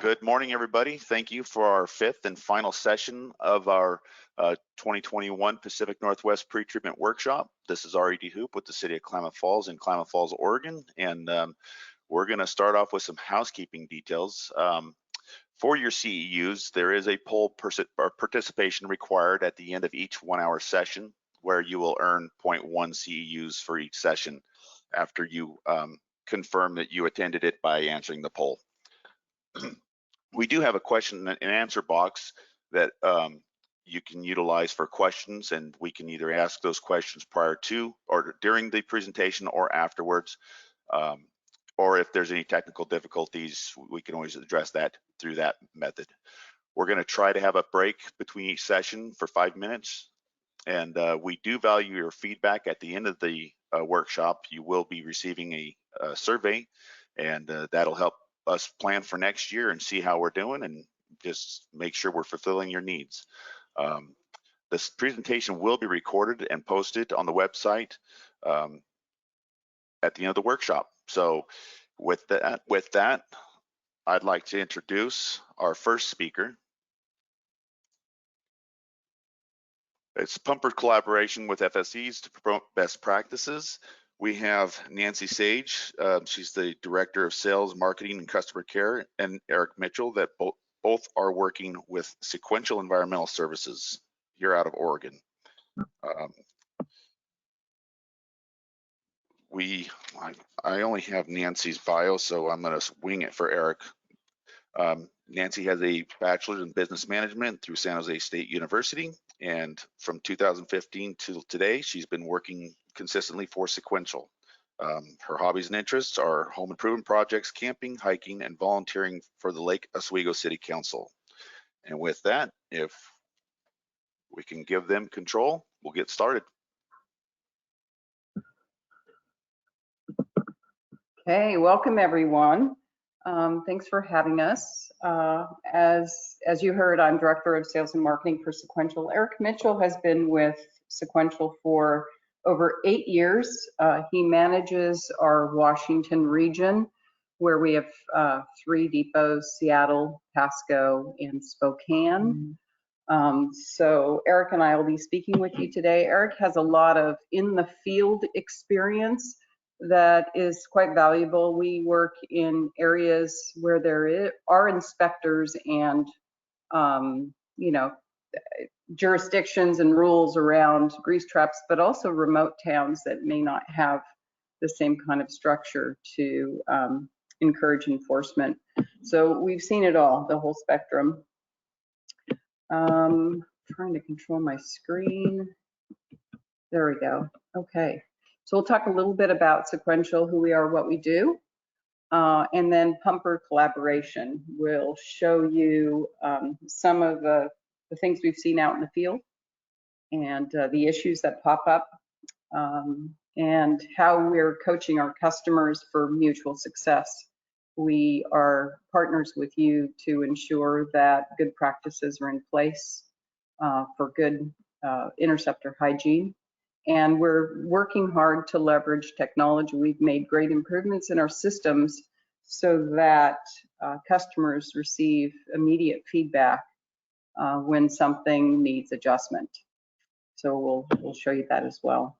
Good morning, everybody. Thank you for our fifth and final session of our 2021 Pacific Northwest Pretreatment Workshop. This is R.E.D. Hoop with the City of Klamath Falls in Klamath Falls, Oregon, and we're going to start off with some housekeeping details. For your CEUs, there is a poll participation required at the end of each 1 hour session, where you will earn 0.1 CEUs for each session after you confirm that you attended it by answering the poll. We do have a question and answer box that you can utilize for questions, and we can either ask those questions prior to or during the presentation or afterwards. Or if there's any technical difficulties, we can always address that through that method. We're going to try to have a break between each session for 5 minutes, and we do value your feedback. At the end of the workshop, you will be receiving a survey, and that'll help us plan for next year and see how we're doing and just make sure we're fulfilling your needs. This presentation will be recorded and posted on the website at the end of the workshop. So with that, I'd like to introduce our first speaker. It's pumper collaboration with FSEs to promote best practices. We have Nancy Sage, she's the Director of Sales, Marketing, and Customer Care, and Eric Mitchell, that both are working with Sequential Environmental Services here out of Oregon. I only have Nancy's bio, so I'm gonna wing it for Eric. Nancy has a bachelor's in business management through San Jose State University, and from 2015 to today, she's been working consistently for Sequential. Her hobbies and interests are home improvement projects, camping, hiking, and volunteering for the Lake Oswego City Council. And with that, if we can give them control, we'll get started. Okay, welcome everyone. Thanks for having us. As you heard, I'm Director of Sales and Marketing for Sequential. Eric Mitchell has been with Sequential for over 8 years. He manages our Washington region, where we have 3 depots: Seattle, Pasco, and Spokane. So Eric and I will be speaking with you today. Eric has a lot of in the field experience that is quite valuable. We work in areas where there are inspectors and jurisdictions and rules around grease traps, but also remote towns that may not have the same kind of structure to encourage enforcement. So we've seen it all, the whole spectrum. Trying to control my screen. There we go. Okay. So we'll talk a little bit about Sequential, who we are, what we do, and then pumper collaboration. We'll show you some of the things we've seen out in the field and the issues that pop up, and how we're coaching our customers for mutual success. We are partners with you to ensure that good practices are in place for good interceptor hygiene. And we're working hard to leverage technology. We've made great improvements in our systems so that customers receive immediate feedback when something needs adjustment. So we'll show you that as well.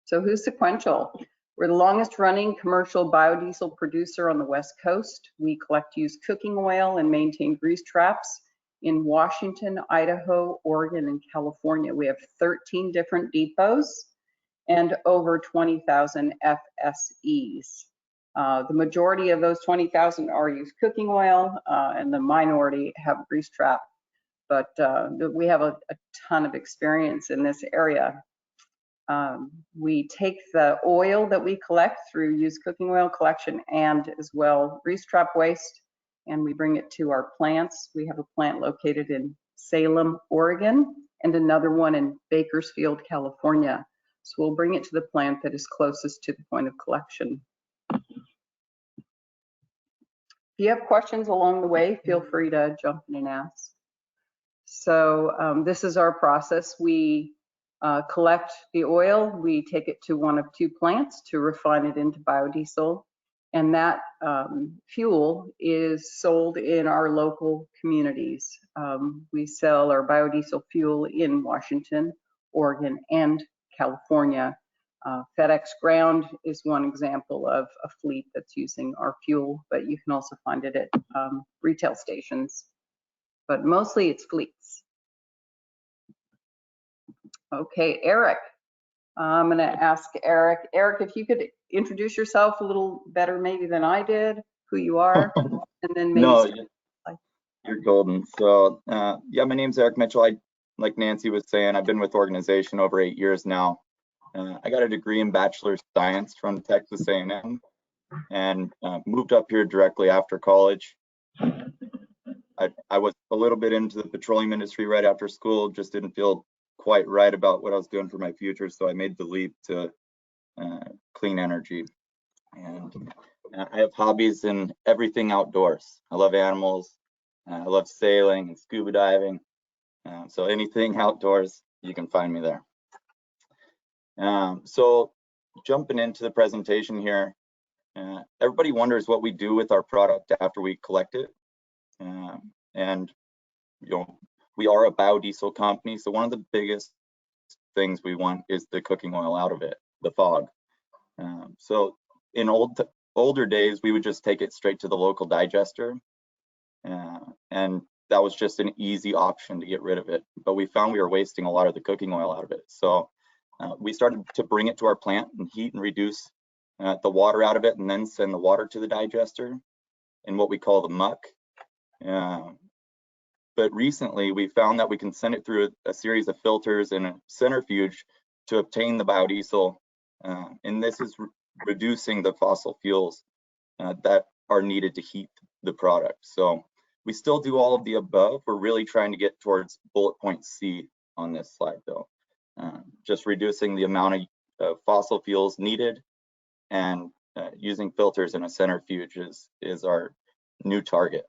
So who's Sequential? We're the longest running commercial biodiesel producer on the West Coast. We collect used cooking oil and maintain grease traps in Washington, Idaho, Oregon, and California. We have 13 different depots and over 20,000 FSEs. The majority of those 20,000 are used cooking oil, and the minority have grease trap. But we have a ton of experience in this area. We take the oil that we collect through used cooking oil collection and as well grease trap waste, and we bring it to our plants. We have a plant located in Salem, Oregon, and another one in Bakersfield, California. So we'll bring it to the plant that is closest to the point of collection. If you have questions along the way, feel free to jump in and ask. So this is our process. We collect the oil, we take it to one of 2 plants to refine it into biodiesel. And that fuel is sold in our local communities. We sell our biodiesel fuel in Washington, Oregon, and California. FedEx Ground is one example of a fleet that's using our fuel, but you can also find it at retail stations. But mostly it's fleets. Okay, Eric. I'm going to ask Eric. Eric, if you could introduce yourself a little better maybe than I did, who you are, and then maybe. No, you're golden. So yeah, my name's Eric Mitchell. Like Nancy was saying, I've been with the organization over 8 years now. I got a degree in bachelor's science from Texas A&M and moved up here directly after college. I was a little bit into the petroleum industry right after school, just didn't feel quite right about what I was doing for my future, so I made the leap to clean energy. And I have hobbies in everything outdoors. I love animals, I love sailing and scuba diving, so anything outdoors, you can find me there. So jumping into the presentation here, everybody wonders what we do with our product after we collect it. And you know, we are a biodiesel company, so one of the biggest things we want is the cooking oil out of it, the fog. So in older days, we would just take it straight to the local digester, and that was just an easy option to get rid of it. But we found we were wasting a lot of the cooking oil out of it. So we started to bring it to our plant and heat and reduce the water out of it, and then send the water to the digester in what we call the muck. But recently we found that we can send it through a series of filters and a centrifuge to obtain the biodiesel, and this is reducing the fossil fuels that are needed to heat the product. So we still do all of the above. We're really trying to get towards bullet point C on this slide though. Just reducing the amount of fossil fuels needed, and using filters in a centrifuge is our new target.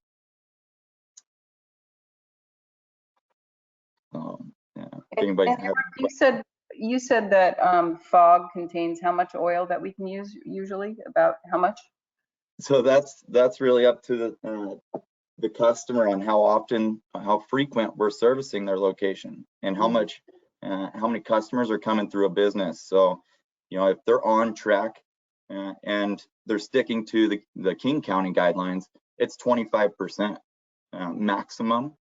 Yeah, if anybody's You said that fog contains how much oil that we can use usually? About how much? So that's really up to the customer on how often, how frequent we're servicing their location, and how much, how many customers are coming through a business. So, you know, if they're on track and they're sticking to the King County guidelines, it's 25% maximum,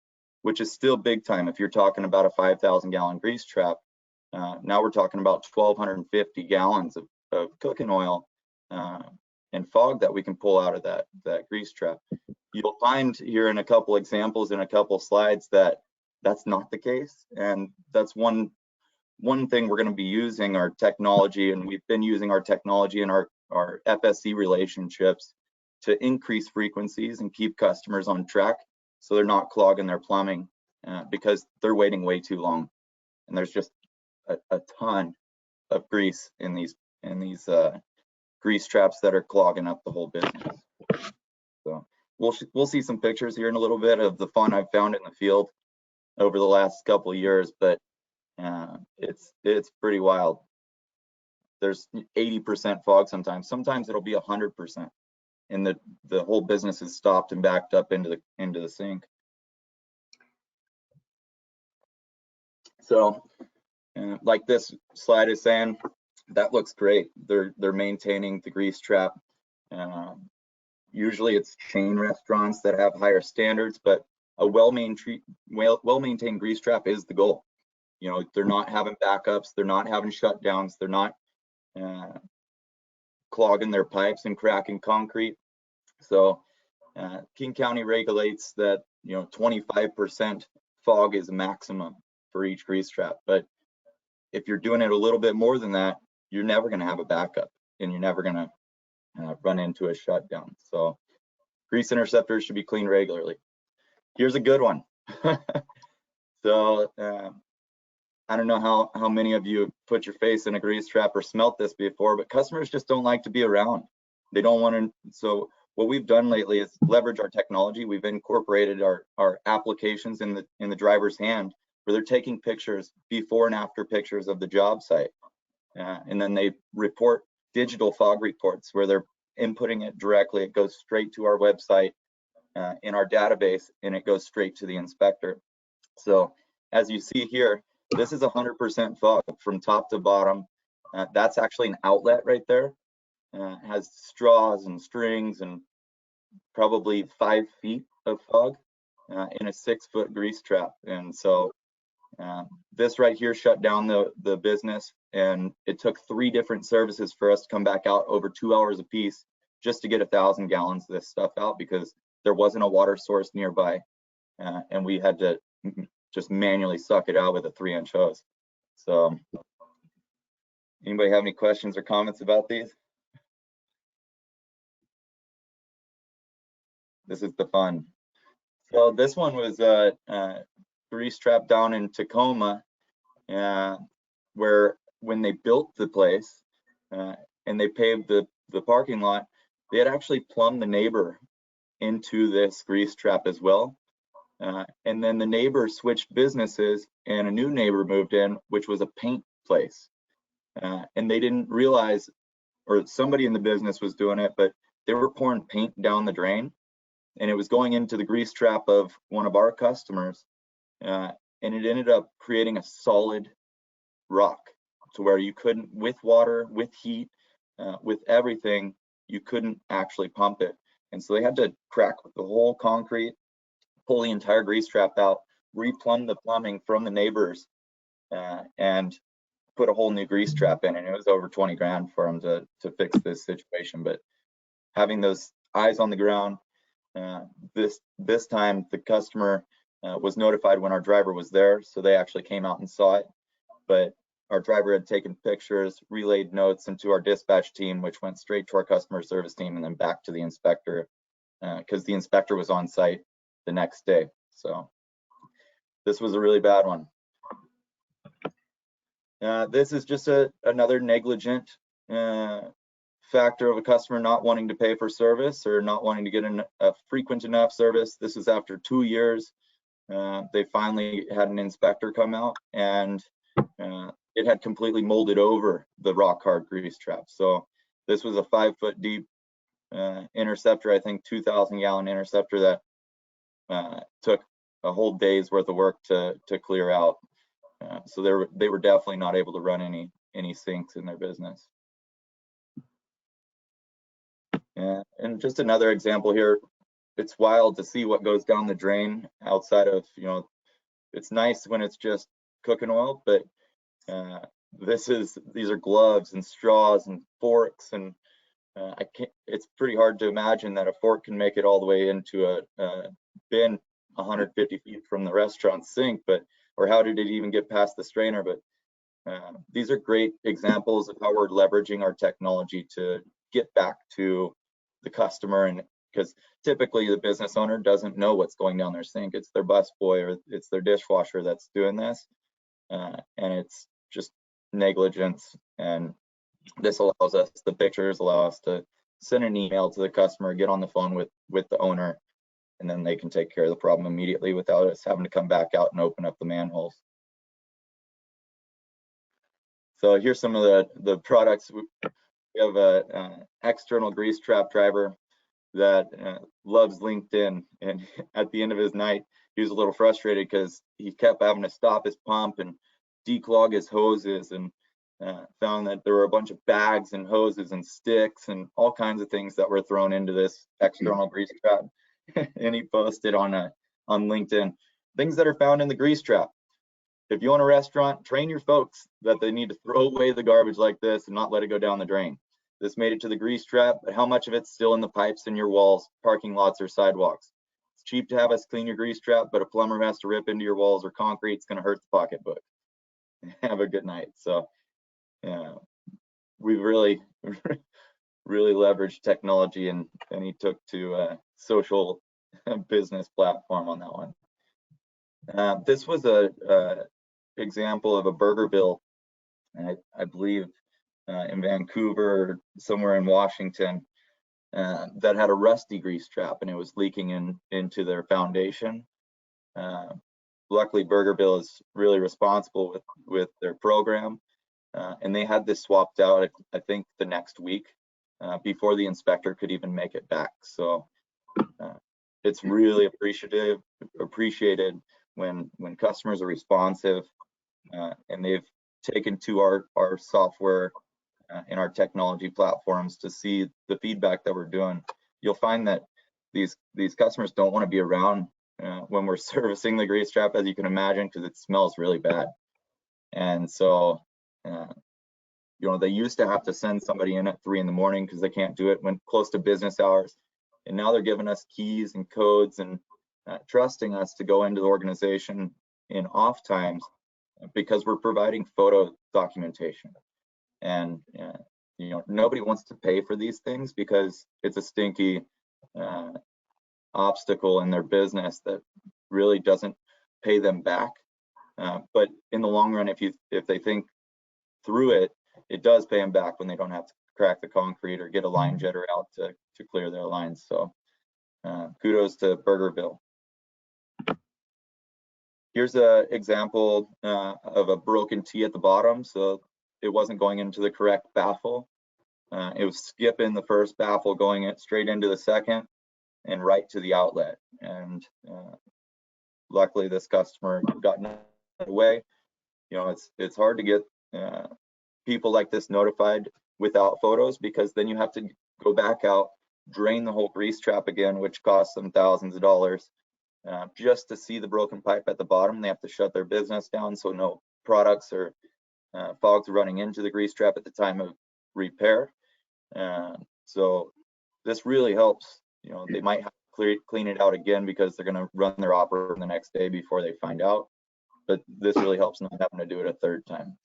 which is still big time. If you're talking about a 5,000 gallon grease trap, now we're talking about 1,250 gallons of cooking oil and fog that we can pull out of that grease trap. You'll find here in a couple examples in a couple slides that that's not the case, and that's one thing we're going to be using our technology, and we've been using our technology in our FSC relationships to increase frequencies and keep customers on track, so they're not clogging their plumbing because they're waiting way too long, and there's just a ton of grease in these grease traps that are clogging up the whole business. So we'll see some pictures here in a little bit of the fun I've found in the field over the last couple of years, but it's pretty wild. There's 80% fog sometimes. Sometimes it'll be 100%, and the whole business is stopped and backed up into the sink. So like this slide is saying, that looks great. They're maintaining the grease trap. Usually it's chain restaurants that have higher standards, but a well-maintained grease trap is the goal. You know, they're not having backups, they're not having shutdowns, they're not clogging their pipes and cracking concrete. So King County regulates that, you know, 25% fog is maximum for each grease trap. But if you're doing it a little bit more than that, you're never going to have a backup, and you're never going to run into a shutdown. So grease interceptors should be cleaned regularly. Here's a good one. So I don't know how many of you put your face in a grease trap or smelt this before, but customers just don't like to be around. They don't want to. So what we've done lately is leverage our technology. We've incorporated our applications in the driver's hand, where they're taking pictures, before and after pictures of the job site. And then they report digital fog reports where they're inputting it directly. It goes straight to our website in our database, and it goes straight to the inspector. So as you see here, this is 100% fog from top to bottom. That's actually an outlet right there. It has straws and strings and probably 5 feet of fog in a 6-foot grease trap. And so this right here shut down the business, and it took 3 different services for us to come back out over 2 hours a piece just to get 1,000 gallons of this stuff out, because there wasn't a water source nearby, and we had to just manually suck it out with a 3-inch hose. So anybody have any questions or comments about these? This is the fun. So this one was a grease trap down in Tacoma, where when they built the place and they paved the parking lot, they had actually plumbed the neighbor into this grease trap as well. And then the neighbor switched businesses, and a new neighbor moved in, which was a paint place. And they didn't realize, or somebody in the business was doing it, but they were pouring paint down the drain, and it was going into the grease trap of one of our customers. And it ended up creating a solid rock to where you couldn't, with water, with heat, with everything, you couldn't actually pump it. And so they had to crack the whole concrete, pull the entire grease trap out, replumb the plumbing from the neighbors, and put a whole new grease trap in. And it was over 20 grand for them to fix this situation. But having those eyes on the ground, this time the customer was notified when our driver was there, so they actually came out and saw it. But our driver had taken pictures, relayed notes into our dispatch team, which went straight to our customer service team and then back to the inspector, because the inspector was on site the next day. So this was a really bad one. This is just another negligent factor of a customer not wanting to pay for service or not wanting to get a frequent enough service. This is after 2 years. They finally had an inspector come out, and it had completely molded over the rock hard grease trap. So this was a 5-foot deep interceptor, I think 2,000 gallon interceptor that took a whole day's worth of work to clear out. So they were definitely not able to run any sinks in their business. And just another example here, it's wild to see what goes down the drain outside of, it's nice when it's just cooking oil, but these are gloves and straws and forks, and it's pretty hard to imagine that a fork can make it all the way into a bin 150 feet from the restaurant sink, or how did it even get past the strainer? But these are great examples of how we're leveraging our technology to get back to the customer, and because typically the business owner doesn't know what's going down their sink. It's their busboy or it's their dishwasher that's doing this, and it's just negligence. And this allows us, the pictures allow us to send an email to the customer, get on the phone with the owner, and then they can take care of the problem immediately without us having to come back out and open up the manholes. So here's some of the products. We have an external grease trap driver that loves LinkedIn, and at the end of his night, he was a little frustrated because he kept having to stop his pump and declog his hoses, and found that there were a bunch of bags and hoses and sticks and all kinds of things that were thrown into this external grease trap. And he posted on LinkedIn, things that are found in the grease trap. If you own a restaurant, train your folks that they need to throw away the garbage like this and not let it go down the drain. This made it to the grease trap, but how much of it's still in the pipes in your walls, parking lots, or sidewalks? It's cheap to have us clean your grease trap, but a plumber has to rip into your walls or concrete. It's going to hurt the pocketbook. Have a good night. So yeah, we really leveraged technology, and he took to a social business platform on that one. This was a example of a burger bill, I believe in Vancouver, somewhere in Washington, that had a rusty grease trap, and it was leaking into their foundation. Luckily, Burger Bill is really responsible with their program, and they had this swapped out, I think, the next week. before the inspector could even make it back. So it's really appreciated when customers are responsive and they've taken to our software and our technology platforms to see the feedback that we're doing. You'll find that these customers don't want to be around when we're servicing the grease trap, as you can imagine, because it smells really bad. And so you know, they used to have to send somebody in at 3 in the morning because they can't do it when close to business hours. And now they're giving us keys and codes and trusting us to go into the organization in off times because we're providing photo documentation. And you know, nobody wants to pay for these things because it's a stinky obstacle in their business that really doesn't pay them back. But in the long run, if they think through it, it does pay them back when they don't have to crack the concrete or get a line jetter out to clear their lines. So kudos to Burgerville. Here's an example of a broken T at the bottom. So it wasn't going into the correct baffle. It was skipping the first baffle, going straight into the second and right to the outlet. And luckily this customer got away. You know, it's hard to get people like this notified without photos, because then you have to go back out, drain the whole grease trap again, which costs them thousands of dollars just to see the broken pipe at the bottom. They have to shut their business down so no products or fogs running into the grease trap at the time of repair. So this really helps. You know, they might have to clean it out again because they're going to run their operator the next day before they find out, but this really helps not having to do it a third time.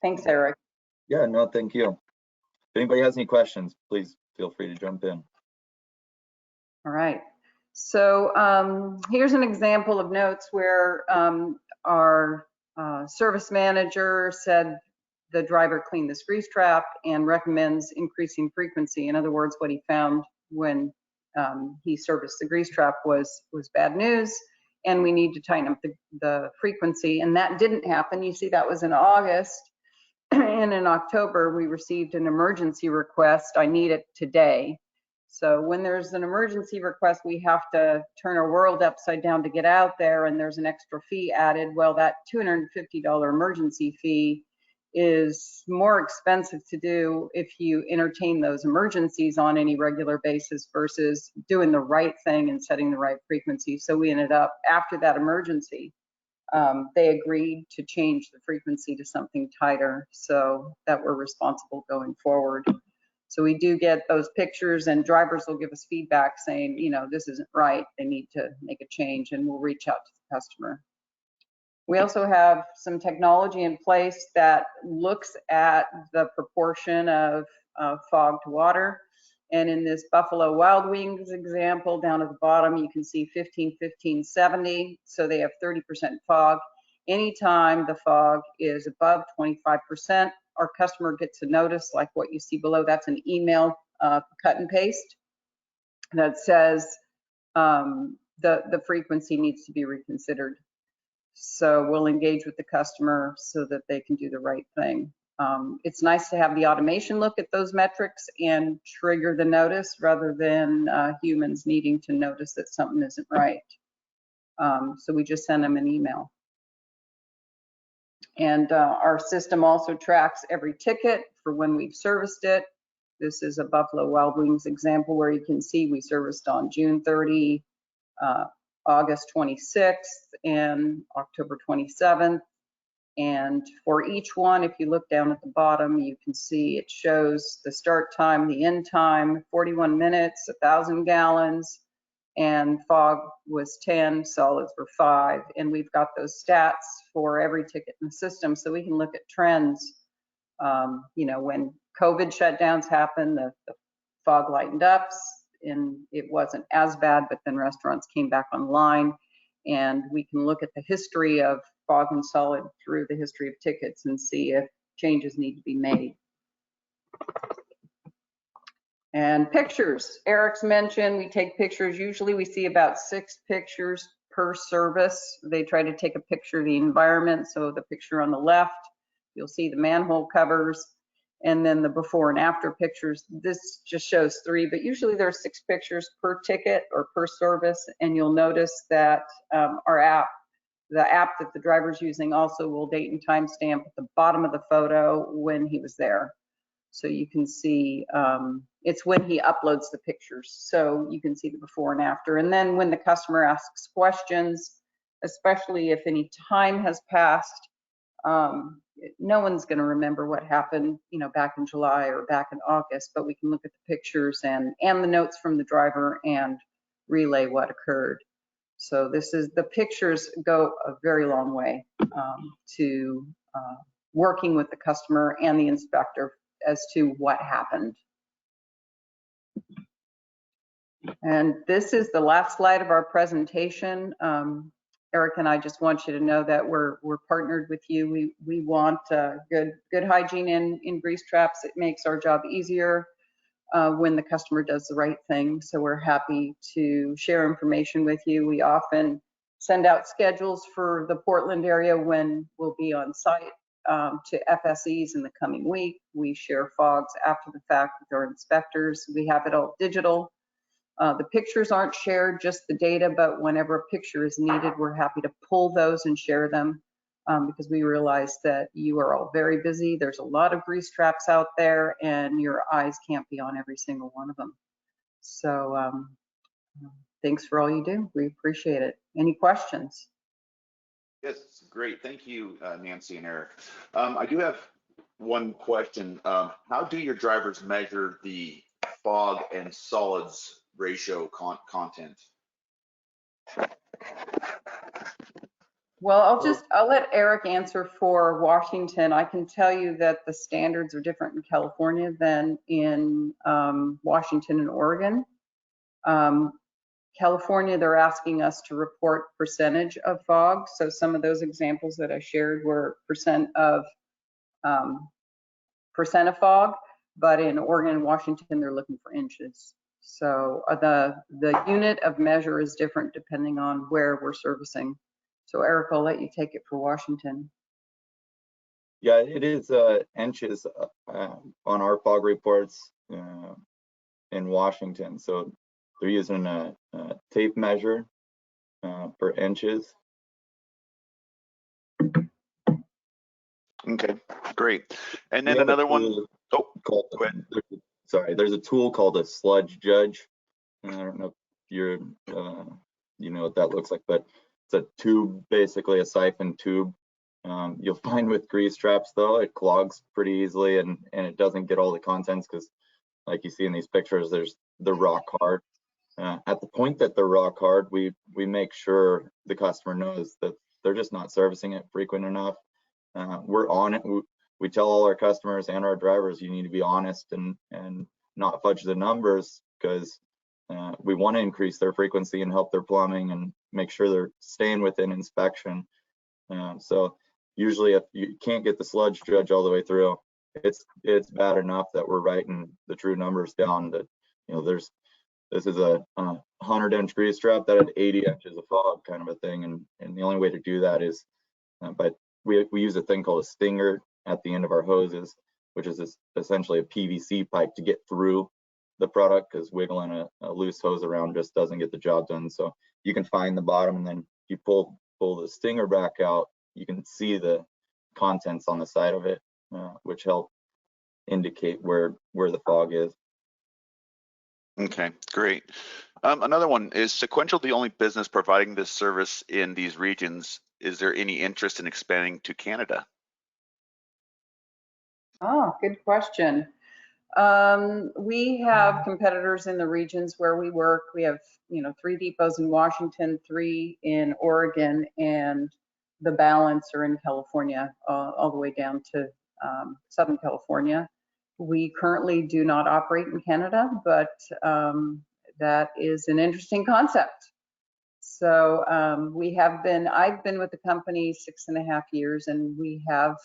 Thanks, Eric. Yeah, no, thank you. If anybody has any questions, please feel free to jump in. All right. So here's an example of notes where our service manager said the driver cleaned this grease trap and recommends increasing frequency. In other words, what he found when he serviced the grease trap was bad news, and we need to tighten up the frequency. And that didn't happen. You see, that was in August. And in October, we received an emergency request. I need it today. So when there's an emergency request, we have to turn our world upside down to get out there, and there's an extra fee added. Well, that $250 emergency fee is more expensive to do if you entertain those emergencies on any regular basis versus doing the right thing and setting the right frequency. So we ended up, after that emergency, they agreed to change the frequency to something tighter so that we're responsible going forward. So we do get those pictures, and drivers will give us feedback saying, you know, this isn't right, they need to make a change, and we'll reach out to the customer. We also have some technology in place that looks at the proportion of fog to water. And in this Buffalo Wild Wings example, down at the bottom, you can see 15, 15, 70. So they have 30% fog. Anytime the fog is above 25%, our customer gets a notice like what you see below. That's an email cut and paste that says the frequency needs to be reconsidered. So we'll engage with the customer so that they can do the right thing. It's nice to have the automation look at those metrics and trigger the notice rather than humans needing to notice that something isn't right. So we just send them an email. And our system also tracks every ticket for when we've serviced it. This is a Buffalo Wild Wings example where you can see we serviced on June 30, August 26th, and October 27th. And for each one, if you look down at the bottom, you can see it shows the start time, the end time, 41 minutes, 1,000 gallons, and fog was 10, solids were 5. And we've got those stats for every ticket in the system, so we can look at trends. You know, when COVID shutdowns happened, the fog lightened up, and it wasn't as bad, but then restaurants came back online, and we can look at the history of fog and solid through the history of tickets and see if changes need to be made. And pictures, Eric's mentioned, we take pictures. Usually we see about 6 pictures per service. They try to take a picture of the environment. So the picture on the left You'll see the manhole covers and then the before and after pictures. This just shows 3, but usually there are 6 pictures per ticket or per service. And you'll notice that our app, the app that the driver's using, also will date and timestamp at the bottom of the photo when he was there. So you can see it's when he uploads the pictures. So you can see the before and after. And then when the customer asks questions, especially if any time has passed, no one's going to remember what happened, back in July or back in August, but we can look at the pictures and the notes from the driver and relay what occurred. So the pictures go a very long way to working with the customer and the inspector as to what happened. And this is the last slide of our presentation. Eric and I just want you to know that we're partnered with you. We want good hygiene in grease traps. It makes our job easier when the customer does the right thing. So we're happy to share information with you. We often send out schedules for the Portland area when we'll be on site to FSEs in the coming week. We share fogs after the fact with our inspectors. We have it all digital. The pictures aren't shared, just the data, but whenever a picture is needed, we're happy to pull those and share them because we realize that you are all very busy. There's a lot of grease traps out there and your eyes can't be on every single one of them. So thanks for all you do. We appreciate it. Any questions? Yes, great. Thank you, Nancy and Eric. I do have one question. How do your drivers measure the fog and solids ratio content? Well, I'll let Eric answer for Washington. I can tell you that the standards are different in California than in Washington and Oregon. California, they're asking us to report percentage of fog. So some of those examples that I shared were percent of fog, but in Oregon and Washington, they're looking for inches. So the unit of measure is different depending on where we're servicing. So Eric, I'll let you take it for Washington. Yeah, it is inches on our fog reports in Washington. So they're using a tape measure for inches. Okay, great. And then another one. Oh, go ahead. There's a tool called a sludge judge. I don't know if you're, you know what that looks like, but it's a tube, basically a siphon tube. You'll find with grease traps though, it clogs pretty easily and it doesn't get all the contents because like you see in these pictures, there's the rock hard. At the point that they're rock hard, we make sure the customer knows that they're just not servicing it frequent enough. We're on it. We tell all our customers and our drivers, you need to be honest and not fudge the numbers because we want to increase their frequency and help their plumbing and make sure they're staying within inspection. So usually if you can't get the sludge judge all the way through, it's bad enough that we're writing the true numbers down that, you know, this is a 100-inch grease trap that had 80 inches of fog kind of a thing. And the only way to do that is, but we use a thing called a stinger at the end of our hoses, which is essentially a PVC pipe to get through the product because wiggling a loose hose around just doesn't get the job done. So you can find the bottom and then you pull the stinger back out, you can see the contents on the side of it, which help indicate where the fog is. Okay, great. Another one, is Sequential the only business providing this service in these regions? Is there any interest in expanding to Canada? Oh, good question. We have competitors in the regions where we work. We have, 3 depots in Washington, 3 in Oregon, and the balance are in California, all the way down to Southern California. We currently do not operate in Canada, but that is an interesting concept. So I've been with the company 6.5 years, and we have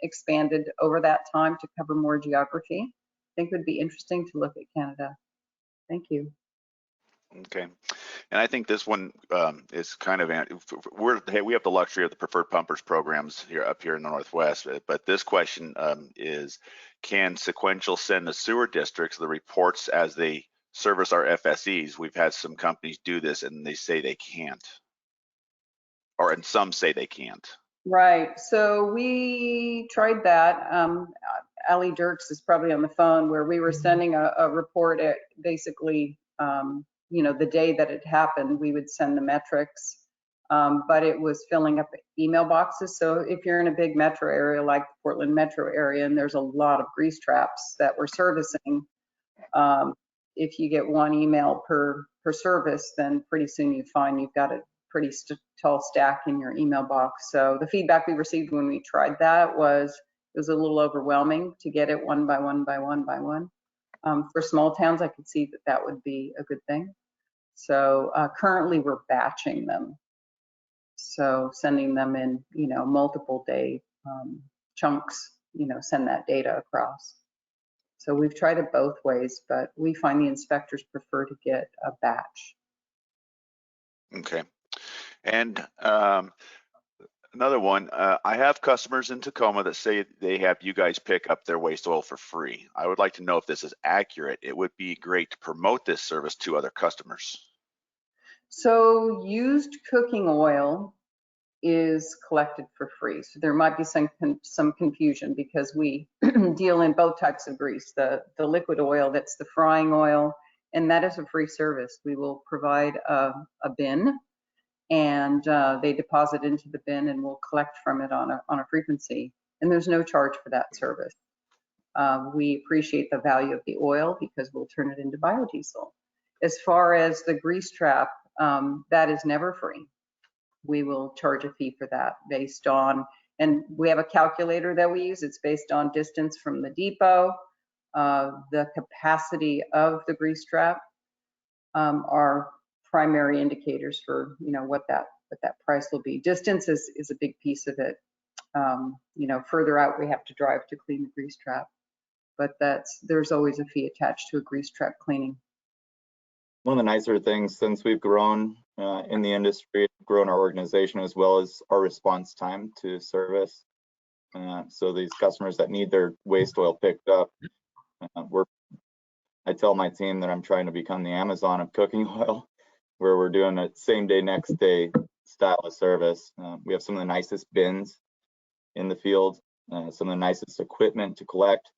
expanded over that time to cover more geography. I think it would be interesting to look at Canada. Thank you. Okay. And I think this one is kind of, we have the luxury of the preferred pumpers programs here up here in the Northwest, but this question is, can Sequential send the sewer districts the reports as they service our FSEs? We've had some companies do this and they say they can't, and some say they can't. Right, so we tried that. Ali Dirks is probably on the phone, where we were sending a report at basically, you know, the day that it happened, we would send the metrics, but it was filling up email boxes. So if you're in a big metro area like the Portland metro area, and there's a lot of grease traps that we're servicing, if you get one email per service, then pretty soon you find you've got a pretty tall stack in your email box. So the feedback we received when we tried that was, it was a little overwhelming to get it one by one by one by one. For small towns, I could see that that would be a good thing. So currently we're batching them. So sending them in, you know, multiple day chunks, you know, send that data across. So we've tried it both ways, but we find the inspectors prefer to get a batch. Okay. And another one, I have customers in Tacoma that say they have you guys pick up their waste oil for free. I would like to know if this is accurate. It would be great to promote this service to other customers. So used cooking oil is collected for free. So there might be some confusion, because we deal in both types of grease, the liquid oil, that's the frying oil, and that is a free service. We will provide a bin, and they deposit into the bin, and we'll collect from it on a frequency, and there's no charge for that service. We appreciate the value of the oil because we'll turn it into biodiesel. As far as the grease trap, that is never free. We will charge a fee for that based on, and we have a calculator that we use. It's based on distance from the depot, the capacity of the grease trap, are primary indicators for, you know, what that price will be. Distance is a big piece of it. You know, further out we have to drive to clean the grease trap, but there's always a fee attached to a grease trap cleaning. One of the nicer things since we've grown in the industry, grown our organization, as well as our response time to service. So these customers that need their waste oil picked up, I tell my team that I'm trying to become the Amazon of cooking oil, where we're doing a same day, next day style of service. We have some of the nicest bins in the field, some of the nicest equipment to collect,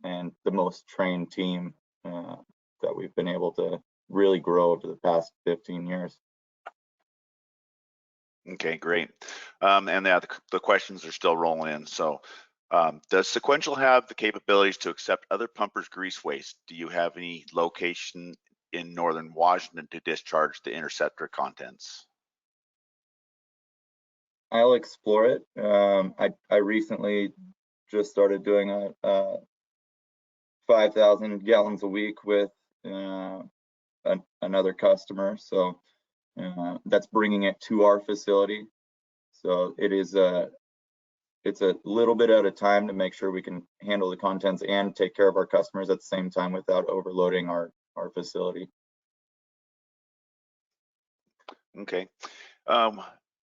and the most trained team that we've been able to really grow over the past 15 years. Okay, great. And the questions are still rolling in. So does Sequential have the capabilities to accept other pumpers' grease waste? Do you have any location in northern Washington to discharge the Interceptor contents? I'll explore it. I recently just started doing a 5,000 gallons a week with another customer, so that's bringing it to our facility. So it's a little bit at a time to make sure we can handle the contents and take care of our customers at the same time without overloading our facility. Okay.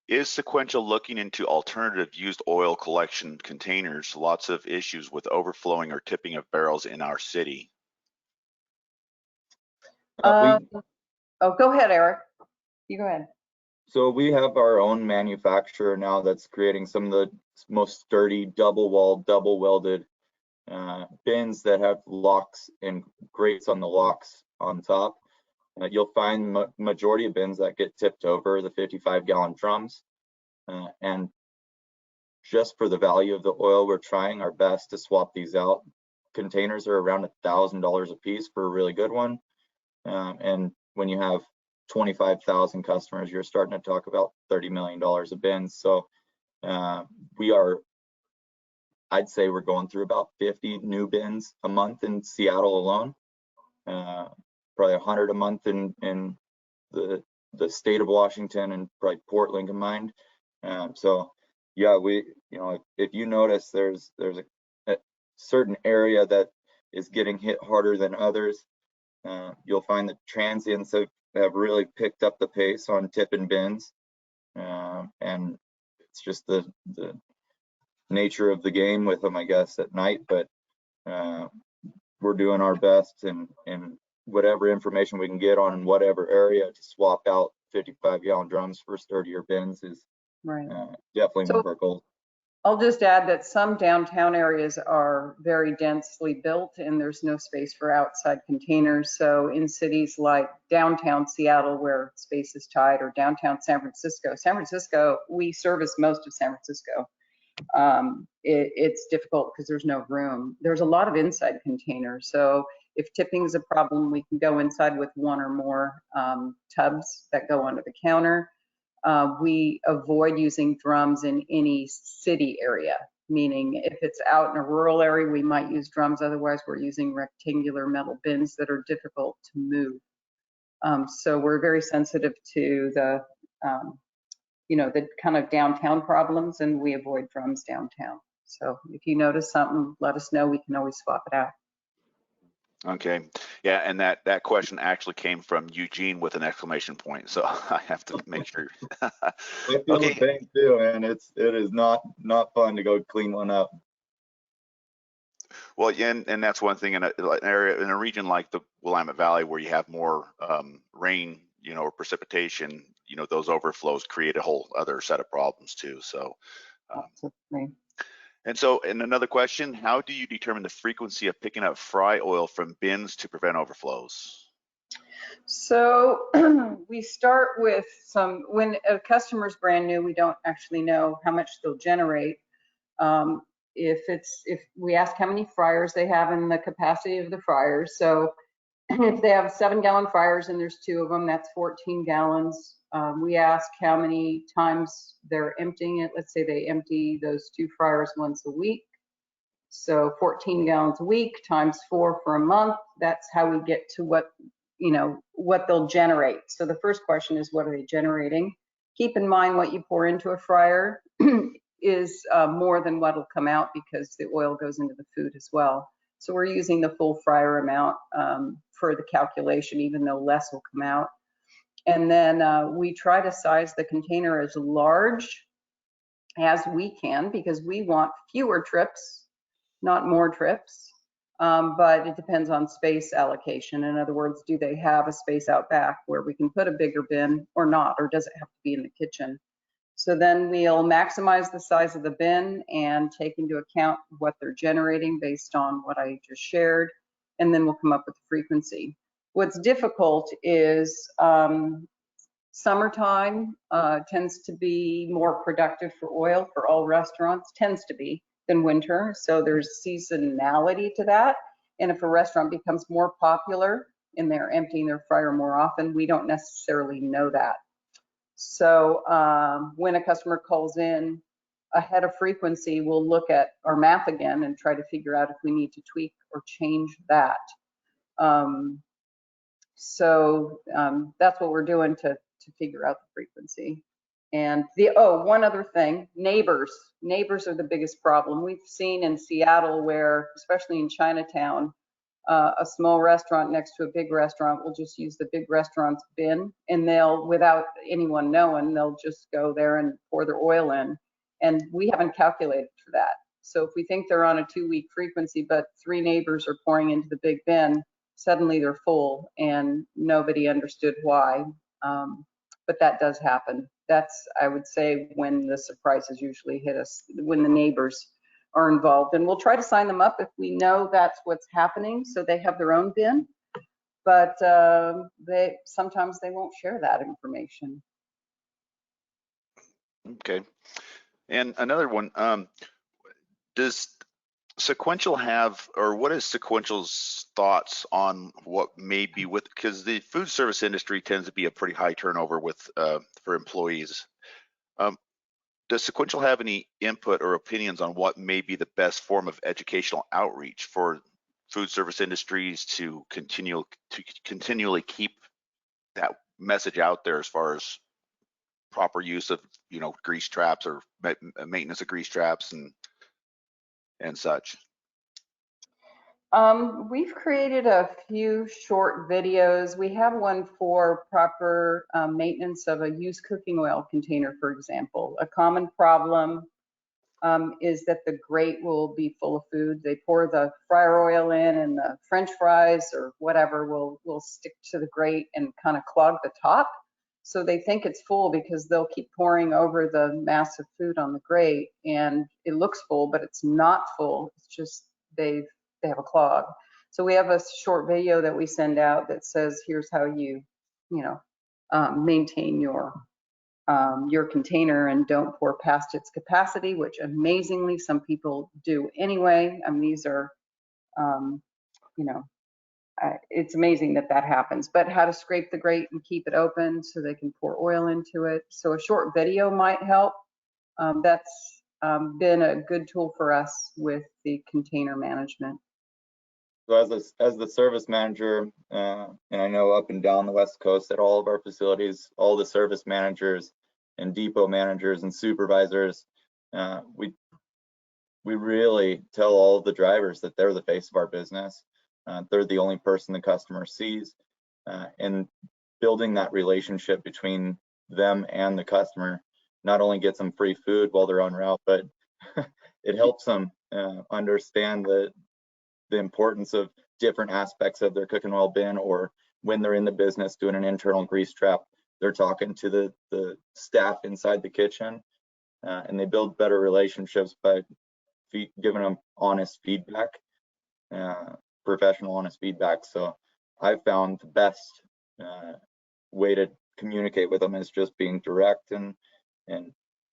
Is Sequential looking into alternative used oil collection containers? Lots of issues with overflowing or tipping of barrels in our city. Oh, go ahead, Eric. You go ahead. So we have our own manufacturer now that's creating some of the most sturdy double-walled, double-welded bins that have locks and grates on the locks on top. You'll find majority of bins that get tipped over the 55-gallon drums. And just for the value of the oil, we're trying our best to swap these out. Containers are around $1,000 a piece for a really good one. And when you have 25,000 customers, you're starting to talk about $30 million a bin. So I'd say we're going through about 50 new bins a month in Seattle alone, probably 100 a month in the state of Washington, and probably Portland combined. So yeah, if you notice, there's a certain area that is getting hit harder than others. You'll find that transients have really picked up the pace on tipping bins, and it's just the nature of the game with them, I guess, at night. But we're doing our best and whatever information we can get on whatever area to swap out 55-gallon drums for sturdier bins is Right. definitely one of our goals. I'll just add that some downtown areas are very densely built and there's no space for outside containers. So in cities like downtown Seattle, where space is tight, or downtown San Francisco, we service most of San Francisco. It's difficult because there's no room. There's a lot of inside containers. So if tipping is a problem, we can go inside with one or more tubs that go under the counter. We avoid using drums in any city area, meaning if it's out in a rural area, we might use drums. Otherwise, we're using rectangular metal bins that are difficult to move. So we're very sensitive to the, the kind of downtown problems, and we avoid drums downtown. So if you notice something, let us know. We can always swap it out. Okay, yeah, and that question actually came from Eugene with an exclamation point, so I have to make sure. I feel the same too, and it is not fun to go clean one up. Well, yeah, and that's one thing in a region like the Willamette Valley where you have more rain, or precipitation, those overflows create a whole other set of problems too. So. And another question, how do you determine the frequency of picking up fry oil from bins to prevent overflows? So we start with when a customer's brand new, we don't actually know how much they'll generate. If we ask how many fryers they have and the capacity of the fryers. So if they have 7-gallon fryers and there's 2 of them, that's 14 gallons. We ask how many times they're emptying it. Let's say they empty those 2 fryers once a week. So 14 gallons a week times 4 for a month. That's how we get to what they'll generate. So the first question is, what are they generating? Keep in mind what you pour into a fryer is more than what will come out because the oil goes into the food as well. So we're using the full fryer amount for the calculation, even though less will come out. And then we try to size the container as large as we can because we want fewer trips, not more trips. But it depends on space allocation. In other words, do they have a space out back where we can put a bigger bin or not, or does it have to be in the kitchen? So then we'll maximize the size of the bin and take into account what they're generating based on what I just shared, and then we'll come up with the frequency. What's difficult is summertime tends to be more productive for oil for all restaurants, tends to be, than winter. So there's seasonality to that. And if a restaurant becomes more popular and they're emptying their fryer more often, we don't necessarily know that. So when a customer calls in ahead of frequency, we'll look at our math again and try to figure out if we need to tweak or change that. So that's what we're doing to figure out the frequency. And one other thing, neighbors. Neighbors are the biggest problem. We've seen in Seattle where, especially in Chinatown, a small restaurant next to a big restaurant will just use the big restaurant's bin, and they'll, without anyone knowing, they'll just go there and pour their oil in. And we haven't calculated for that. So if we think they're on a 2-week frequency, but 3 neighbors are pouring into the big bin, suddenly they're full and nobody understood why. But that does happen. That's, I would say, when the surprises usually hit us, when the neighbors are involved. And we'll try to sign them up if we know that's what's happening, so they have their own bin. But sometimes they won't share that information. Okay. And another one, does Sequential have, or what is Sequential's thoughts on what may be because the food service industry tends to be a pretty high turnover for employees. Does Sequential have any input or opinions on what may be the best form of educational outreach for food service industries to continually keep that message out there as far as proper use of grease traps or maintenance of grease traps and such? We've created a few short videos. We have one for proper maintenance of a used cooking oil container, for example. A common problem is that the grate will be full of food. They pour the fryer oil in and the French fries or whatever will stick to the grate and kind of clog the top. So they think it's full because they'll keep pouring over the mass of food on the grate, and it looks full, but it's not full. It's just they have a clog. So we have a short video that we send out that says, here's how you maintain your container and don't pour past its capacity, which amazingly some people do anyway. I mean, these are, it's amazing that happens, but how to scrape the grate and keep it open so they can pour oil into it. So a short video might help. That's been a good tool for us with the container management. So as the service manager, and I know up and down the West Coast at all of our facilities, all the service managers and depot managers and supervisors, we really tell all of the drivers that they're the face of our business. They're the only person the customer sees, and building that relationship between them and the customer not only gets them free food while they're en route, but it helps them understand the importance of different aspects of their cooking oil bin, or when they're in the business doing an internal grease trap, they're talking to the staff inside the kitchen, and they build better relationships by giving them honest feedback, professional honest feedback. So I've found the best way to communicate with them is just being direct and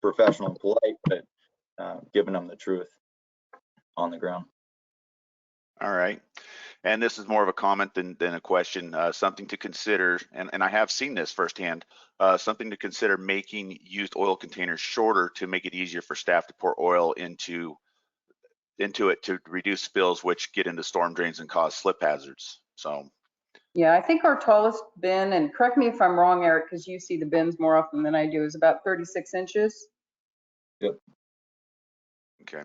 professional and polite, but giving them the truth on the ground. All right. And this is more of a comment than a question, something to consider, and I have seen this firsthand, something to consider making used oil containers shorter to make it easier for staff to pour oil into it to reduce spills, which get into storm drains and cause slip hazards. So yeah, I think our tallest bin, and correct me if I'm wrong, Eric, because you see the bins more often than I do, is about 36 inches. Yep. Okay.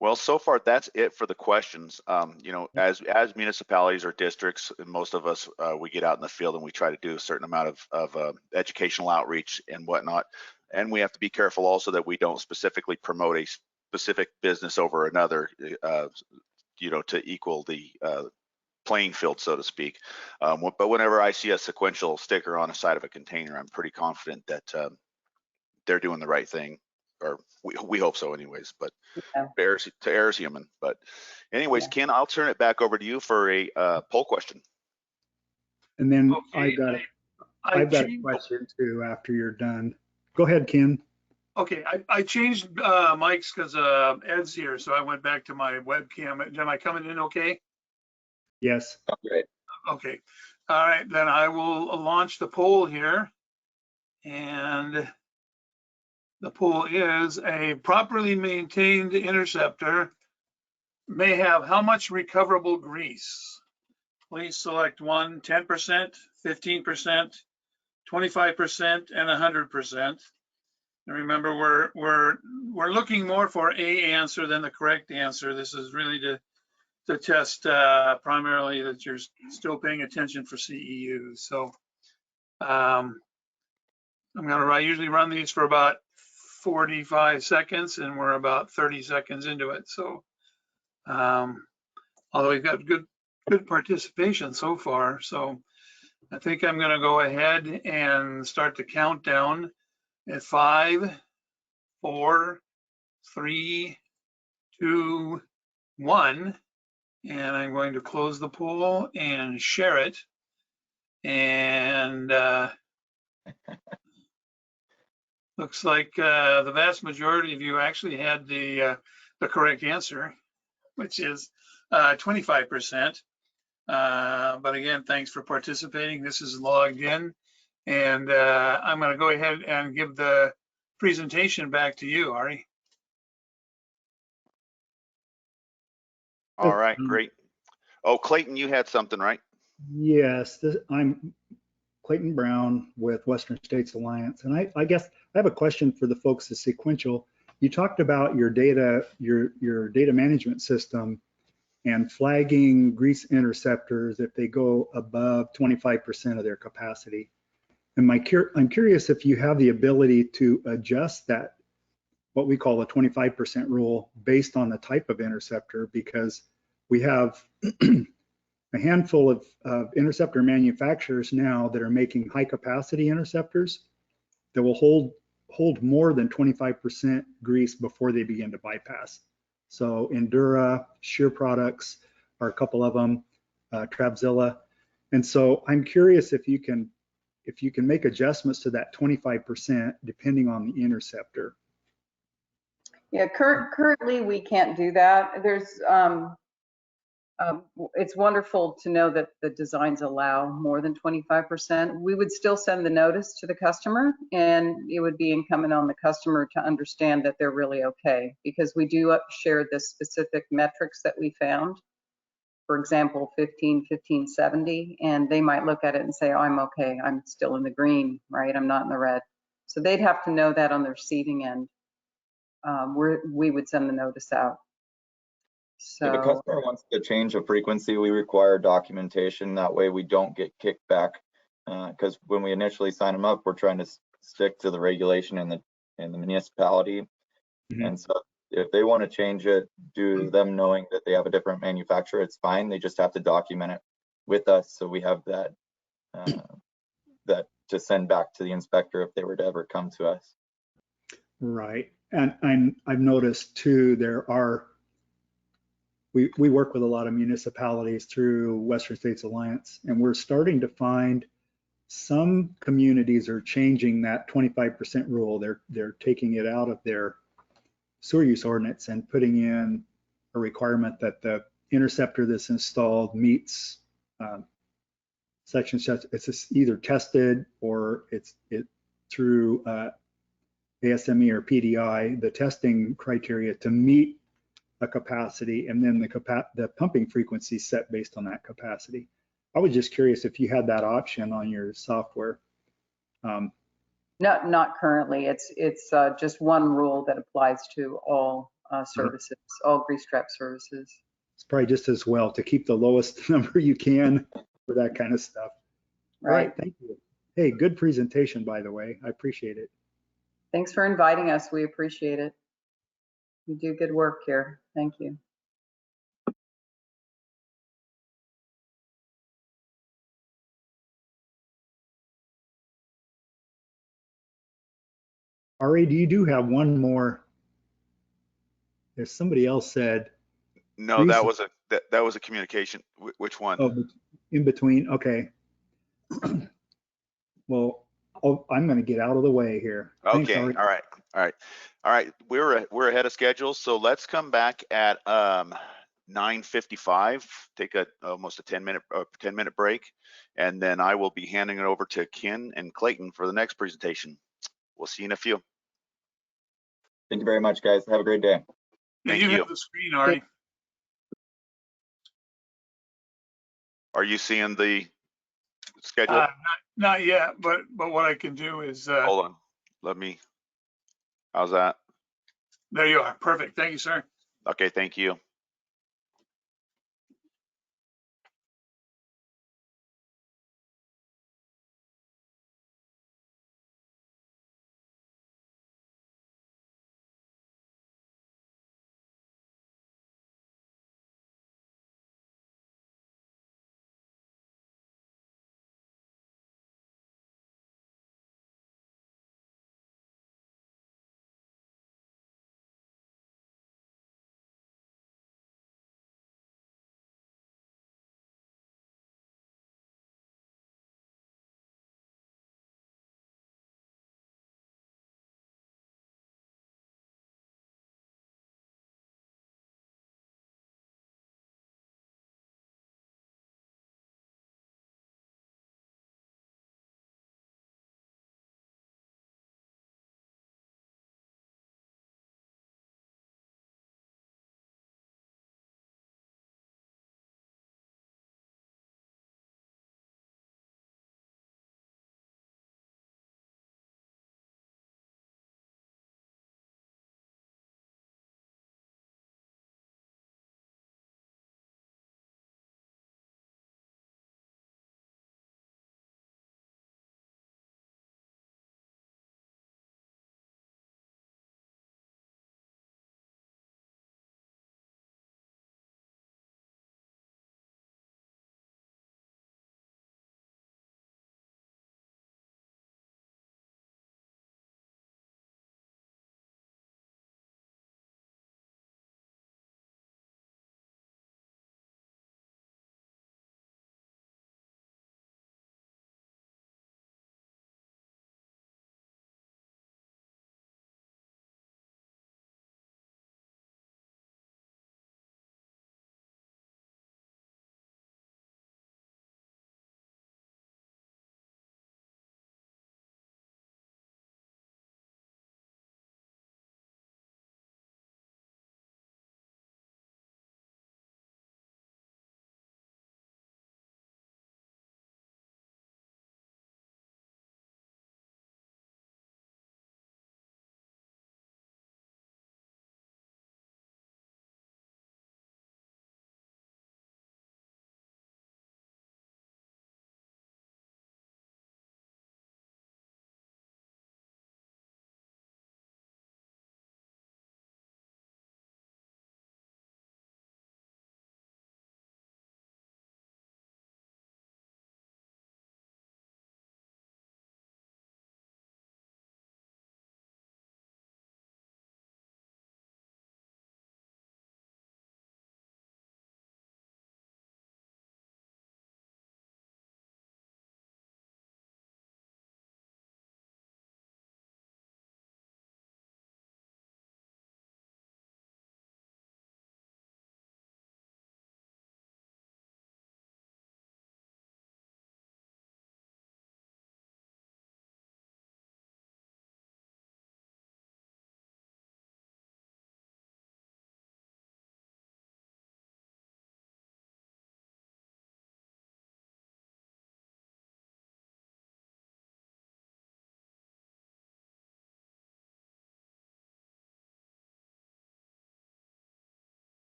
Well, so far that's it for the questions. As municipalities or districts, and most of us, we get out in the field and we try to do a certain amount of educational outreach and whatnot. And we have to be careful also that we don't specifically promote a specific business over another, to equal the playing field, so to speak. But whenever I see a sequential sticker on the side of a container, I'm pretty confident that they're doing the right thing. Or we hope so anyways, but Yeah. error's human. But anyways, Yeah. Ken, I'll turn it back over to you for a poll question. And then Okay. I've got a question too after you're done. Go ahead, Ken. Okay, I changed mics because Ed's here, so I went back to my webcam. Am I coming in okay? Yes. Great. Okay. All right, then I will launch the poll here. And the poll is: a properly maintained interceptor may have how much recoverable grease? Please select 1, 10%, 15%, 25%, and 100%. And remember, we're looking more for a answer than the correct answer. This is really to test primarily that you're still paying attention for CEUs. So I'm gonna usually run these for about 45 seconds, and we're about 30 seconds into it. So although we've got good participation so far, so I think I'm gonna go ahead and start the countdown at 5, 4, 3, 2, 1, and I'm going to close the poll and share it. And looks like the vast majority of you actually had the correct answer, which is 25%. But again, thanks for participating. This is logged in, and I'm going to go ahead and give the presentation back to you, Ari. All right, great. Oh, Clayton, you had something, right? Yes, I'm Clayton Brown with Western States Alliance, and I guess I have a question for the folks at Sequential. You talked about your data management system, and flagging grease interceptors if they go above 25% of their capacity. And I'm curious if you have the ability to adjust that, what we call a 25% rule, based on the type of interceptor, because we have a handful of interceptor manufacturers now that are making high capacity interceptors that will hold more than 25% grease before they begin to bypass. So Endura, Shear Products are a couple of them, Travzilla. And so I'm curious if you can make adjustments to that 25% depending on the interceptor. Yeah, currently we can't do that. There's it's wonderful to know that the designs allow more than 25%. We would still send the notice to the customer, and it would be incumbent on the customer to understand that they're really okay, because we do share the specific metrics that we found. For example, 15, 15, 70, and they might look at it and say, oh, I'm okay, I'm still in the green, right? I'm not in the red. So they'd have to know that on the receiving end. We would send the notice out. So if a customer wants to change a frequency, we require documentation. That way we don't get kicked back. Because when we initially sign them up, we're trying to stick to the regulation in the municipality. Mm-hmm. And so if they want to change it due to them knowing that they have a different manufacturer, it's fine. They just have to document it with us, so we have that that to send back to the inspector if they were to ever come to us. Right. And I've noticed too, we work with a lot of municipalities through Western States Alliance, and we're starting to find some communities are changing that 25% rule. They're taking it out of their sewer use ordinance and putting in a requirement that the interceptor that's installed meets section. It's either tested or it's through ASME or PDI, the testing criteria to meet a capacity, and then the pumping frequency set based on that capacity. I was just curious if you had that option on your software. not currently. It's just one rule that applies to all services, all grease trap services. It's probably just as well to keep the lowest number you can for that kind of stuff. Right. All right, thank you. Hey, good presentation, by the way. I appreciate it. Thanks for inviting us. We appreciate it. You do good work here. Thank you. Ari, you do have one more. There's somebody else said. No, that was a communication. Which one? Oh, in between. Okay. Well, I'm going to get out of the way here. Okay. Thanks, All right. We're ahead of schedule, so let's come back at 9:55. Take almost a 10-minute break, and then I will be handing it over to Ken and Clayton for the next presentation. We'll see you in a few. Thank you very much, guys. Have a great day. Yeah, you have the screen, Artie. Are you seeing the schedule? Not yet, but what I can do is Hold on. How's that? there you are. Perfect. Thank you, sir. Okay, thank you.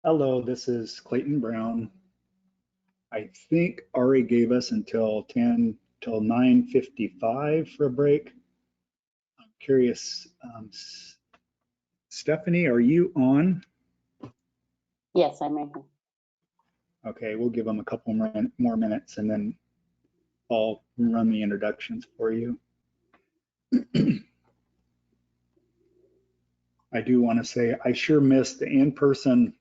Hello, this is Clayton Brown. I think Ari gave us until 9:55 for a break. I'm curious, Stephanie, are you on? Yes, I'm right here. Okay, we'll give them a couple more minutes and then I'll run the introductions for you. I do want to say I sure missed the in-person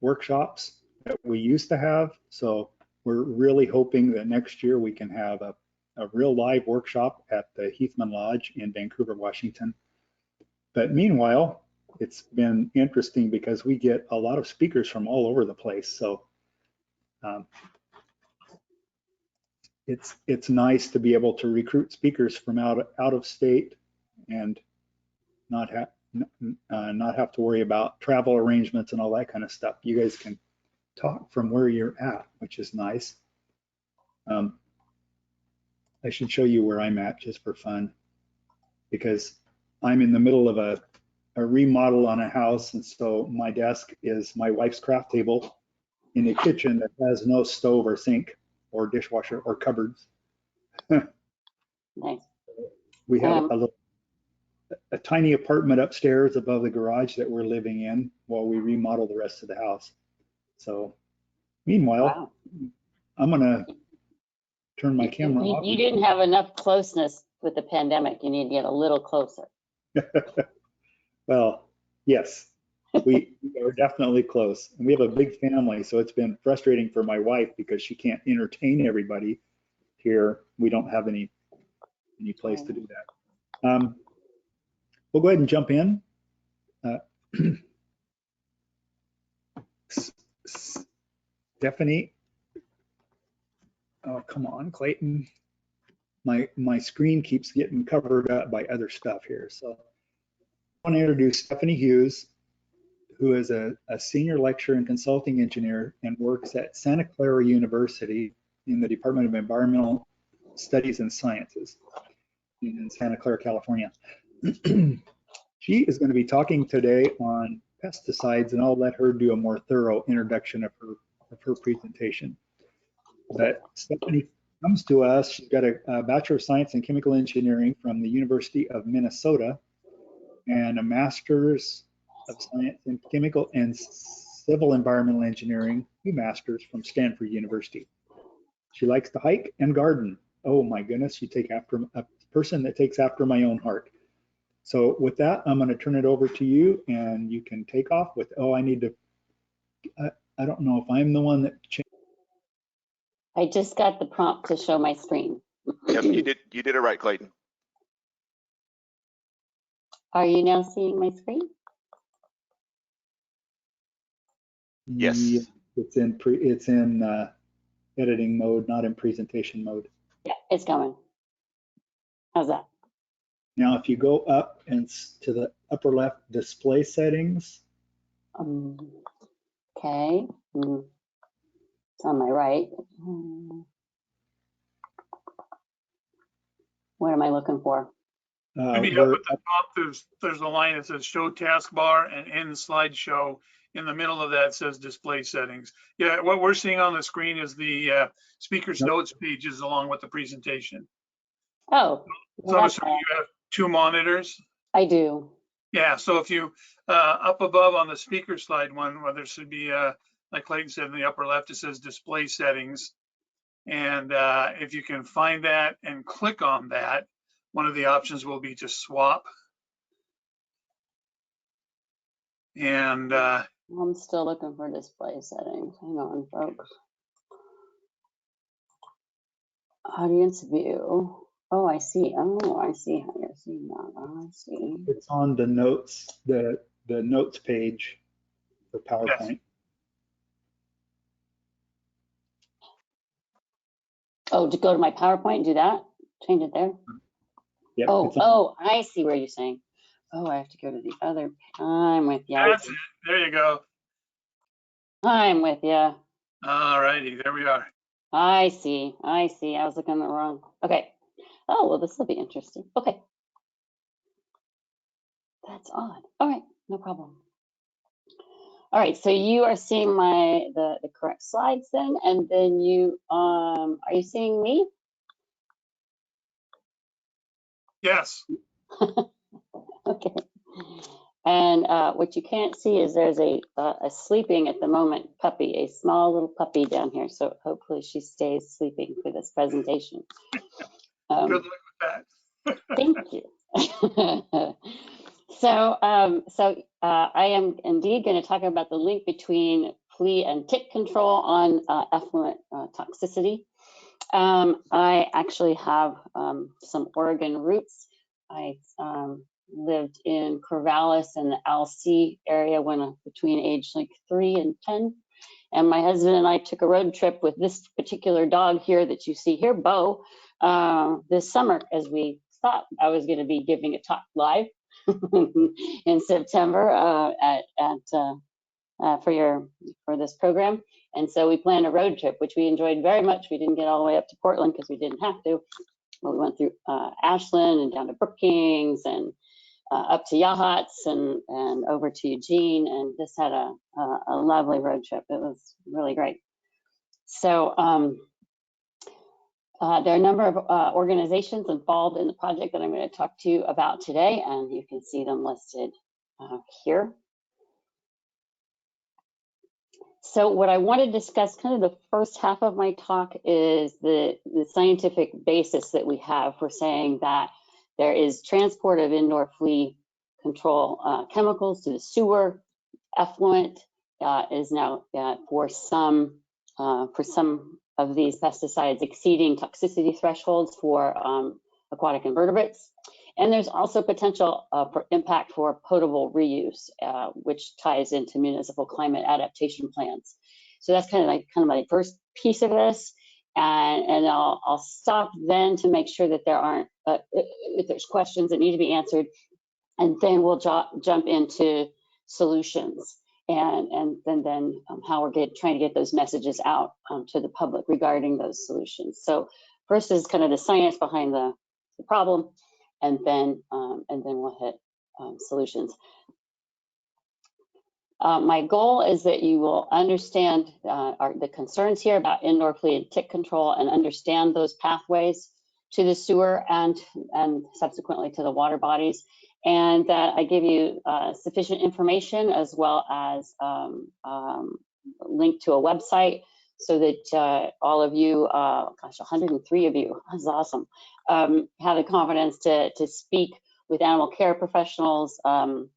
workshops that we used to have. So we're really hoping that next year we can have a real live workshop at the Heathman Lodge in Vancouver, Washington. But meanwhile, it's been interesting because we get a lot of speakers from all over the place. So it's nice to be able to recruit speakers from out of state and not have to worry about travel arrangements and all that kind of stuff. You guys can talk from where you're at, which is nice. I should show you where I'm at just for fun, because I'm in the middle of a remodel on a house, and so my desk is my wife's craft table in the kitchen that has no stove or sink or dishwasher or cupboards. Nice. We have a tiny apartment upstairs above the garage that we're living in while we remodel the rest of the house. So meanwhile, Wow. I'm gonna turn my camera off. You didn't have enough closeness with the pandemic. You need to get a little closer. Well, yes, we are definitely close. And we have a big family, so it's been frustrating for my wife because she can't entertain everybody here. We don't have any place to do that. We'll go ahead and jump in. Stephanie. Oh, come on, Clayton. My screen keeps getting covered up by other stuff here. So I want to introduce Stephanie Hughes, who is a senior lecturer and consulting engineer and works at Santa Clara University in the Department of Environmental Studies and Sciences in Santa Clara, California. She is going to be talking today on pesticides, and I'll let her do a more thorough introduction of her presentation. But Stephanie comes to us, she's got a Bachelor of Science in Chemical Engineering from the University of Minnesota and a Master's of Science in Chemical and Civil Environmental Engineering, 2 masters from Stanford University. She likes to hike and garden. Oh my goodness, you take after a person that takes after my own heart. So with that, I'm going to turn it over to you and you can take off with, I need to, I don't know if I'm the one that changed. I just got the prompt to show my screen. Yep, you did it right, Clayton. Are you now seeing my screen? Yes. Yeah, it's in editing mode, not in presentation mode. Yeah, it's coming. How's that? Now, if you go up and to the upper left display settings, Okay. It's on my right. What am I looking for? Maybe up at the top, there's a line that says show taskbar and end slideshow. In the middle of that says display settings. Yeah, what we're seeing on the screen is the speaker's notes pages along with the presentation. Oh, So I'm assuming you have 2 monitors. I do. Yeah, so if you up above on the speaker slide one, where there should be like Clayton said in the upper left, it says display settings. And if you can find that and click on that, one of the options will be to swap. And I'm still looking for display settings. Hang on, folks. Audience view. Oh, I see. Oh, I see how you're seeing that. Oh, I see. it's on the notes, the notes page for PowerPoint. Yes. Oh, to go to my PowerPoint and do that? Change it there? Yep, Oh, I see where you're saying. Oh, I have to go to the other. I'm with you. That's it. There you go. I'm with you. All righty, there we are. I see. I was looking at the wrong. Okay. Oh, well, this will be interesting. Okay. That's odd. All right, no problem. All right, so you are seeing the correct slides then, and then you, are you seeing me? Yes. Okay. And what you can't see is there's a sleeping at the moment puppy, a small little puppy down here. So hopefully she stays sleeping for this presentation. Good luck with that. Thank you. So I am indeed going to talk about the link between flea and tick control on effluent toxicity. I actually have some Oregon roots. I lived in Corvallis and the Alsea area when between age like 3 and 10. And my husband and I took a road trip with this particular dog here that you see here, Bo, this summer, as we thought I was going to be giving a talk live in September for this program. And so we planned a road trip, which we enjoyed very much. We didn't get all the way up to Portland because we didn't have to. But we went through Ashland and down to Brookings and up to Yachats and over to Eugene, and just had a lovely road trip. It was really great. So there are a number of organizations involved in the project that I'm going to talk to you about today, and you can see them listed here. So what I want to discuss, kind of the first half of my talk, is the scientific basis that we have for saying that there is transport of indoor flea control chemicals to the sewer. Effluent is now for some of these pesticides exceeding toxicity thresholds for aquatic invertebrates. And there's also potential for impact for potable reuse, which ties into municipal climate adaptation plans. So that's kind of my first piece of this. And I'll stop then to make sure that there aren't, if there's questions that need to be answered, and then we'll jump into solutions and then how we're trying to get those messages out to the public regarding those solutions. So first is kind of the science behind the problem, and then we'll hit solutions. My goal is that you will understand the concerns here about indoor flea and tick control and understand those pathways to the sewer and subsequently to the water bodies, and that I give you sufficient information as well as link to a website so that all of you, gosh, 103 of you, that's awesome, have the confidence to speak with animal care professionals and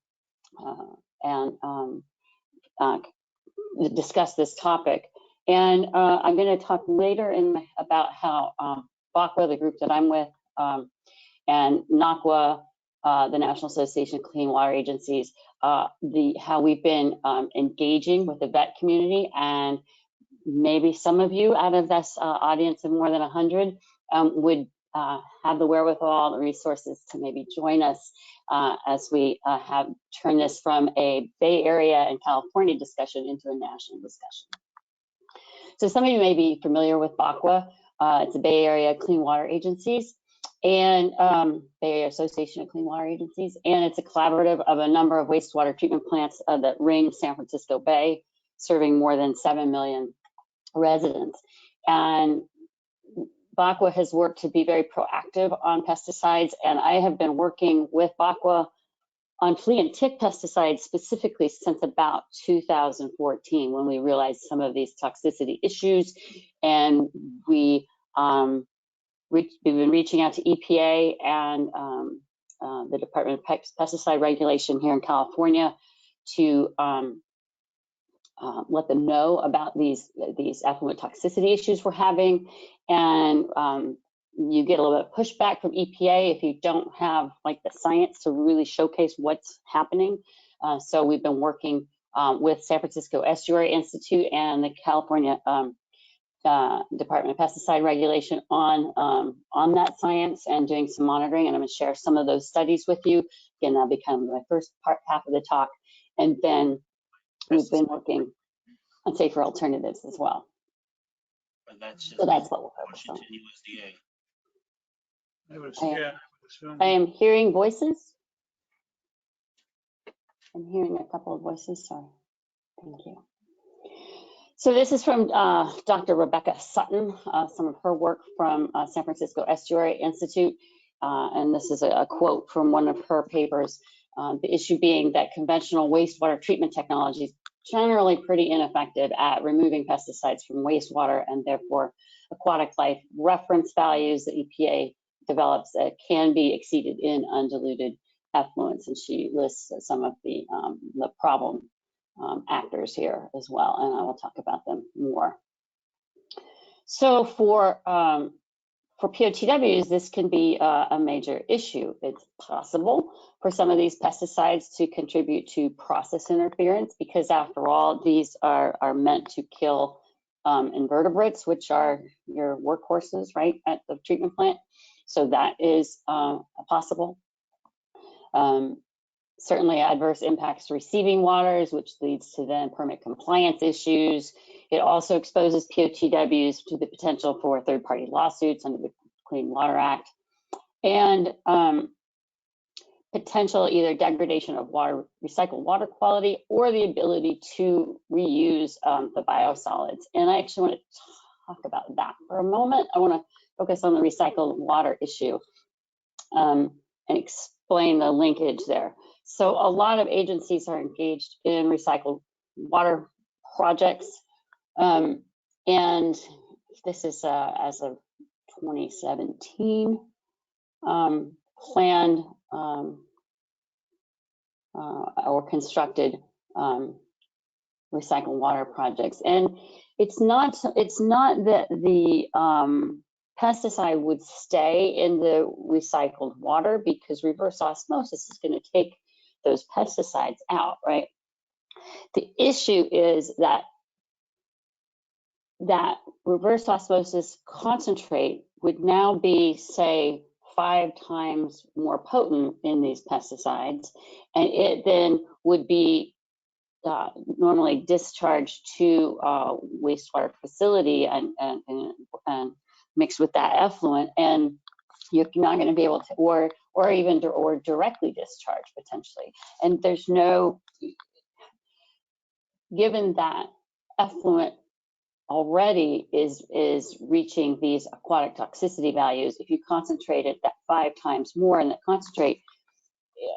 discuss this topic. And I'm going to talk later about how BACWA, the group that I'm with, and NACWA, the National Association of Clean Water Agencies, how we've been engaging with the vet community, and maybe some of you out of this audience of more than 100 would have the wherewithal, the resources to maybe join us as we have turned this from a Bay Area and California discussion into a national discussion. So some of you may be familiar with BACWA. It's a Bay Area Clean Water Agencies and Bay Area Association of Clean Water Agencies, and it's a collaborative of a number of wastewater treatment plants that ring San Francisco Bay, serving more than 7 million residents. And BACWA has worked to be very proactive on pesticides, and I have been working with BACWA on flea and tick pesticides specifically since about 2014, when we realized some of these toxicity issues, and we've been reaching out to EPA and the Department of Pesticide Regulation here in California to let them know about these effluent toxicity issues we're having. And you get a little bit of pushback from EPA if you don't have like the science to really showcase what's happening. So we've been working with San Francisco Estuary Institute and the California Department of Pesticide Regulation on that science and doing some monitoring. And I'm going to share some of those studies with you. Again, that'll become my first half of the talk. And then we've been working on safer alternatives as well. But that's just so that's what we'll focus on. Washington USDA. I am hearing voices. I'm hearing a couple of voices, sorry. Thank you. So this is from Dr. Rebecca Sutton, some of her work from San Francisco Estuary Institute. And this is a quote from one of her papers. The issue being that conventional wastewater treatment technologies generally pretty ineffective at removing pesticides from wastewater, and therefore aquatic life reference values that EPA develops can be exceeded in undiluted effluents. And she lists some of the problem actors here as well, and I will talk about them more. So for POTWs, this can be a major issue. It's possible for some of these pesticides to contribute to process interference, because after all, these are meant to kill invertebrates, which are your workhorses, right, at the treatment plant. So that is possible. Certainly adverse impacts to receiving waters, which leads to then permit compliance issues. It also exposes POTWs to the potential for third-party lawsuits under the Clean Water Act, and potential either degradation of recycled water quality or the ability to reuse the biosolids. And I actually want to talk about that for a moment. I want to focus on the recycled water issue and explain the linkage there. So a lot of agencies are engaged in recycled water projects. And this is as of 2017 planned or constructed recycled water projects. And it's not that the pesticide would stay in the recycled water, because reverse osmosis is going to take those pesticides out, right? The issue is that reverse osmosis concentrate would now be, say, 5 times more potent in these pesticides, and it then would be normally discharged to a wastewater facility and mixed with that effluent, and you're not going to be able to, or directly discharge potentially. And there's no, given that effluent already is reaching these aquatic toxicity values, if you concentrate it that 5 times more in that concentrate,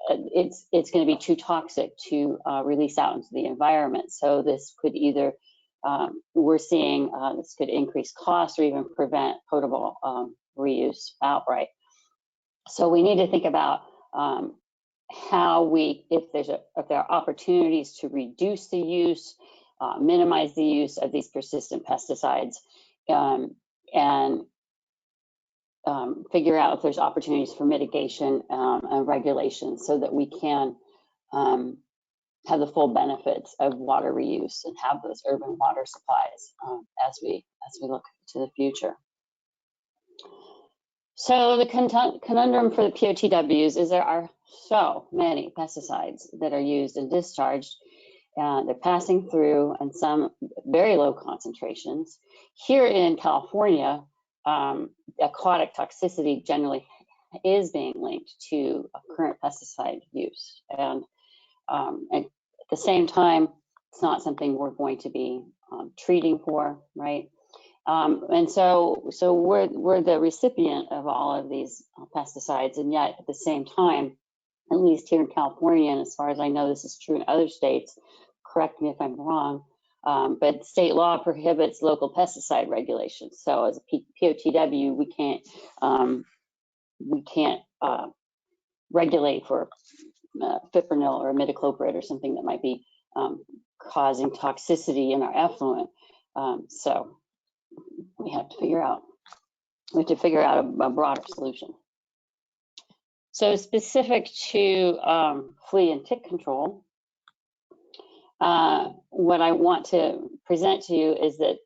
it's going to be too toxic to release out into the environment. So this could either, we're seeing this could increase costs or even prevent potable reuse outright. So we need to think about how if there are opportunities to reduce the use, minimize the use of these persistent pesticides, and figure out if there's opportunities for mitigation and regulation, so that we can have the full benefits of water reuse and have those urban water supplies as we look to the future. So the conundrum for the POTWs is there are so many pesticides that are used and discharged. They're passing through, and some very low concentrations. Here in California, aquatic toxicity generally is being linked to current pesticide use. And at the same time, it's not something we're going to be treating for, right? And so we're the recipient of all of these pesticides, and yet at the same time, at least here in California, and as far as I know, this is true in other states, correct me if I'm wrong, but state law prohibits local pesticide regulations. So as a POTW, we can't regulate for fipronil or imidacloprid or something that might be causing toxicity in our effluent. So we have to figure out a broader solution. So specific to flea and tick control, what I want to present to you is that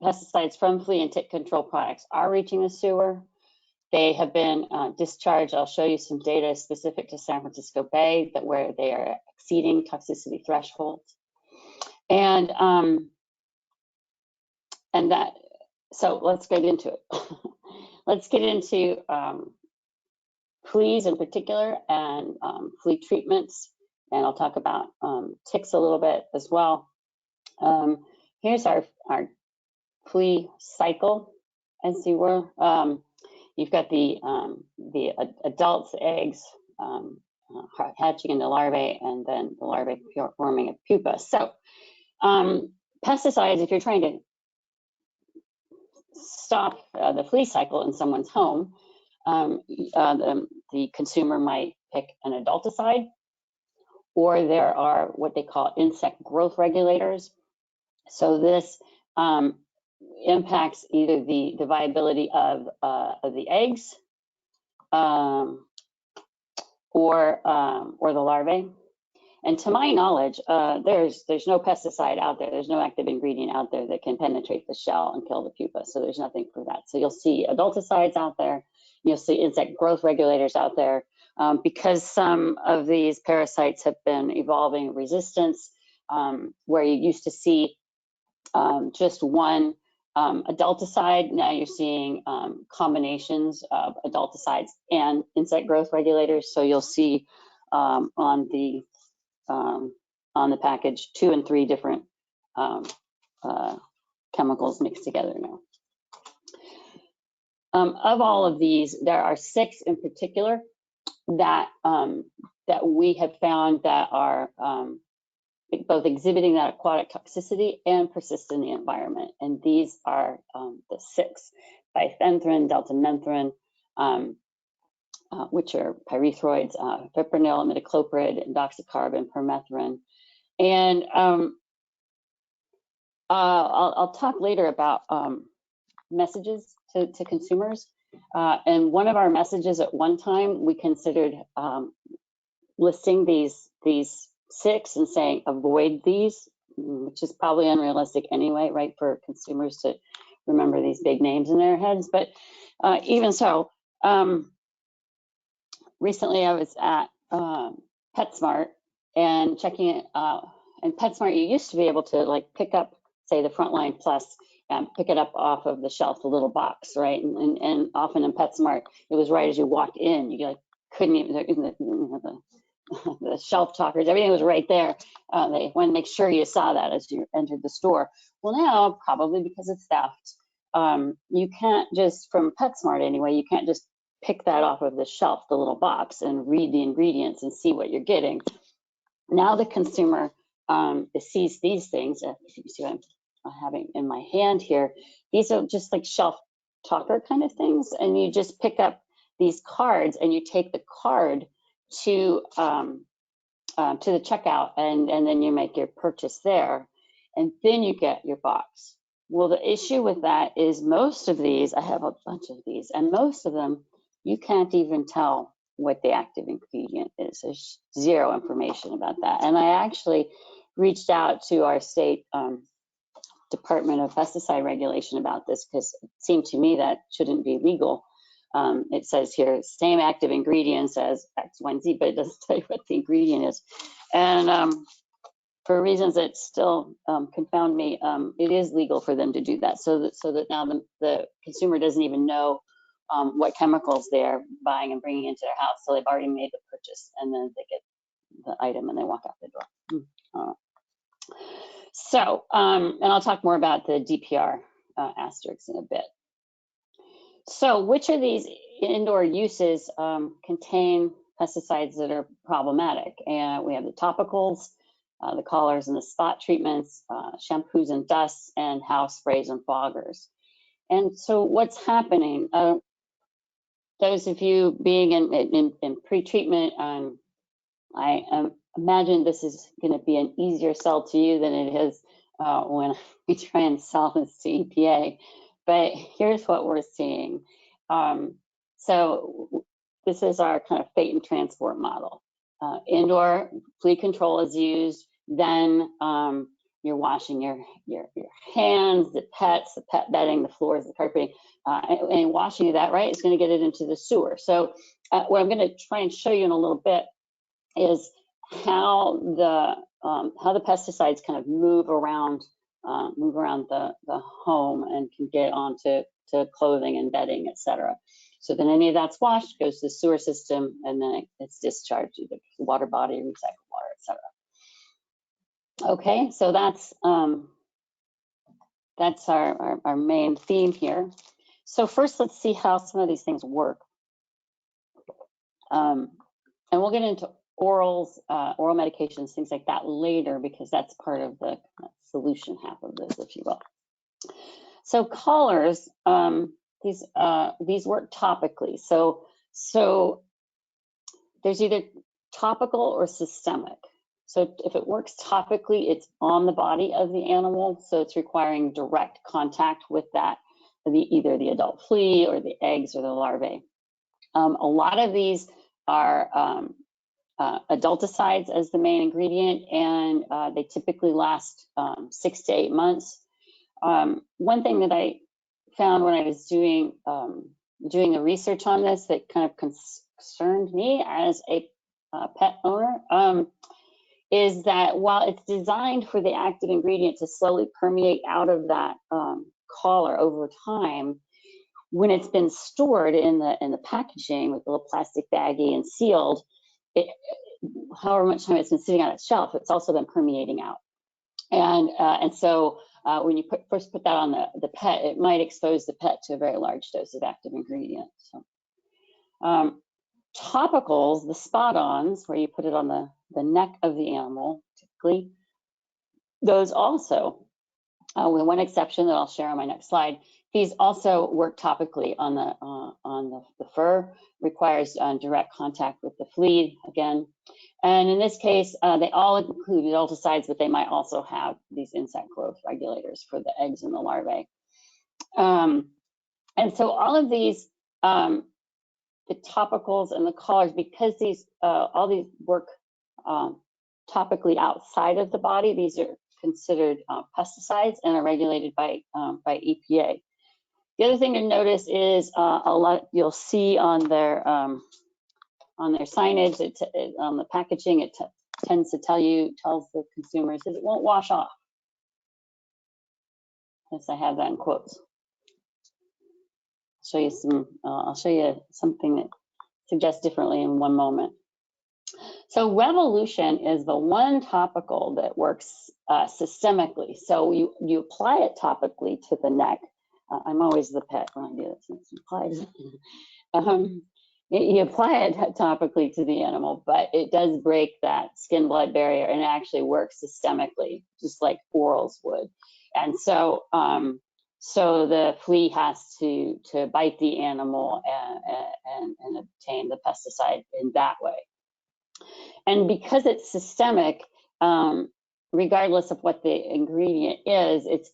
pesticides from flea and tick control products are reaching the sewer. They have been discharged. I'll show you some data specific to San Francisco Bay where they are exceeding toxicity thresholds. And that, so let's get into it. Let's get into fleas in particular and flea treatments. And I'll talk about ticks a little bit as well. Here's our Flea Cycle, as you were. You've got the adults, eggs, hatching into larvae, and then the larvae forming a pupa. So pesticides, if you're trying to stop the flea cycle in someone's home, the consumer might pick an adulticide, or there are what they call insect growth regulators. So this impacts either the viability of the eggs or the larvae. And to my knowledge, there's no pesticide out there. There's no active ingredient out there that can penetrate the shell and kill the pupa. So there's nothing for that. So you'll see adulticides out there. You'll see insect growth regulators out there. Because some of these parasites have been evolving resistance, where you used to see just one adulticide, now you're seeing combinations of adulticides and insect growth regulators. So you'll see on the package 2 and 3 different chemicals mixed together now. Of all of these, there are 6 in particular that we have found that are both exhibiting that aquatic toxicity and persist in the environment. And these are the 6: bifenthrin, deltamethrin, which are pyrethroids, fipronil, imidacloprid, indoxacarb, permethrin. And I'll talk later about messages to consumers. And one of our messages at one time, we considered listing these 6 and saying avoid these, which is probably unrealistic anyway, right, for consumers to remember these big names in their heads. But even so, recently I was at PetSmart and checking it out. And PetSmart, you used to be able to like pick up, say, the Frontline Plus, pick it up off of the shelf, the little box, right? And often in PetSmart, it was right as you walked in. You like couldn't even, the shelf talkers, everything was right there. They want to make sure you saw that as you entered the store. Well, now, probably because it's theft, you can't just, from PetSmart anyway, you can't just pick that off of the shelf, the little box, and read the ingredients and see what you're getting. Now the consumer sees these things. If you see what I'm having in my hand here, these are just like shelf talker kind of things, and you just pick up these cards and you take the card to the checkout, and then you make your purchase there, and then you get your box. Well, the issue with that is most of these, I have a bunch of these, and most of them you can't even tell what the active ingredient is. There's zero information about that. And I actually reached out to our state Department of Pesticide Regulation about this, because it seemed to me that shouldn't be legal. It says here, same active ingredients as X, Y, and Z, but it doesn't tell you what the ingredient is. And for reasons that still confound me, it is legal for them to do that, so that now the consumer doesn't even know what chemicals they're buying and bringing into their house. So they've already made the purchase, and then they get the item and they walk out the door. So, and I'll talk more about the DPR asterisks in a bit. So which of these indoor uses contain pesticides that are problematic? And we have the topicals, the collars and the spot treatments, shampoos and dusts, and house sprays and foggers. And so what's happening? Those of you being in pre-treatment, I imagine this is going to be an easier sell to you than it is when we try and sell this to EPA. But here's what we're seeing. So this is our kind of fate and transport model. Indoor flea control is used, then you're washing your hands, the pets, the pet bedding, the floors, the carpeting, and washing that, right, is going to get it into the sewer. So what I'm going to try and show you in a little bit is how the pesticides kind of move around the home and can get onto clothing and bedding, etc. So then any of that's washed, goes to the sewer system, and then it's discharged to the water body, recycled water, etc. Okay, so that's our main theme here. So first, let's see how some of these things work. And we'll get into orals, oral medications, things like that later, because that's part of the solution half of this, if you will. So collars, these work topically. So there's either topical or systemic. So if it works topically, it's on the body of the animal, so it's requiring direct contact with that, either the adult flea or the eggs or the larvae. A lot of these are adulticides as the main ingredient, and they typically last 6 to 8 months. One thing that I found when I was doing the research on this that kind of concerned me as a pet owner is that while it's designed for the active ingredient to slowly permeate out of that collar over time, when it's been stored in the packaging with a little plastic baggie and sealed, however much time it's been sitting on its shelf, it's also been permeating out. And so when you first put that on the pet, it might expose the pet to a very large dose of active ingredient. So, topicals, the spot-ons, where you put it on the neck of the animal, typically, those also, with one exception that I'll share on my next slide, these also work topically on the fur, requires direct contact with the flea again. And in this case, they all include adulticides, but they might also have these insect growth regulators for the eggs and the larvae. And so all of these, the topicals and the collars, because these all these work topically outside of the body, these are considered pesticides and are regulated by EPA. The other thing to notice is a lot you'll see on their signage, on the packaging, it tends to tells the consumers that it won't wash off. Yes, I have that in quotes. I'll show you something that suggests differently in one moment. So Revolution is the one topical that works systemically. So you apply it topically to the neck. I'm always the pet when I do this. It's applied. You apply it topically to the animal, but it does break that skin-blood barrier and it actually works systemically, just like orals would. And so, so the flea has to bite the animal and obtain the pesticide in that way. And because it's systemic, regardless of what the ingredient is, it's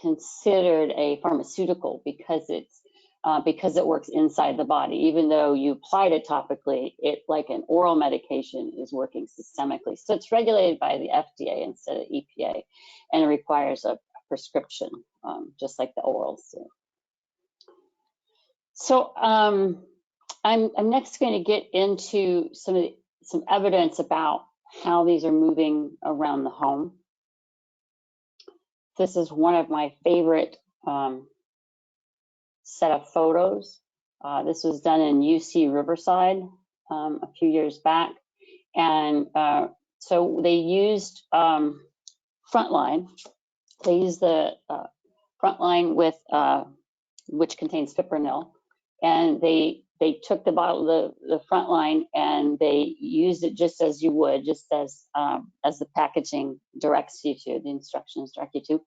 considered a pharmaceutical because it works inside the body. Even though you applied it topically, it, like an oral medication, is working systemically. So it's regulated by the FDA instead of EPA, and it requires a prescription, just like the orals do. So I'm next going to get into some evidence about how these are moving around the home. This is one of my favorite set of photos. This was done in UC Riverside a few years back. And so they used Frontline. They used the Frontline with, which contains fipronil. And they took the bottle, the Frontline, and they used it just as you would, just as the packaging directs you to, the instructions direct you to.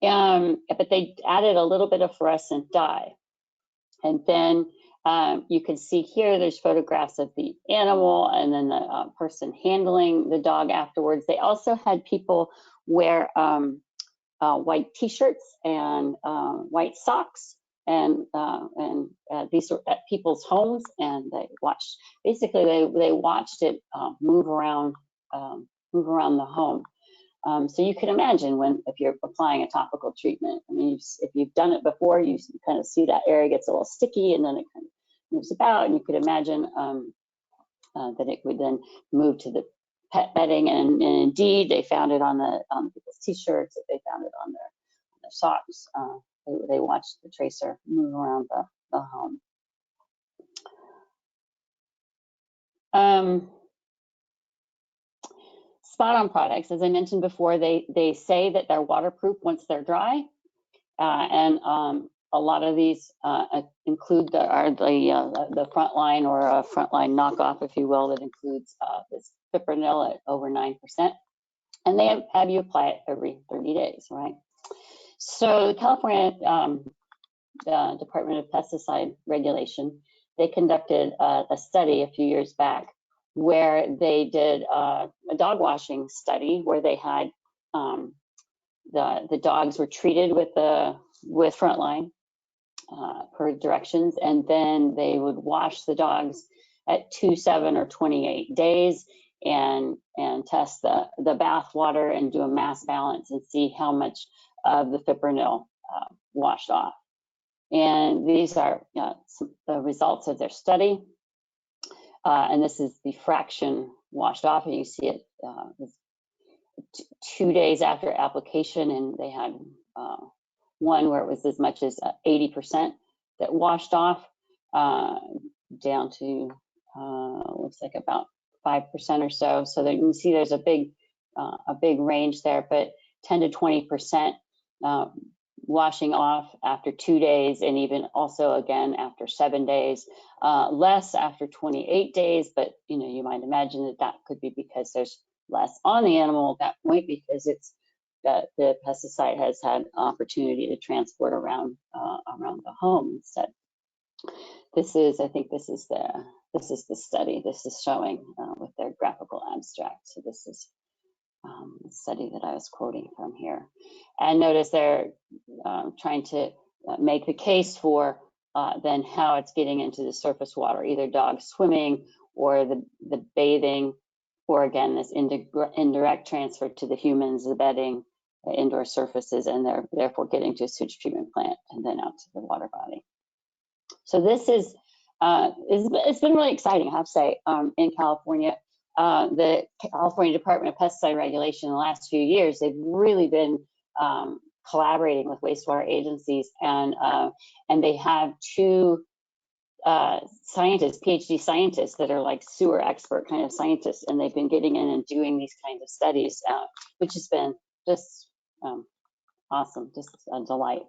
But they added a little bit of fluorescent dye. And then you can see here, there's photographs of the animal and then the person handling the dog afterwards. They also had people wear white t-shirts and white socks. And these were at people's homes, and they watched. Basically, they watched it move around the home. So you can imagine if you're applying a topical treatment. I mean, if you've done it before, you kind of see that area gets a little sticky, and then it kind of moves about. And you could imagine that it would then move to the pet bedding. And indeed, they found it on people's t-shirts. They found it on their socks. They watched the tracer move around the home. spot-on products, as I mentioned before, they say that they're waterproof once they're dry, and a lot of these include the frontline or a frontline knockoff, if you will, that includes this fipronil at over 9%, and they have you apply it every 30 days, right? So the California Department of Pesticide Regulation, they conducted a study a few years back where they did a dog washing study where they had the dogs were treated with frontline per directions, and then they would wash the dogs at 2, 7, or 28 days and test the bath water and do a mass balance and see how much of the fipronil washed off. And these are the results of their study. And this is the fraction washed off, and you see it 2 days after application, and they had one where it was as much as 80% that washed off, down to looks like about 5% or so. So that you can see there's a big range there, but 10 to 20% washing off after 2 days, and even also again after 7 days, less after 28 days. But you might imagine that could be because there's less on the animal at that point, because it's that the pesticide has had opportunity to transport around the home instead. I think this is the study. This is showing with their graphical abstract. So this is the study that I was quoting from here. And notice they're trying to make the case for then how it's getting into the surface water, either dogs swimming or the bathing, or again, this indirect transfer to the humans, the bedding, the indoor surfaces, and they're therefore getting to a sewage treatment plant and then out to the water body. So this is, it's been really exciting, I have to say, in California. The California Department of Pesticide Regulation in the last few years, they've really been collaborating with wastewater agencies, and they have 2 scientists, PhD scientists, that are like sewer expert kind of scientists, and they've been getting in and doing these kinds of studies, which has been just awesome, just a delight.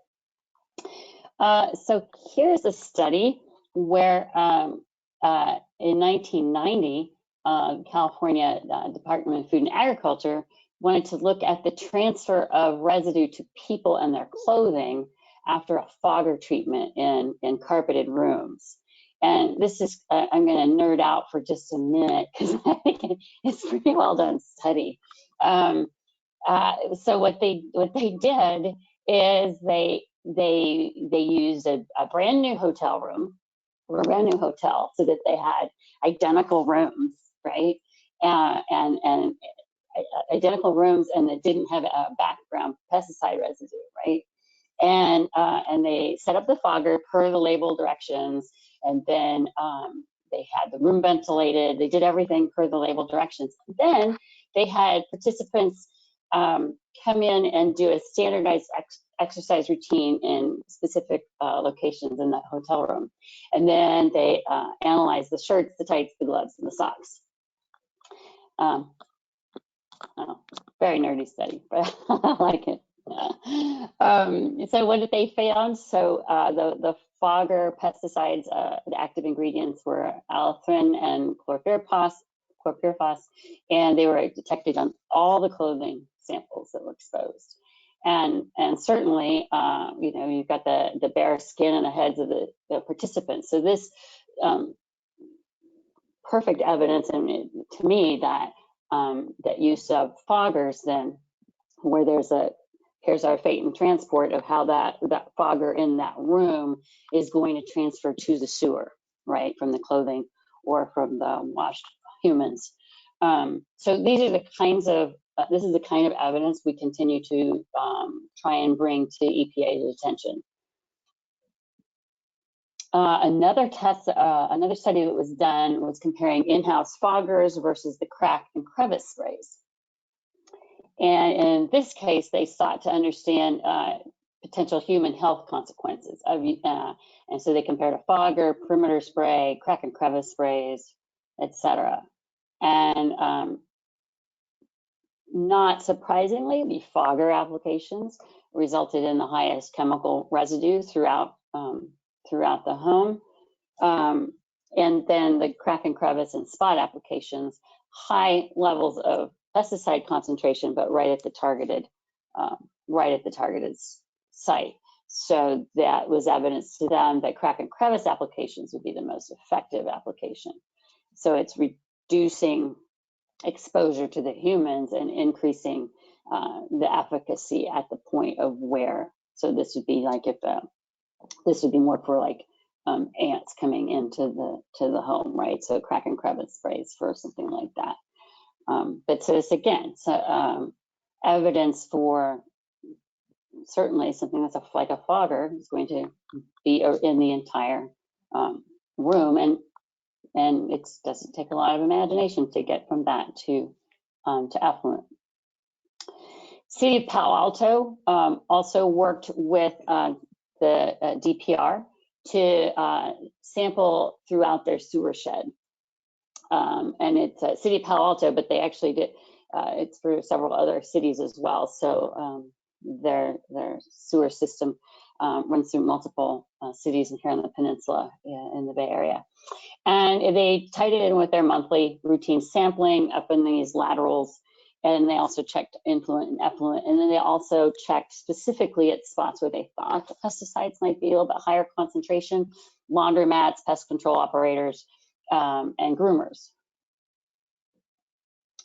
So here's a study where in 1990, California Department of Food and Agriculture wanted to look at the transfer of residue to people and their clothing after a fogger treatment in carpeted rooms. And this is, I'm going to nerd out for just a minute because I think it's a pretty well done study. So what they did is they used a brand new hotel room, or a brand new hotel, so that they had identical rooms, right? And identical rooms, and it didn't have a background pesticide residue, right? And they set up the fogger per the label directions, and then they had the room ventilated. They did everything per the label directions. Then they had participants come in and do a standardized exercise routine in specific locations in the hotel room. And then they analyzed the shirts, the tights, the gloves, and the socks. Very nerdy study, but I like it. So what did they found? So the fogger pesticides, the active ingredients were alethrin and chlorpyrifos, and they were detected on all the clothing samples that were exposed. And certainly, you've got the bare skin and the heads of the participants. So this perfect evidence, and to me, that that use of foggers, then where here's our fate and transport of how that fogger in that room is going to transfer to the sewer, right, from the clothing or from the washed humans. So these are the kinds of this is the kind of evidence we continue to try and bring to EPA's attention. Another study that was done was comparing in-house foggers versus the crack and crevice sprays. And in this case, they sought to understand potential human health consequences of, and so they compared a fogger, perimeter spray, crack and crevice sprays, etc. And not surprisingly, the fogger applications resulted in the highest chemical residue throughout the home. And then the crack and crevice and spot applications, high levels of pesticide concentration, but right at the targeted site. So that was evidence to them that crack and crevice applications would be the most effective application. So it's reducing exposure to the humans and increasing the efficacy at the point of where. So this would be like if this would be more for like ants coming into the home, right? So crack and crevice sprays for something like that. But so this again, so evidence for certainly something that's like a fogger is going to be in the entire room, and it doesn't take a lot of imagination to get from that to effluent. City of Palo Alto also worked with the DPR to sample throughout their sewer shed. And it's City of Palo Alto, but they actually did, it's for several other cities as well. So their sewer system runs through multiple cities here on the peninsula in the Bay Area. And they tied it in with their monthly routine sampling up in these laterals. And they also checked influent and effluent. And then they also checked specifically at spots where they thought the pesticides might be a little bit higher concentration: laundromats, pest control operators, and groomers.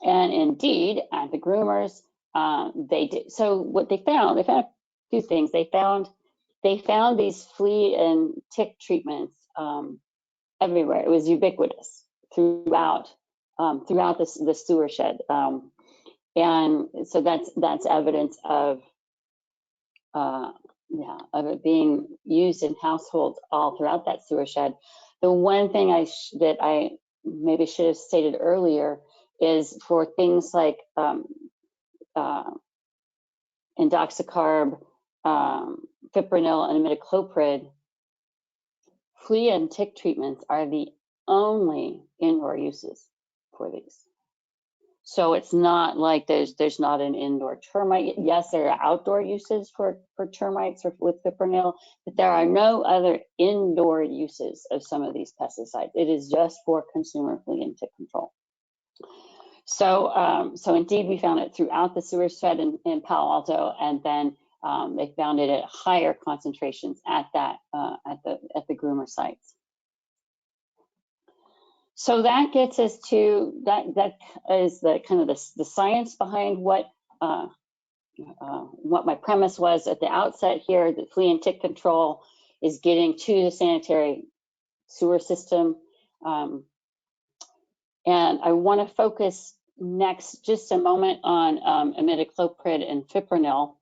And indeed, at the groomers, they did. So what they found a few things. They found these flea and tick treatments everywhere. It was ubiquitous throughout the sewer shed. And so that's evidence of it being used in households all throughout that sewer shed. The one thing that I maybe should have stated earlier is for things like indoxacarb, fipronil, and imidacloprid, flea and tick treatments are the only indoor uses for these. So it's not like there's not an indoor termite. Yes, there are outdoor uses for termites or with fipronil, but there are no other indoor uses of some of these pesticides. It is just for consumer flea and tick control. So, so indeed, we found it throughout the sewer shed in Palo Alto, and then they found it at higher concentrations at the groomer sites. So that gets us to that is the kind of the science behind what my premise was at the outset here. That flea and tick control is getting to the sanitary sewer system, and I want to focus next just a moment on imidacloprid and fipronil,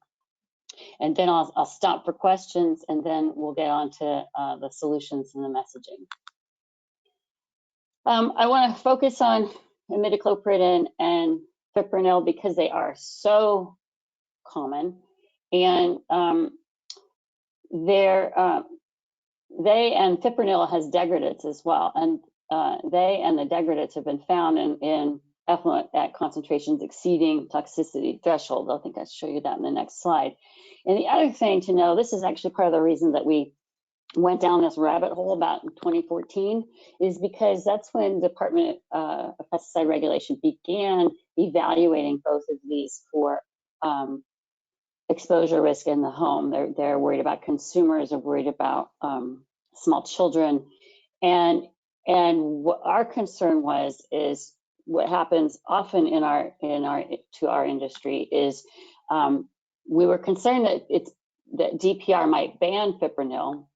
and then I'll stop for questions, and then we'll get on to the solutions and the messaging. I want to focus on imidacloprid and fipronil because they are so common, and they and fipronil has degradants as well, and they and the degradants have been found in effluent at concentrations exceeding toxicity thresholds. I think I'll show you that in the next slide. And the other thing to know, this is actually part of the reason that we went down this rabbit hole about in 2014, is because that's when Department of Pesticide Regulation began evaluating both of these for exposure risk in the home. They're worried about consumers, they're worried about small children, and what our concern is what happens often in our industry is we were concerned that DPR might ban fipronil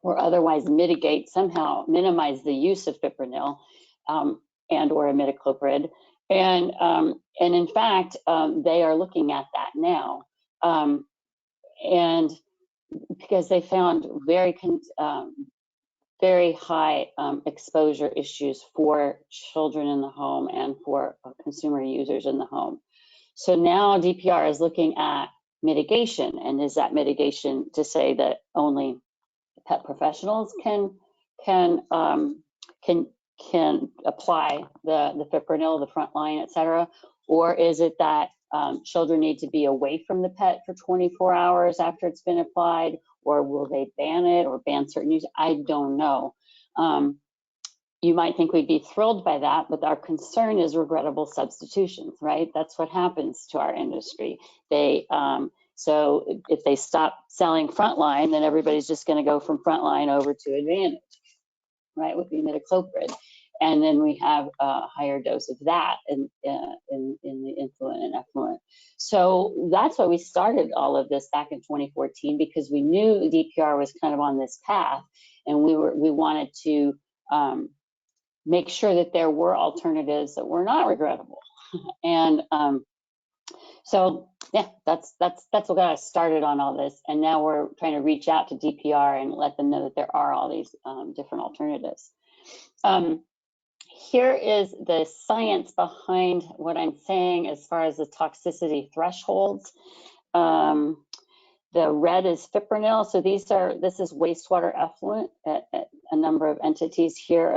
or otherwise minimize the use of fipronil and or imidacloprid, and in fact they are looking at that now, and because they found very high exposure issues for children in the home and for consumer users in the home. So now DPR is looking at mitigation, and is that mitigation to say that only pet professionals can apply the fipronil, the front line, et cetera, or is it that children need to be away from the pet for 24 hours after it's been applied, or will they ban it or ban certain use? I don't know. You might think we'd be thrilled by that, but our concern is regrettable substitutions, right? That's what happens to our industry. So if they stop selling Frontline, then everybody's just going to go from Frontline over to Advantage, right, with the imidacloprid. And then we have a higher dose of that in the Influent and Effluent. So that's why we started all of this back in 2014, because we knew DPR was kind of on this path, and we wanted to make sure that there were alternatives that were not regrettable. And so yeah, that's what got us started on all this. And now we're trying to reach out to DPR and let them know that there are all these different alternatives. Here is the science behind what I'm saying as far as the toxicity thresholds. The red is fipronil. So this is wastewater effluent at a number of entities here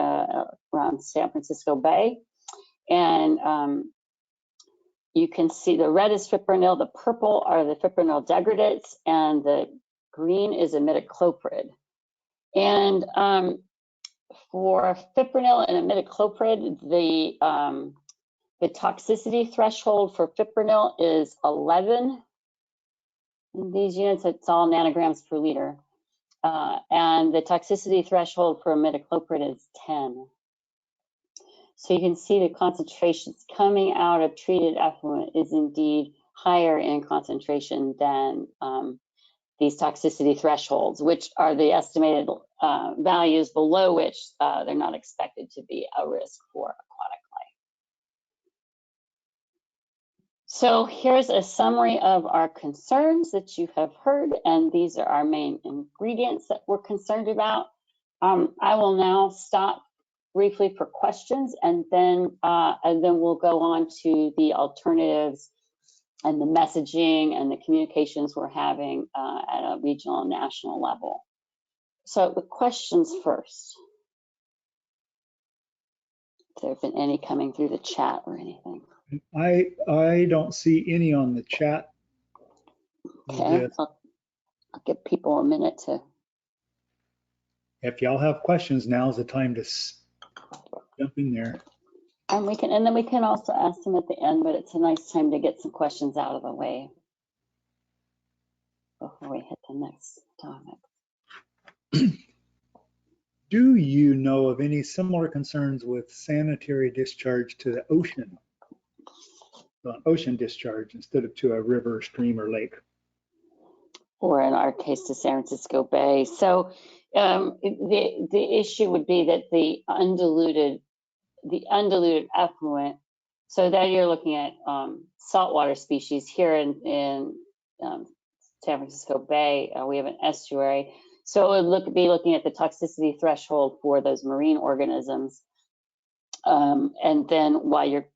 around San Francisco Bay. And you can see the red is fipronil, the purple are the fipronil degradates, and the green is imidacloprid. And for fipronil and imidacloprid, the toxicity threshold for fipronil is 11. In these units, it's all nanograms per liter. And the toxicity threshold for imidacloprid is 10. So you can see the concentrations coming out of treated effluent is indeed higher in concentration than these toxicity thresholds, which are the estimated values below which they're not expected to be a risk for aquatic life. So here's a summary of our concerns that you have heard, and these are our main ingredients that we're concerned about. I will now stop briefly for questions, and then we'll go on to the alternatives and the messaging and the communications we're having at a regional and national level. So the questions first. If there have been any coming through the chat or anything. I don't see any on the chat. Okay, Yes. I'll give people a minute to. If y'all have questions, now's the time to jump in there. And then we can also ask them at the end, but it's a nice time to get some questions out of the way before we hit the next topic. Do you know of any similar concerns with sanitary discharge to the ocean? So an ocean discharge instead of to a river, stream, or lake? Or in our case, to San Francisco Bay. So the issue would be that the undiluted effluent, so that you're looking at saltwater species here in San Francisco Bay. We have an estuary. So it would be looking at the toxicity threshold for those marine organisms. And then while you're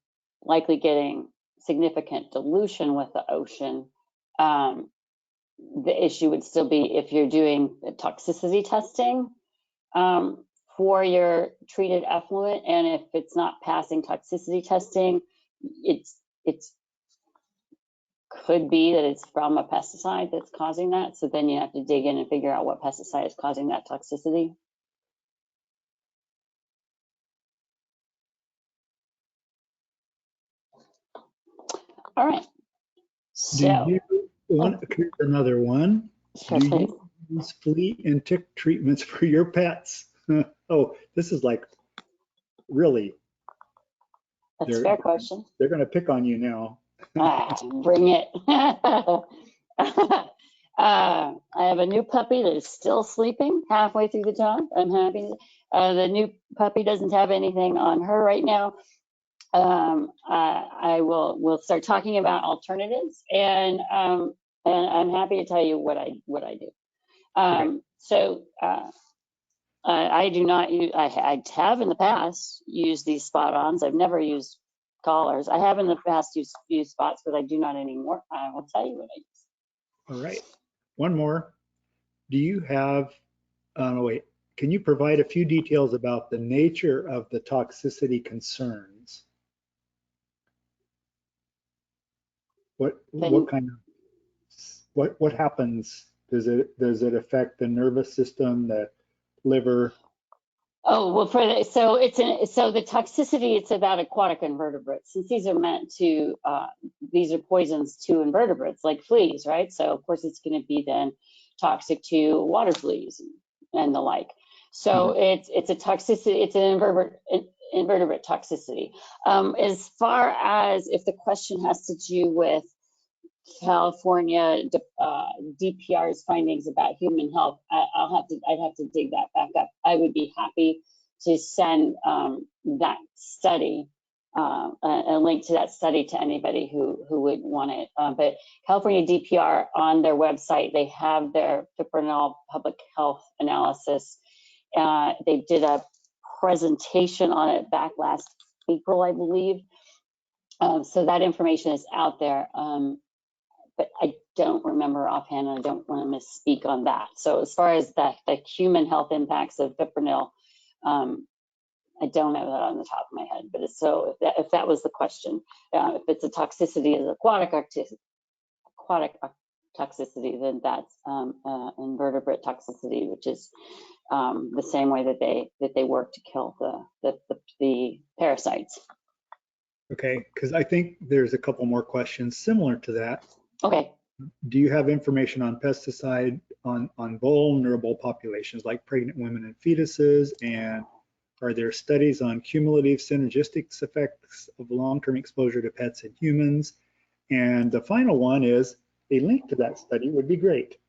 likely getting significant dilution with the ocean, the issue would still be if you're doing toxicity testing for your treated effluent, and if it's not passing toxicity testing, it's could be that it's from a pesticide that's causing that. So then you have to dig in and figure out what pesticide is causing that toxicity. All right. So Here's another one. Sure, Do please. you use flea and tick treatments for your pets? Oh, this is like really. That's a fair question. They're going to pick on you now. Bring it. I have a new puppy that is still sleeping halfway through the job. I'm happy. The new puppy doesn't have anything on her right now. We'll start talking about alternatives, and I'm happy to tell you what I do. Okay. So I do not use. I have in the past used these spot-ons. I've never used collars. I have in the past used spots, but I do not anymore. I will tell you what I use. All right. One more. Do you have? Wait. Can you provide a few details about the nature of the toxicity concerns? What kind of, what happens? Does it affect the nervous system, the liver? Oh, well, so the toxicity, it's about aquatic invertebrates. Since these are meant to, these are poisons to invertebrates like fleas, right? So of course it's going to be then toxic to water fleas and the like. So it's a toxicity, it's an invertebrate toxicity. As far as if the question has to do with California DPR's findings about human health, I'd have to dig that back up. I would be happy to send that study, a link to that study to anybody who would want it. But California DPR on their website, they have their fipronil public health analysis. They did a presentation on it back last April, I believe. So that information is out there. But I don't remember offhand, and I don't want to misspeak on that. So as far as the human health impacts of fipronil, I don't have that on the top of my head. But so if that was the question, if it's a toxicity as aquatic toxicity, then that's invertebrate toxicity, which is the same way that they work to kill the parasites. Okay, because I think there's a couple more questions similar to that. Okay. Do you have information on pesticide on vulnerable populations like pregnant women and fetuses? And are there studies on cumulative synergistic effects of long-term exposure to pets and humans? And the final one is a link to that study would be great.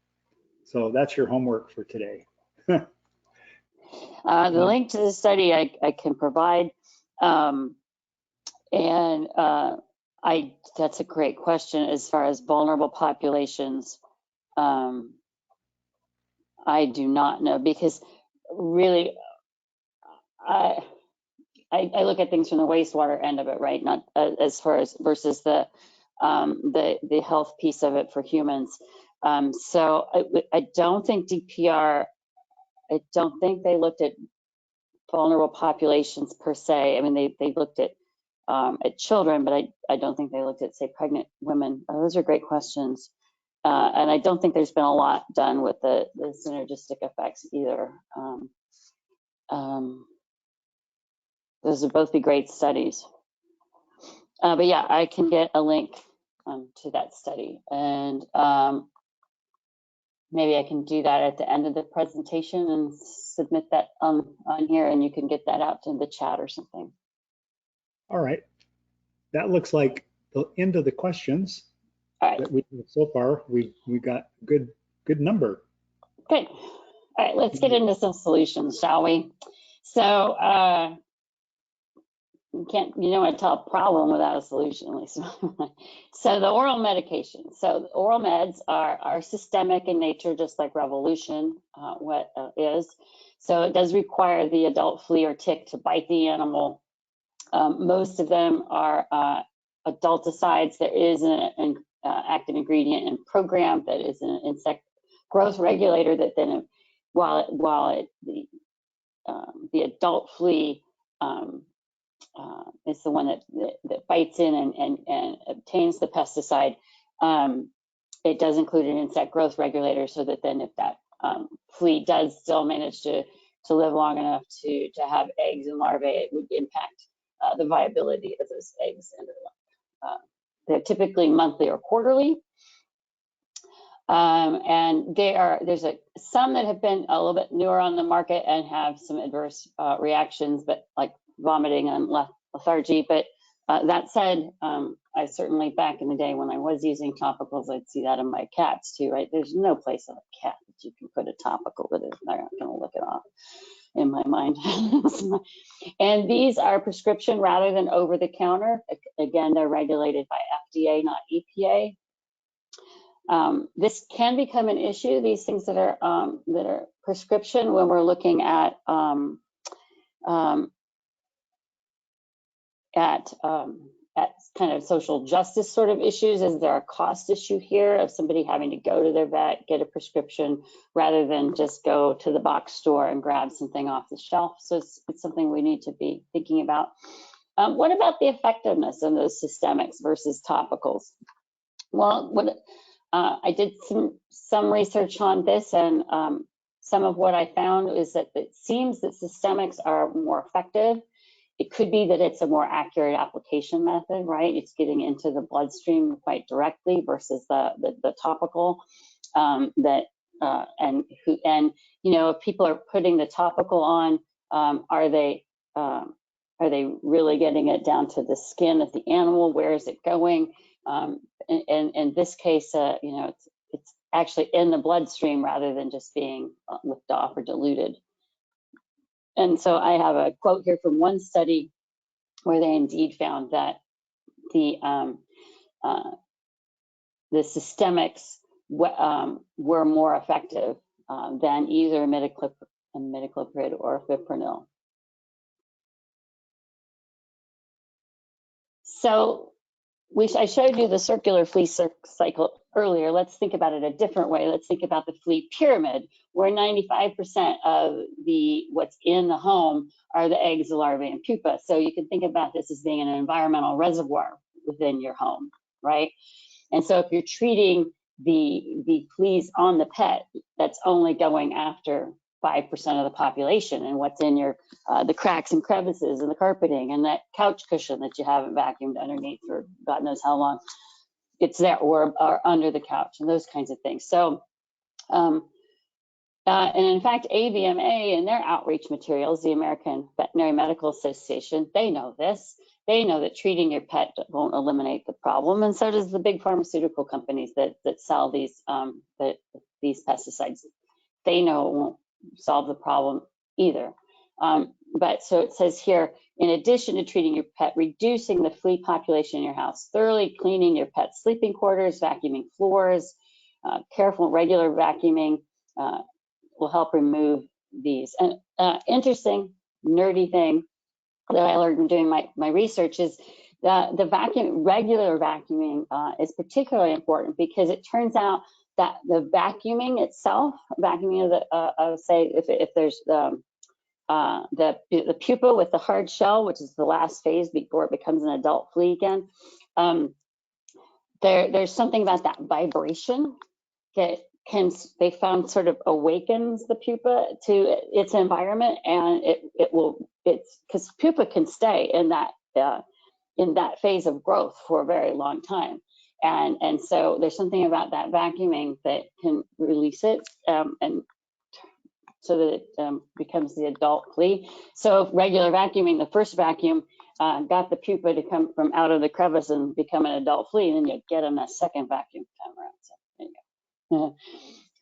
So that's your homework for today. The link to the study I can provide. That's a great question. As far as vulnerable populations, I do not know, because really, I look at things from the wastewater end of it, right? Not as far as versus the health piece of it for humans. So I don't think DPR. I don't think they looked at vulnerable populations per se. I mean, they looked at children, but I don't think they looked at, say, pregnant women. Those are great questions. And I don't think there's been a lot done with the synergistic effects either. Those would both be great studies. But yeah, I can get a link to that study. And maybe I can do that at the end of the presentation and submit that on here, and you can get that out to the chat or something. All right. That looks like the end of the questions. All right. That we so far. We got good number. Good. All right, let's get into some solutions, shall we? So you don't tell a problem without a solution, at least. So the oral medication. So the oral meds are systemic in nature, just like Revolution is. So it does require the adult flea or tick to bite the animal. Most of them are adulticides. There is an active ingredient in program that is an insect growth regulator that then, the adult flea is the one that bites in and obtains the pesticide. It does include an insect growth regulator, so that then if that flea does still manage to live long enough to have eggs and larvae, it would impact the viability of those eggs. And they're typically monthly or quarterly. And there's some that have been a little bit newer on the market and have some adverse reactions, but like vomiting and lethargy. But that said, I certainly, back in the day when I was using topicals, I'd see that in my cats too, right? There's no place on a cat that you can put a topical that is not going to lick it off, in my mind. And these are prescription rather than over the counter. Again, they're regulated by FDA, not EPA. This can become an issue, these things that are prescription, when we're looking at kind of social justice sort of issues. Is there a cost issue here of somebody having to go to their vet, get a prescription, rather than just go to the box store and grab something off the shelf? So it's something we need to be thinking about. What about the effectiveness of those systemics versus topicals? Well, I did some research on this, and some of what I found is that it seems that systemics are more effective. It could be that it's a more accurate application method, right? It's getting into the bloodstream quite directly versus the topical. And you know, if people are putting the topical on, are they really getting it down to the skin of the animal? Where is it going? In this case, you know, it's actually in the bloodstream rather than just being licked off or diluted. And so I have a quote here from one study where they indeed found that the systemics were more effective than either imidacloprid or fipronil. So I showed you the circular flea cycle earlier. Let's think about it a different way. Let's think about the flea pyramid, where 95% of what's in the home are the eggs, the larvae, and pupa. So you can think about this as being an environmental reservoir within your home, right? And so if you're treating the fleas on the pet, that's only going after 5% of the population, and what's in your the cracks and crevices and the carpeting and that couch cushion that you haven't vacuumed underneath for God knows how long, it's there, or under the couch, and those kinds of things. So and in fact, AVMA in their outreach materials, the American Veterinary Medical Association, they know this. They know that treating your pet won't eliminate the problem, and so does the big pharmaceutical companies that sell these pesticides. They know it won't solve the problem either. But so it says here, in addition to treating your pet, reducing the flea population in your house, thoroughly cleaning your pet's sleeping quarters, vacuuming floors, careful regular vacuuming will help remove these. And interesting, nerdy thing that I learned from doing my research is that regular vacuuming is particularly important, because it turns out that the vacuuming itself, vacuuming of say if there's the pupa with the hard shell, which is the last phase before it becomes an adult flea again, there's something about that vibration that they found sort of awakens the pupa to its environment, and it's because pupa can stay in that phase of growth for a very long time. And so there's something about that vacuuming that can release it, and so that it becomes the adult flea. So regular vacuuming, the first vacuum got the pupa to come from out of the crevice and become an adult flea, and then you get them that second vacuum time around. So there you go.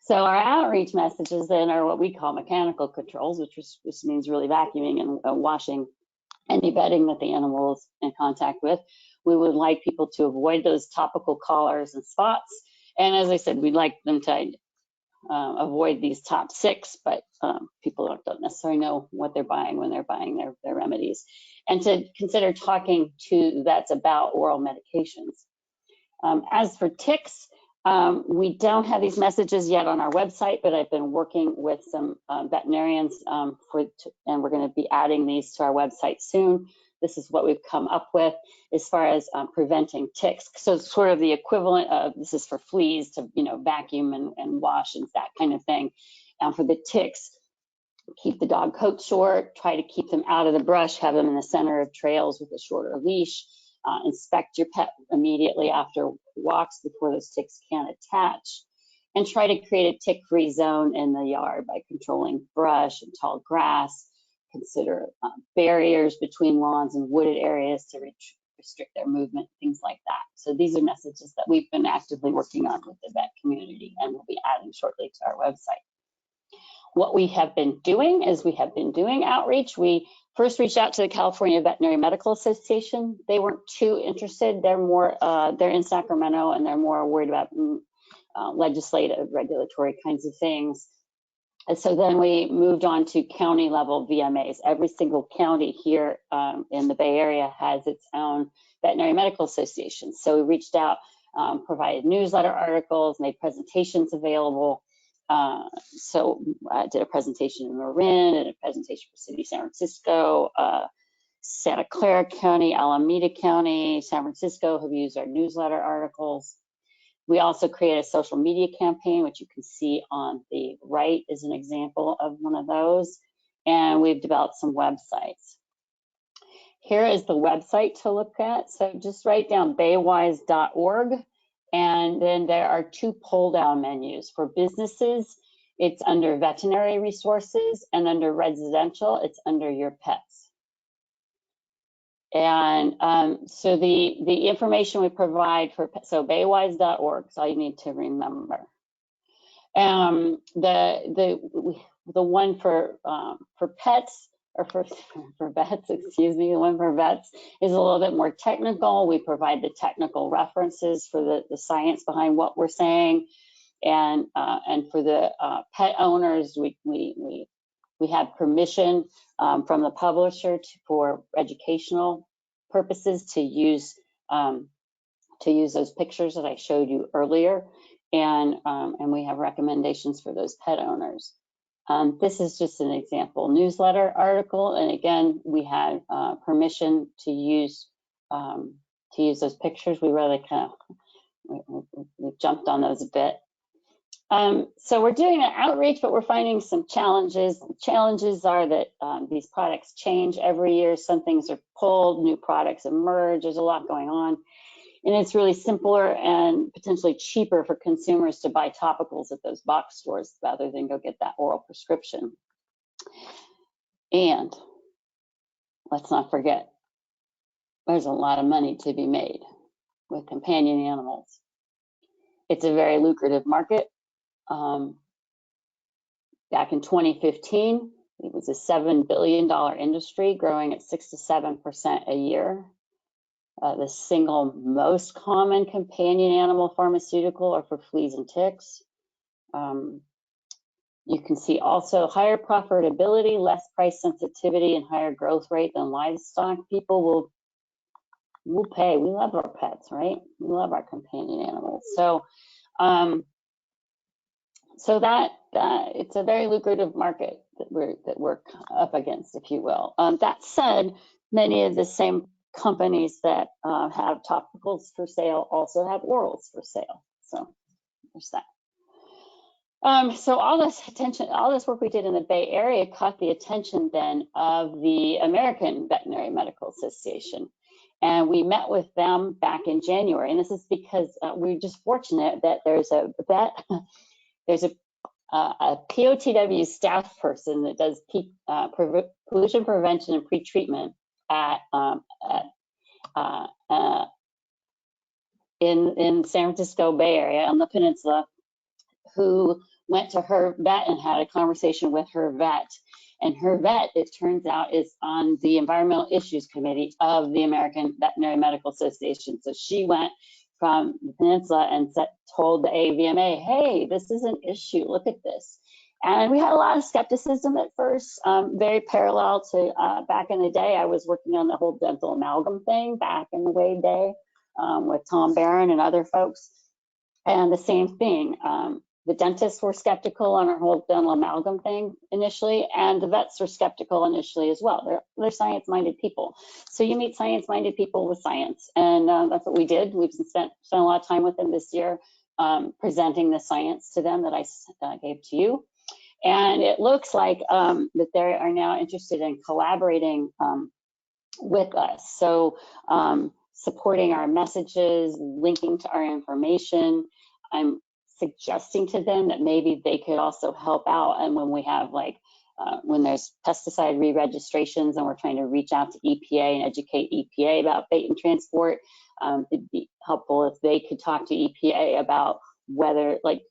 So our outreach messages then are what we call mechanical controls, which means really vacuuming and washing any bedding that the animal is in contact with. We would like people to avoid those topical collars and spots. And as I said, we'd like them to avoid these top 6, but people don't necessarily know what they're buying when they're buying their remedies. And to consider talking to vets about oral medications. As for ticks, we don't have these messages yet on our website, but I've been working with some veterinarians and we're going to be adding these to our website soon. This is what we've come up with as far as preventing ticks. So it's sort of the equivalent of, this is for fleas, to vacuum and wash and that kind of thing. For the ticks, keep the dog coat short, try to keep them out of the brush, have them in the center of trails with a shorter leash. Inspect your pet immediately after walks before those ticks can attach, and try to create a tick-free zone in the yard by controlling brush and tall grass. Consider barriers between lawns and wooded areas to restrict their movement, things like that. So these are messages that we've been actively working on with the vet community, and we'll be adding shortly to our website. What we have been doing is we have been doing outreach. We first reached out to the California Veterinary Medical Association. They weren't too interested. They're in Sacramento, and they're more worried about legislative, regulatory kinds of things. And so then we moved on to county level VMAs. Every single county here in the Bay Area has its own veterinary medical association. So we reached out, provided newsletter articles, made presentations available. So I did a presentation in Marin and a presentation for City San Francisco, Santa Clara County, Alameda County, San Francisco have used our newsletter articles. We also create a social media campaign, which you can see on the right is an example of one of those. And we've developed some websites. Here is the website to look at. So just write down baywise.org. And then there are 2 pull down menus. For businesses, it's under veterinary resources, and under residential, it's under your pets. And so the information we provide for, so baywise.org is all you need to remember. The one for pets, or for vets, excuse me, the one for vets is a little bit more technical. We provide the technical references for the science behind what we're saying. And for the pet owners, we have permission from the publisher for educational purposes to use those pictures that I showed you earlier, and we have recommendations for those pet owners. This is just an example newsletter article, and again, we had permission to use those pictures. We really kind of we jumped on those a bit. So we're doing an outreach, but we're finding some challenges. Challenges are that these products change every year. Some things are pulled, new products emerge. There's a lot going on. And it's really simpler and potentially cheaper for consumers to buy topicals at those box stores rather than go get that oral prescription. And let's not forget, there's a lot of money to be made with companion animals. It's a very lucrative market. Back in 2015, it was a $7 billion industry growing at 6 to 7% a year. The single most common companion animal pharmaceutical are for fleas and ticks. You can see also higher profitability, less price sensitivity, and higher growth rate than livestock. People will pay. We love our pets, right? We love our companion animals. So, so that it's a very lucrative market that we're up against, if you will. That said, many of the same companies that have topicals for sale also have orals for sale. So there's that. So all this work we did in the Bay Area caught the attention then of the American Veterinary Medical Association. And we met with them back in January. And this is because we're just fortunate that there's a POTW staff person that does pollution prevention and pretreatment in San Francisco Bay Area on the peninsula, who went to her vet and had a conversation with her vet. And her vet, it turns out, is on the Environmental Issues Committee of the American Veterinary Medical Association. So she went from the peninsula and told the AVMA, hey, this is an issue, look at this. And we had a lot of skepticism at first, very parallel to back in the day. I was working on the whole dental amalgam thing back in the Wade day with Tom Barron and other folks. And the same thing, the dentists were skeptical on our whole dental amalgam thing initially, and the vets were skeptical initially as well. They're science-minded people. So you meet science-minded people with science, and that's what we did. We've spent a lot of time with them this year presenting the science to them that I gave to you. And it looks like that they are now interested in collaborating with us. So supporting our messages, linking to our information. I'm suggesting to them that maybe they could also help out. And when we have when there's pesticide re-registrations and we're trying to reach out to EPA and educate EPA about bait and transport, it'd be helpful if they could talk to EPA about whether they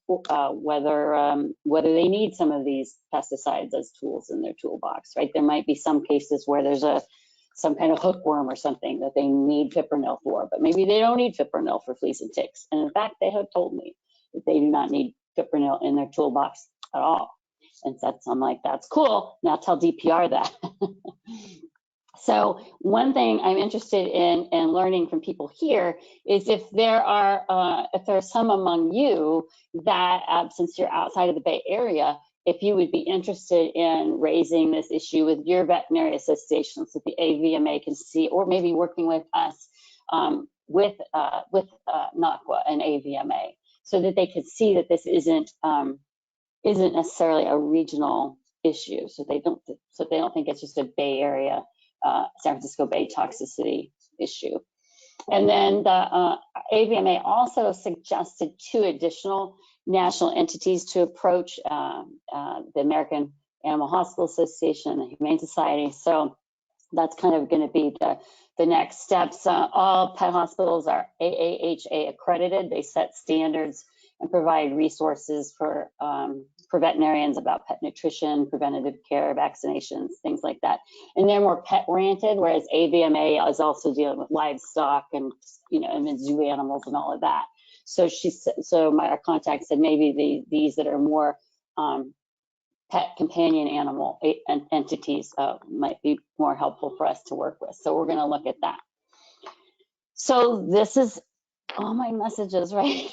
need some of these pesticides as tools in their toolbox, right? There might be some cases where there's some kind of hookworm or something that they need fipronil for, but maybe they don't need fipronil for fleas and ticks. And in fact, they have told me that they do not need fipronil in their toolbox at all. And so I'm like, that's cool. Now tell DPR that. So one thing I'm interested in learning from people here is if there are some among you that, since you're outside of the Bay Area, if you would be interested in raising this issue with your veterinary association so the AVMA can see, or maybe working with us with NACWA and AVMA. so that they could see that this isn't necessarily a regional issue. So they don't think it's just a Bay Area, San Francisco Bay toxicity issue. And then the AVMA also suggested 2 additional national entities to approach, the American Animal Hospital Association and the Humane Society. So that's kind of going to be the next steps. All pet hospitals are AAHA accredited. They set standards and provide resources for veterinarians about pet nutrition, preventative care, vaccinations, things like that. And they're more pet oriented, whereas AVMA is also dealing with livestock and, and zoo animals and all of that. So our contact said maybe these that are more pet companion animal entities might be more helpful for us to work with. So we're going to look at that. So this is all my messages right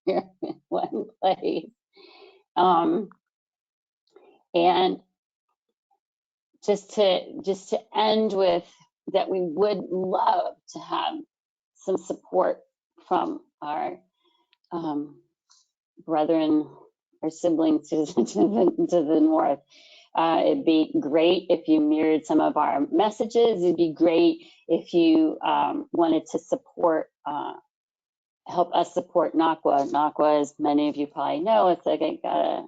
here in one place. And just to end with that, we would love to have some support from our brethren or siblings to the north. It'd be great if you mirrored some of our messages. It'd be great if you wanted to support, help us support NACWA. NACWA, as many of you probably know, it's like got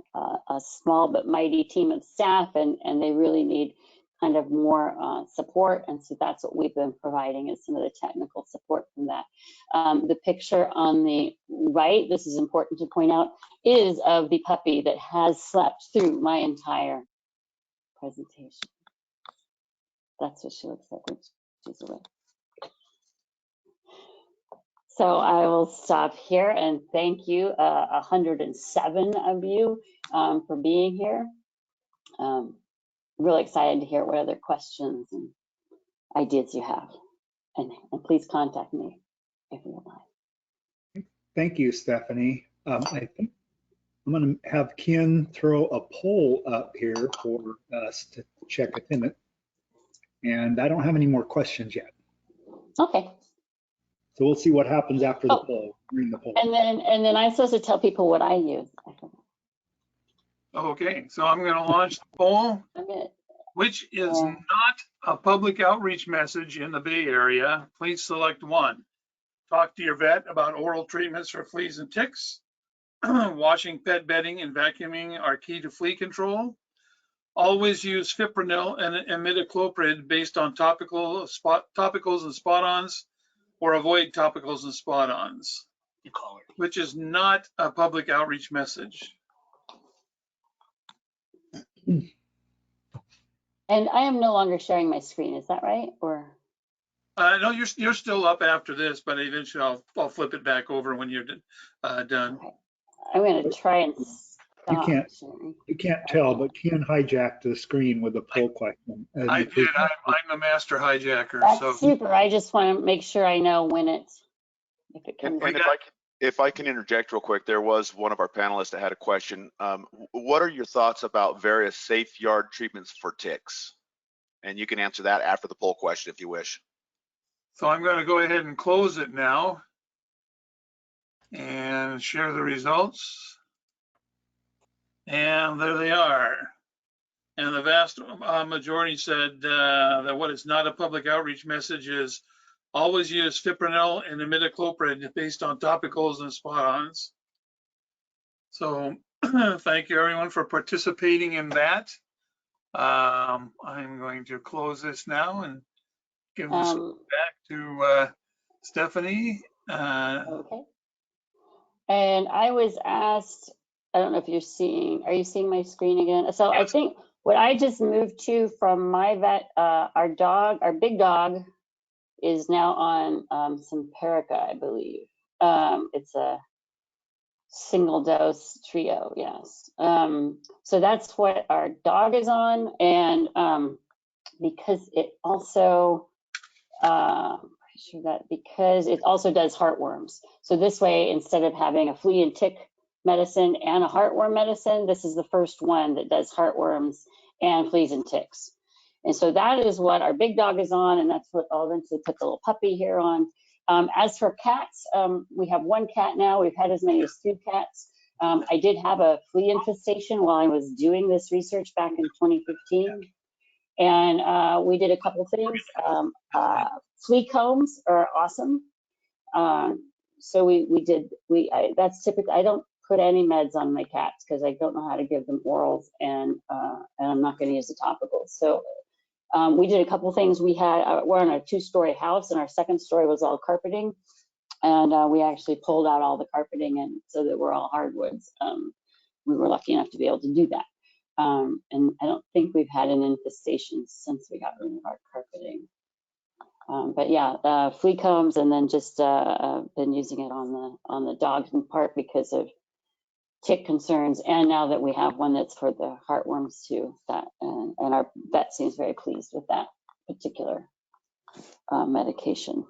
a small but mighty team of staff, and they really need kind of more support. And so that's what we've been providing, is some of the technical support from that. The picture on the right, this is important to point out, is of the puppy that has slept through my entire presentation. That's what she looks like when she's awake. So I will stop here and thank you, 107 of you, for being here. Really excited to hear what other questions and ideas you have. And please contact me if you would like. Thank you, Stephanie. I think I'm going to have Ken throw a poll up here for us to check attendance. And I don't have any more questions yet. Okay. So we'll see what happens after the poll, during the poll. And then I'm supposed to tell people what I use. Okay, so I'm going to launch the poll, which is not a public outreach message in the Bay Area. Please select one. Talk to your vet about oral treatments for fleas and ticks. Washing, pet bedding, and vacuuming are key to flea control. Always use fipronil and imidacloprid based on topicals and spot-ons, or avoid topicals and spot-ons, which is not a public outreach message. And I am no longer sharing my screen, is that right? Or no, you're still up after this, but eventually I'll flip it back over when you're done. Okay. I'm going to try and stop. You can't tell, but Ken hijacked the screen with a poll question. I did. I'm a master hijacker. That's so super. I just want to make sure I know when if it comes. And if I can interject real quick, there was one of our panelists that had a question. What are your thoughts about various safe yard treatments for ticks? And you can answer that after the poll question if you wish. So I'm going to go ahead and close it now and share the results. And there they are. And the vast majority said that what is not a public outreach message is always use fipronil and imidacloprid based on topicals and spot-ons. So thank you everyone for participating in that. I'm going to close this now and give this back to Stephanie. Okay. And I was asked, I don't know if you're seeing, are you seeing my screen again? So yes. I think what I just moved to from my vet, our big dog is now on Simparica, I believe. It's a single dose trio, yes. So that's what our dog is on. And because it also, because it also does heartworms. So this way, instead of having a flea and tick medicine and a heartworm medicine, this is the first one that does heartworms and fleas and ticks. And so that is what our big dog is on, and that's what I'll eventually put the little puppy here on. As for cats, we have 1 cat now. We've had as many as 2 cats. I did have a flea infestation while I was doing this research back in 2015. And we did a couple things. Flea combs are awesome. So that's typical. I don't put any meds on my cats because I don't know how to give them orals, and I'm not going to use the topicals. So we did a couple things. We're on a 2-story house, and our 2nd story was all carpeting. And we actually pulled out all the carpeting, and so that we're all hardwoods. We were lucky enough to be able to do that. And I don't think we've had an infestation since we got rid of our carpeting. But yeah, flea combs, and then just been using it on the dogs in part because of tick concerns, and now that we have one that's for the heartworms too. And our vet seems very pleased with that particular medication.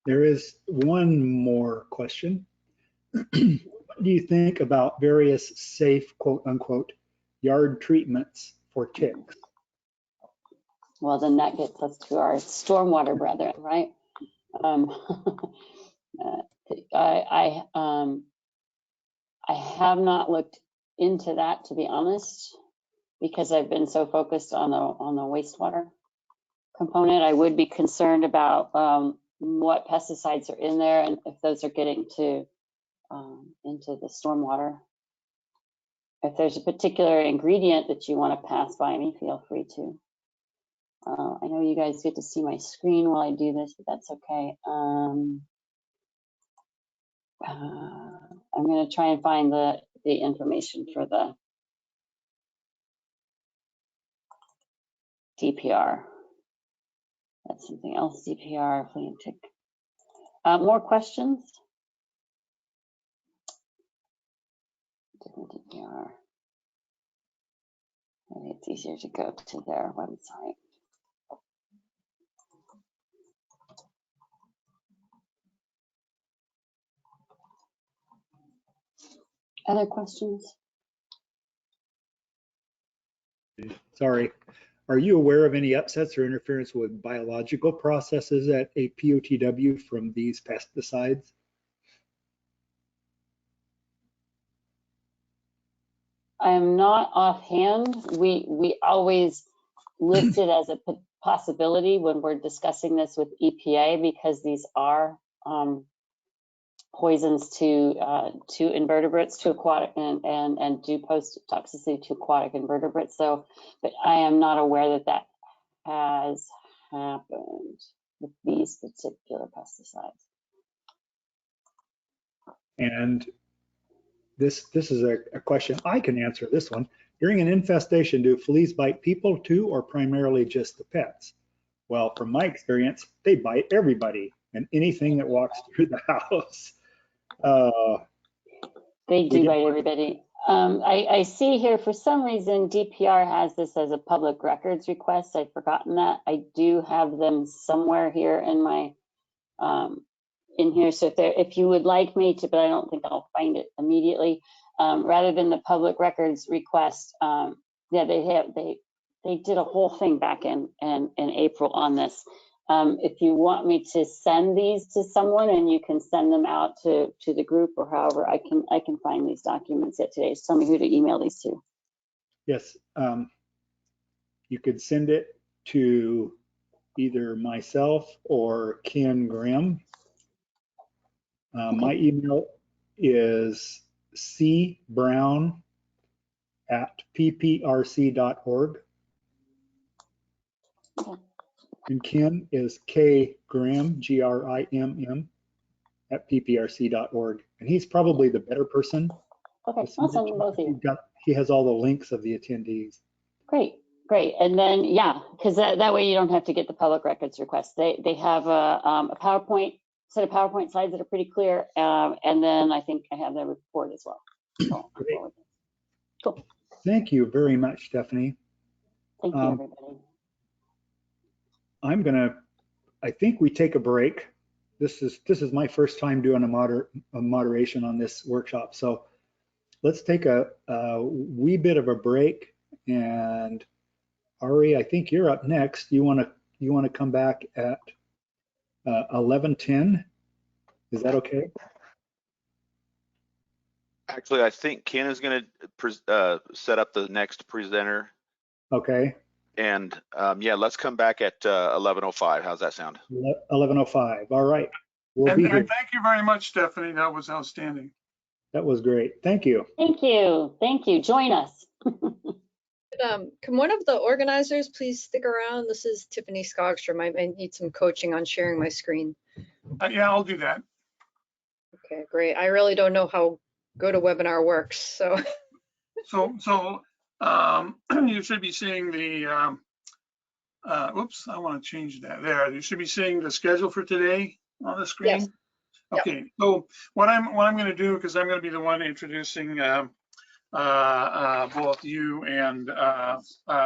There is one more question. What do you think about various safe, quote unquote, yard treatments for ticks? Well, then that gets us to our stormwater brethren, right? I have not looked into that, to be honest, because I've been so focused on the wastewater component. I would be concerned about what pesticides are in there and if those are getting to into the stormwater. If there's a particular ingredient that you want to pass by me, feel free to. I know you guys get to see my screen while I do this, but that's okay. I'm going to try and find the information for the DPR. That's something else, DPR, flea and tick. More questions? Different DPR. Maybe it's easier to go to their website. Other questions? Sorry. Are you aware of any upsets or interference with biological processes at a POTW from these pesticides? I am not offhand. We always list it as a possibility when we're discussing this with EPA, because these are poisons to invertebrates, to aquatic, and do pose toxicity to aquatic invertebrates. So, but I am not aware that has happened with these particular pesticides. And this is a question I can answer this one. During an infestation, do fleas bite people too, or primarily just the pets? Well, from my experience, they bite everybody and anything that walks through the house. They do bite everybody. I see here, for some reason, DPR has this as a public records request. I've forgotten that. I do have them somewhere here in my in here. So if you would like me to, but I don't think I'll find it immediately. Rather than the public records request, yeah, they did a whole thing back in April on this. If you want me to send these to someone, and you can send them out to the group, or however, I can find these documents yet today. Just tell me who to email these to. Yes, you could send it to either myself or Ken Grimm. Okay. My email is cbrown@pprc.org. Okay. And Ken is kgrimm, Grimm, @pprc.org. And he's probably the better person. Okay, I'll send them both of you. He has all the links of the attendees. Great. And then, yeah, because that way you don't have to get the public records request. They have a set of PowerPoint slides that are pretty clear, and then I think I have their report as well. So, cool. Thank you very much, Stephanie. Thank you, everybody. I think we take a break. This is my first time doing a moderation on this workshop. So let's take a wee bit of a break. And Ari, I think you're up next. You want to come back at 11:10. Is that okay? Actually, I think Ken is going to set up the next presenter. Okay. And yeah, let's come back at 11:05. How's that sound? 11:05. All right. We'll And be here. thank you very much, Stephanie. That was outstanding. That was great. Thank you. Thank you. Thank you. Join us. Can one of the organizers please stick around? This is Tiffany Skagstrom. I need some coaching on sharing my screen. Yeah, I'll do that. Okay, great. I really don't know how GoToWebinar works, so. So you should be seeing the, oops, I want to change that there. You should be seeing the schedule for today on the screen. Yes. Yep. Okay, so what I'm going to do, because I'm going to be the one introducing both you and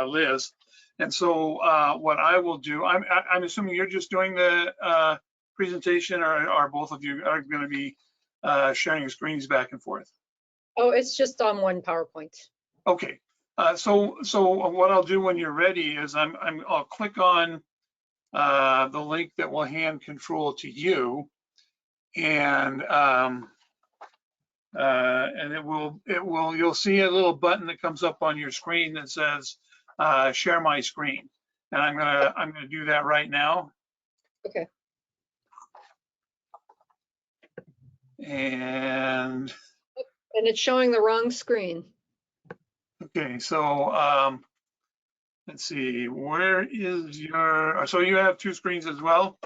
Liz. And so what I will do, I'm assuming you're just doing the presentation, or are both of you are going to be sharing screens back and forth? Oh, it's just on one PowerPoint. Okay, so what I'll do when you're ready is I'll click on the link that will hand control to you, and you'll see a little button that comes up on your screen that says share my screen, and I'm gonna do that right now. Okay. And it's showing the wrong screen. okay, so let's see, where is your, so you have two screens as well?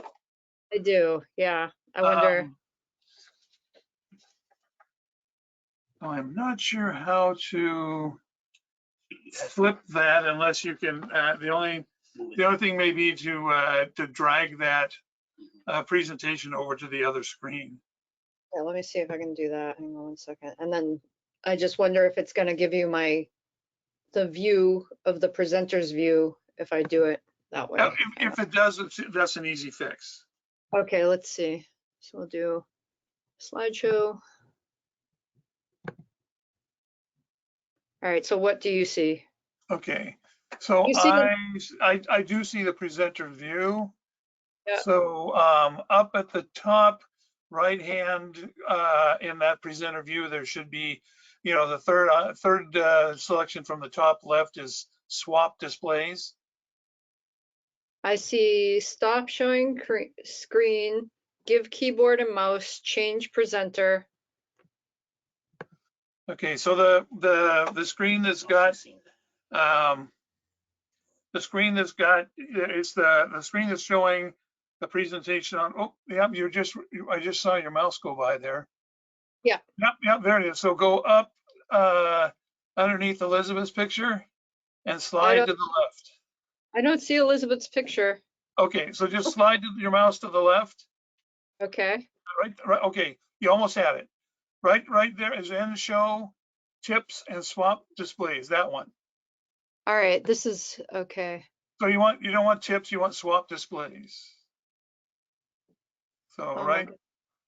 I do, yeah. I wonder. I'm not sure how to flip that unless you can, the only thing may be to drag that presentation over to the other screen. Yeah, let me see if I can do that. Hang on 1 second. And then I just wonder if it's going to give you the view of the presenter's view if I do it that way. If it does, that's an easy fix. Okay, let's see. So we'll do slideshow. All right, so what do you see? Okay, so You see I do see the presenter view. Yeah. So up at the top right hand in that presenter view, there should be, the third selection from the top left is swap displays. I see stop showing screen, give keyboard and mouse, change presenter. Okay, so the screen that's got the screen that's showing the presentation on. Oh, yeah, I just saw your mouse go by there. Yeah. Yep, there it is. So go up underneath Elizabeth's picture and slide to the left. I don't see Elizabeth's picture. Okay, so just slide your mouse to the left. Okay. Right. Okay, you almost had it. Right there is end show, tips, and swap displays. That one. All right, this is okay. So you don't want tips, you want swap displays. So right.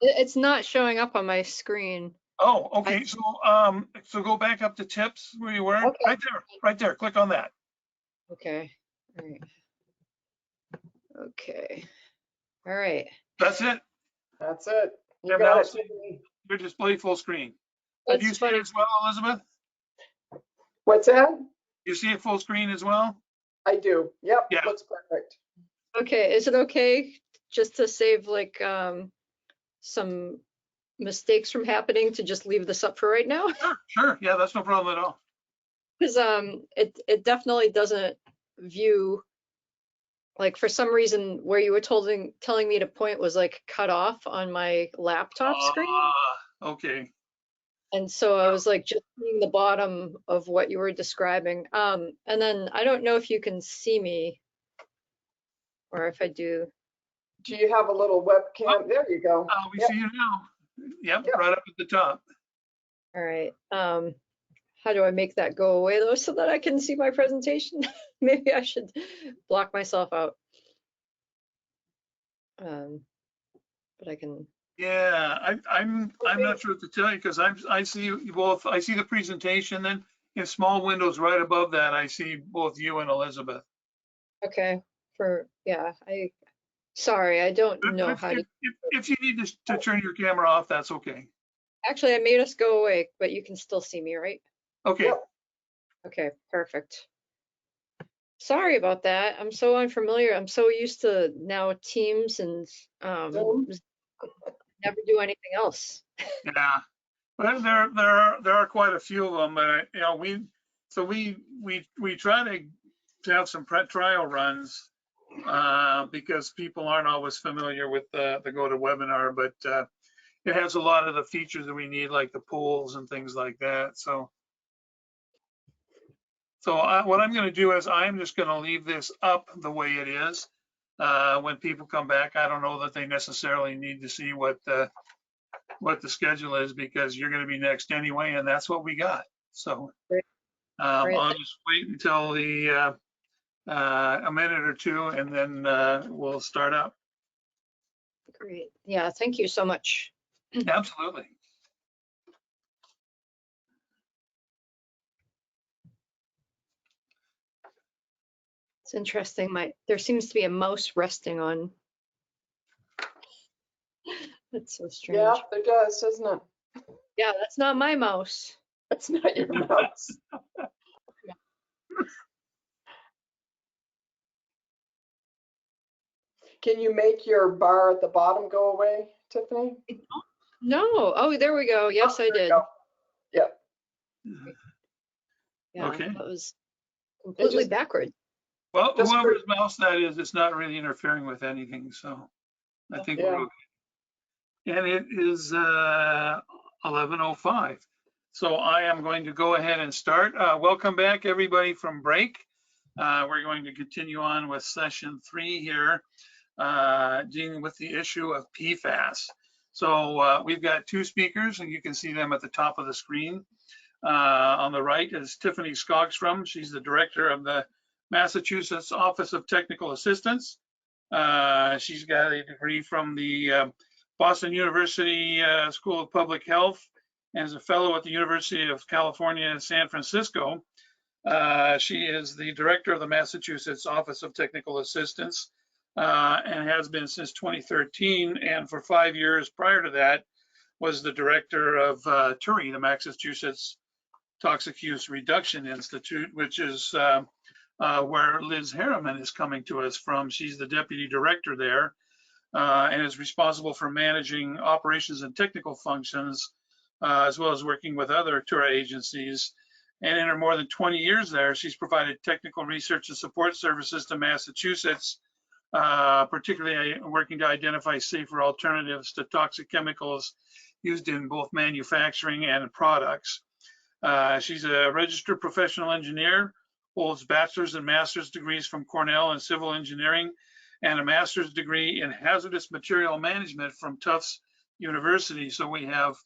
It's not showing up on my screen. Oh, okay. So go back up to tips where you were. Okay. Right there. Click on that. Okay. All right. Okay. All right. That's it. That's it. You Yeah, got it. your display full screen. That's Do you see funny. it as well, Elizabeth? What's that? You see it full screen as well? I do. Yep. Yeah. Looks perfect. Okay. Is it okay just to save like some mistakes from happening to just leave this up for right now? Sure. Yeah, that's no problem at all. Because it definitely doesn't view, like for some reason where you were telling me to point was like cut off on my laptop screen. Okay. And so I was like just seeing the bottom of what you were describing. And then I don't know if you can see me or if I do. Do you have a little webcam? There you go. We Yep. see you now. Yep, Yep. right up at the top. All right. How do I make that go away though so that I can see my presentation? Maybe I should block myself out. But I can. Yeah, I'm not sure what to tell you because I see both. I see the presentation, then in small windows right above that, I see both you and Elizabeth. Okay. Sorry, I don't But know how to. if you need to turn your camera off, that's okay. Actually, I made us go away, but you can still see me, right? Okay. Okay, perfect. Sorry about that. I'm so unfamiliar. I'm so used to now Teams and Zoom. never do anything else. Yeah. Well, there are quite a few of them, but you know, we try to have some trial runs because people aren't always familiar with the GoToWebinar, but it has a lot of the features that we need, like the polls and things like that. So what I'm going to do is I'm just going to leave this up the way it is. When people come back, I don't know that they necessarily need to see what the schedule is, because you're going to be next anyway, and that's what we got. So Great. I'll just wait until a minute or two, and then we'll start up. Great. Yeah, thank you so much. Absolutely. It's interesting. There seems to be a mouse resting on. That's so strange. Yeah, there does, doesn't it? Yeah, that's not my mouse. That's not your mouse. Can you make your bar at the bottom go away, Tiffany? No. Oh, there we go. Yes, Oh, I there you did. go. Yep. Yeah, Okay. that was completely backwards. Well, Just whoever's mouse that is, it's not really interfering with anything, so I think we're Yeah. okay. And it is 11:05. So I am going to go ahead and start. Welcome back, everybody, from break. We're going to continue on with session 3 here, dealing with the issue of PFAS. So we've got 2 speakers, and you can see them at the top of the screen. On the right is Tiffany Skagstrom. She's the director of the Massachusetts Office of Technical Assistance. She's got a degree from the Boston University School of Public Health and is a fellow at the University of California, San Francisco. She is the director of the Massachusetts Office of Technical Assistance and has been since 2013. And for 5 years prior to that, was the director of TURI, the Massachusetts Toxicity Reduction Institute, which is where Liz Harriman is coming to us from. She's the deputy director there and is responsible for managing operations and technical functions, as well as working with other TURA agencies. And in her more than 20 years there, she's provided technical research and support services to Massachusetts, particularly working to identify safer alternatives to toxic chemicals used in both manufacturing and products. She's a registered professional engineer, holds bachelor's and master's degrees from Cornell in civil engineering, and a master's degree in hazardous material management from Tufts University. So we have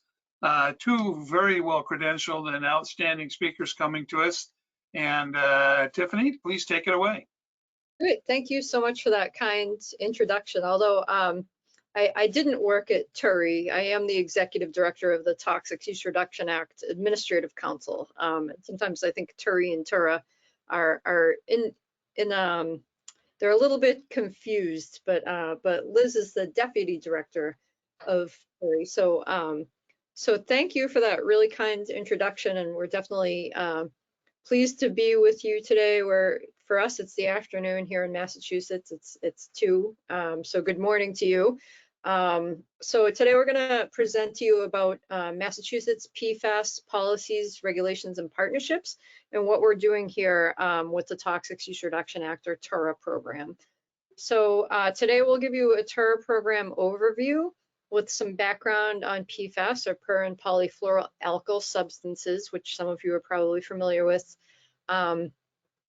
2 very well credentialed and outstanding speakers coming to us. And Tiffany, please take it away. Great. Thank you so much for that kind introduction. Although I didn't work at TURI, I am the executive director of the Toxicity Reduction Act Administrative Council. Sometimes I think TURI and TURA are they're a little bit confused, but Liz is the deputy director of TURI. So thank you for that really kind introduction, and we're definitely pleased to be with you today. For us, it's the afternoon here in Massachusetts. It's 2, so good morning to you. So today we're going to present to you about Massachusetts PFAS policies, regulations, and partnerships, and what we're doing here with the Toxic Use Reduction Act, or TURA program. So today we'll give you a TURA program overview with some background on PFAS, or per and polyfluoroalkyl substances, which some of you are probably familiar with.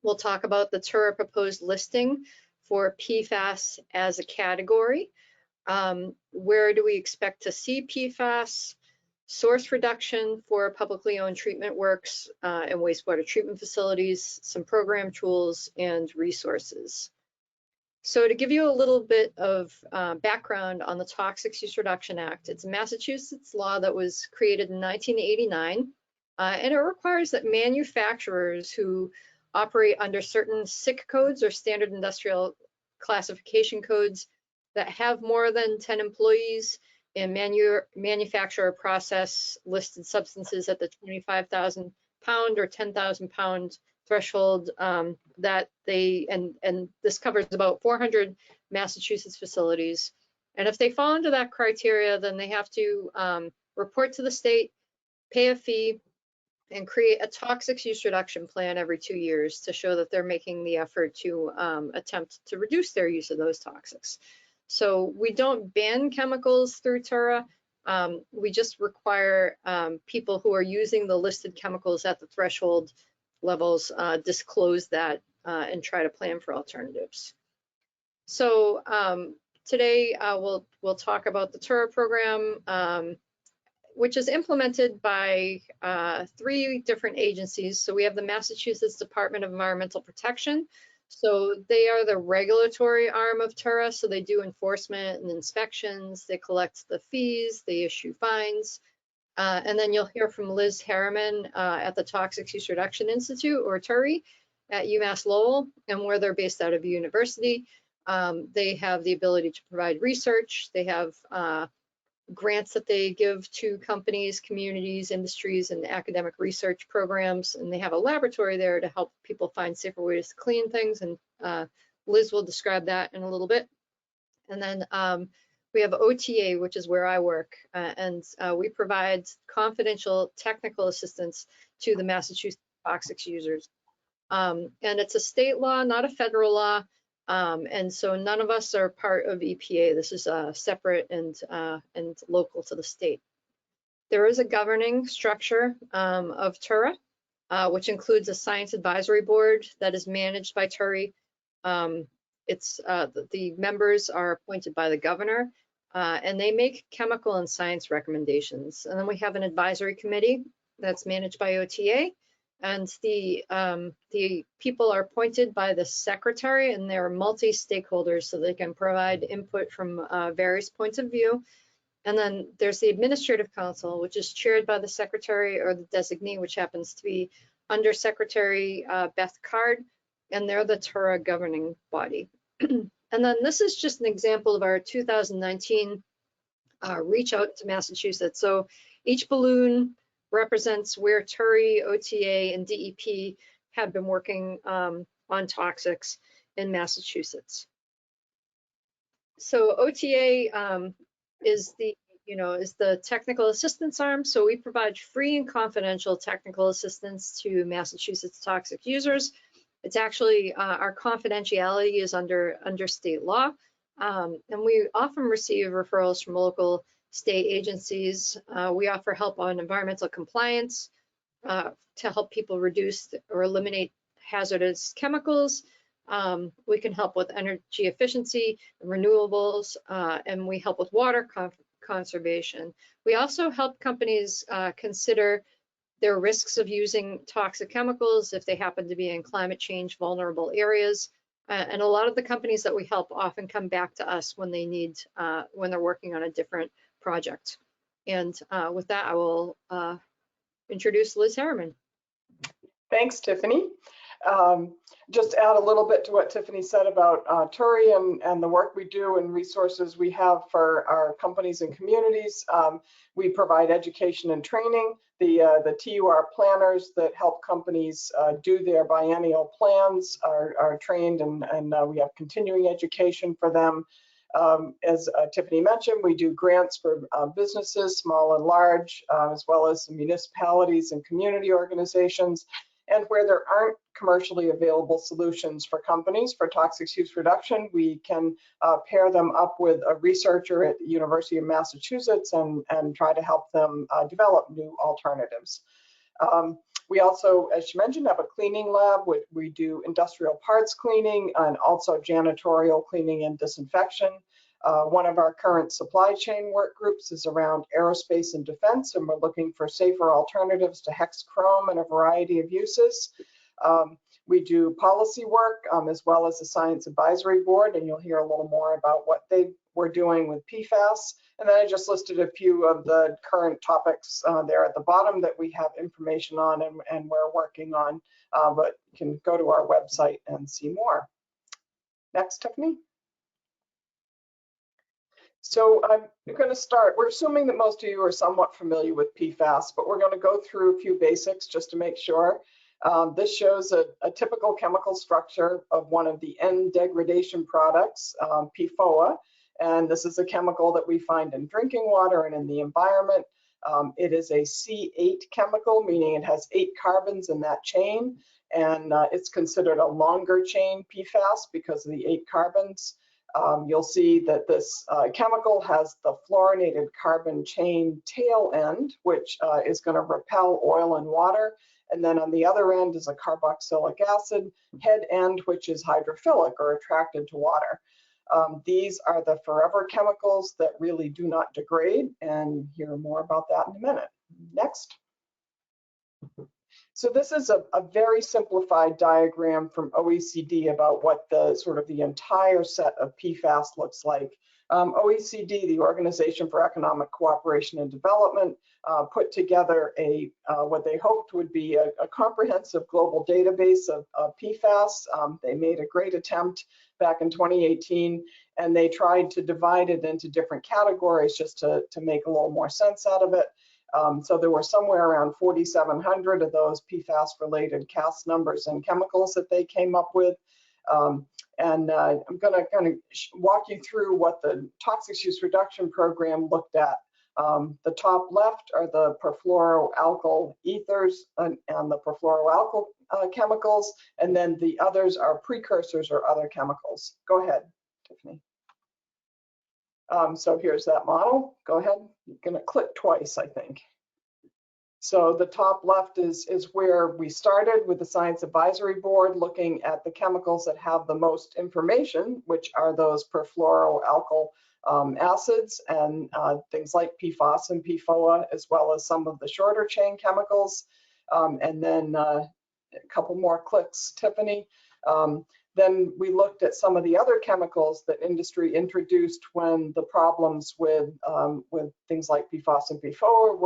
We'll talk about the TURA proposed listing for PFAS as a category. Where do we expect to see PFAS? Source reduction for publicly owned treatment works and wastewater treatment facilities, some program tools, and resources. So to give you a little bit of background on the Toxic Use Reduction Act, it's a Massachusetts law that was created in 1989, and it requires that manufacturers who operate under certain SIC codes, or standard industrial classification codes, that have more than 10 employees and manufacture or process listed substances at the 25,000 pound or 10,000 pound threshold, that they, and this covers about 400 Massachusetts facilities. And if they fall into that criteria, then they have to report to the state, pay a fee, and create a toxics use reduction plan every 2 years to show that they're making the effort to attempt to reduce their use of those toxics. So we don't ban chemicals through TURA. We just require people who are using the listed chemicals at the threshold levels disclose that and try to plan for alternatives. So today we'll talk about the TURA program, which is implemented by 3 different agencies. So we have the Massachusetts Department of Environmental Protection. So they are the regulatory arm of TURA. So they do enforcement and inspections. They collect the fees. They issue fines. And then you'll hear from Liz Harriman at the Toxics Use Reduction Institute, or TURI, at UMass Lowell, and where they're based out of a university. They have the ability to provide research. They have grants that they give to companies, communities, industries, and academic research programs. And they have a laboratory there to help people find safer ways to clean things. And Liz will describe that in a little bit. And then we have OTA, which is where I work. And we provide confidential technical assistance to the Massachusetts toxics users. And it's a state law, not a federal law. And so none of us are part of EPA. This is separate and local to the state. There is a governing structure of TURA, which includes a science advisory board that is managed by TURI. The members are appointed by the governor, and they make chemical and science recommendations. And then we have an advisory committee that's managed by OTA. And the people are appointed by the secretary, and they're multi-stakeholders, so they can provide input from various points of view. And then there's the administrative council, which is chaired by the secretary or the designee, which happens to be Under Secretary Beth Card, and they're the TURA governing body. And then this is just an example of our 2019 reach out to Massachusetts. So each balloon represents where TURI, OTA, and DEP have been working on toxics in Massachusetts. So OTA is the technical assistance arm. So we provide free and confidential technical assistance to Massachusetts toxic users. It's actually our confidentiality is under state law, and we often receive referrals from local state agencies. We offer help on environmental compliance to help people reduce or eliminate hazardous chemicals. We can help with energy efficiency, renewables, and we help with water conservation. We also help companies consider their risks of using toxic chemicals if they happen to be in climate change vulnerable areas. And a lot of the companies that we help often come back to us when they need, when they're working on a different project. And with that, I will introduce Liz Harriman. Thanks, Tiffany. Just add a little bit to what Tiffany said about TURI and the work we do and resources we have for our companies and communities. We provide education and training. The TUR planners that help companies do their biennial plans are trained, and we have continuing education for them. As Tiffany mentioned, we do grants for businesses, small and large, as well as municipalities and community organizations. And where there aren't commercially available solutions for companies for toxics use reduction, we can pair them up with a researcher at the University of Massachusetts and try to help them develop new alternatives. We also, as she mentioned, have a cleaning lab. We do industrial parts cleaning and also janitorial cleaning and disinfection. One of our current supply chain work groups is around aerospace and defense, and we're looking for safer alternatives to hex chrome and a variety of uses. We do policy work as well as the science advisory board, and you'll hear a little more about what they were doing with PFAS. And then I just listed a few of the current topics there at the bottom that we have information on and we're working on, but you can go to our website and see more. Next, Tiffany. So I'm going to start, we're assuming that most of you are somewhat familiar with PFAS, but we're going to go through a few basics just to make sure. This shows a typical chemical structure of one of the end degradation products, PFOA, and this is a chemical that we find in drinking water and in the environment. It is a C8 chemical, meaning it has 8 carbons in that chain, and it's considered a longer chain PFAS because of the 8 carbons. You'll see that this chemical has the fluorinated carbon chain tail end, which is going to repel oil and water. And then on the other end is a carboxylic acid head end, which is hydrophilic or attracted to water. These are the forever chemicals that really do not degrade, and hear more about that in a minute. Next. So this is a very simplified diagram from OECD about what the entire set of PFAS looks like. OECD, the Organization for Economic Cooperation and Development, put together what they hoped would be a comprehensive global database of PFAS. They made a great attempt back in 2018, and they tried to divide it into different categories just to make a little more sense out of it. So there were somewhere around 4,700 of those PFAS-related CAS numbers and chemicals that they came up with. I'm going to kind of walk you through what the Toxicities Reduction Program looked at. The top left are the perfluoroalkyl ethers and the perfluoroalkyl chemicals, and then the others are precursors or other chemicals. Go ahead, Tiffany. So here's that model. Go ahead. You're going to click twice, I think. So the top left is where we started with the Science Advisory Board, looking at the chemicals that have the most information, which are those perfluoroalkyl acids and things like PFAS and PFOA, as well as some of the shorter chain chemicals. And then a couple more clicks, Tiffany. Then we looked at some of the other chemicals that industry introduced when the problems with things like PFAS and PFOA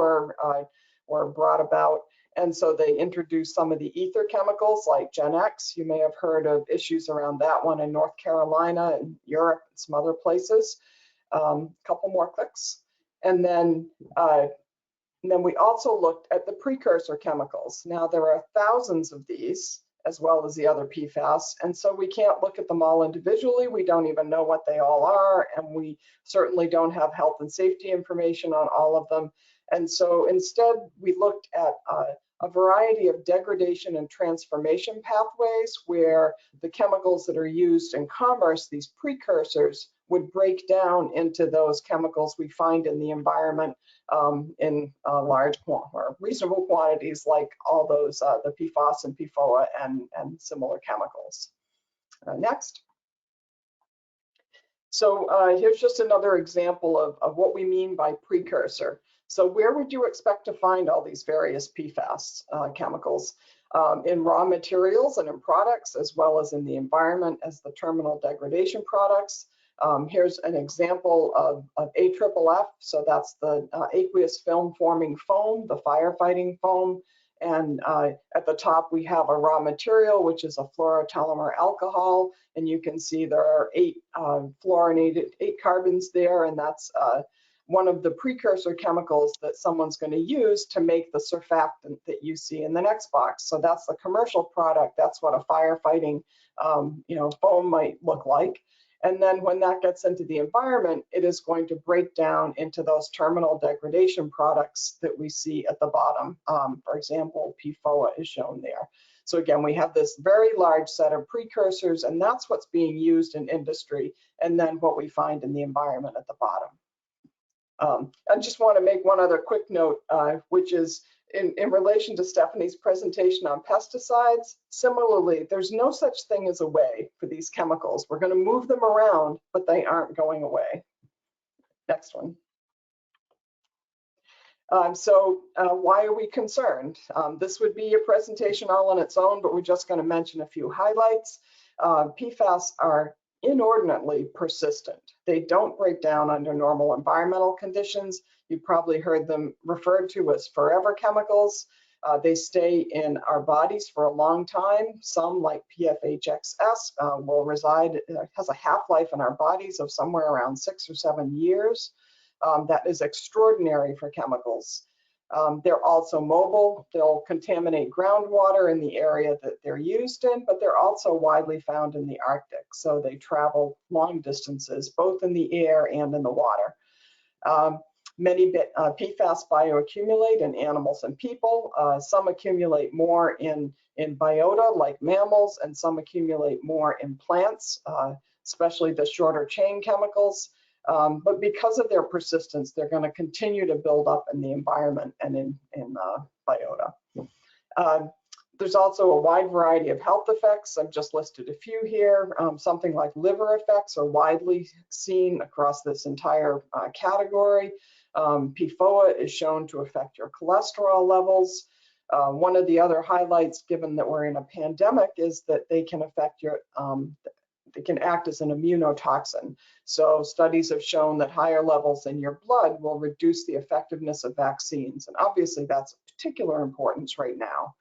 were brought about. And so they introduced some of the ether chemicals like Gen X. You may have heard of issues around that one in North Carolina and Europe and some other places. Couple more clicks. And then we also looked at the precursor chemicals. Now there are thousands of these, as well as the other PFAS. And so we can't look at them all individually. We don't even know what they all are. And we certainly don't have health and safety information on all of them. And so instead, we looked at a variety of degradation and transformation pathways where the chemicals that are used in commerce, these precursors, would break down into those chemicals we find in the environment in large or reasonable quantities, like all those, the PFAS and PFOA and similar chemicals. Next. So here's just another example of what we mean by precursor. So where would you expect to find all these various PFAS chemicals? In raw materials and in products, as well as in the environment as the terminal degradation products. Here's an example of AFFF. So that's the aqueous film forming foam, the firefighting foam. And at the top, we have a raw material, which is a fluorotelmer alcohol. And you can see there are 8 carbons there. And that's one of the precursor chemicals that someone's going to use to make the surfactant that you see in the next box. So that's the commercial product. That's what a firefighting foam might look like. And then when that gets into the environment, it is going to break down into those terminal degradation products that we see at the bottom. For example, PFOA is shown there. So again, we have this very large set of precursors, and that's what's being used in industry, and then what we find in the environment at the bottom. I just want to make one other quick note, which is in relation to Stephanie's presentation on pesticides. Similarly, there's no such thing as a way for these chemicals. We're going to move them around, but they aren't going away. Next one. Why are we concerned? This would be a presentation all on its own, but we're just going to mention a few highlights. PFAS are inordinately persistent. They don't break down under normal environmental conditions. You've probably heard them referred to as forever chemicals. They stay in our bodies for a long time. Some, like PFHXS, will reside, has a half-life in our bodies of somewhere around 6 or 7 years. That is extraordinary for chemicals. They're also mobile. They'll contaminate groundwater in the area that they're used in, but they're also widely found in the Arctic. So they travel long distances, both in the air and in the water. Many PFAS bioaccumulate in animals and people. Some accumulate more in biota, like mammals, and some accumulate more in plants, especially the shorter chain chemicals. But because of their persistence, they're going to continue to build up in the environment and in biota. There's also a wide variety of health effects. I've just listed a few here. Something like liver effects are widely seen across this entire category. PFOA is shown to affect your cholesterol levels. One of the other highlights, given that we're in a pandemic, is that they can affect your, they can act as an immunotoxin. So studies have shown that higher levels in your blood will reduce the effectiveness of vaccines. And obviously that's of particular importance right now.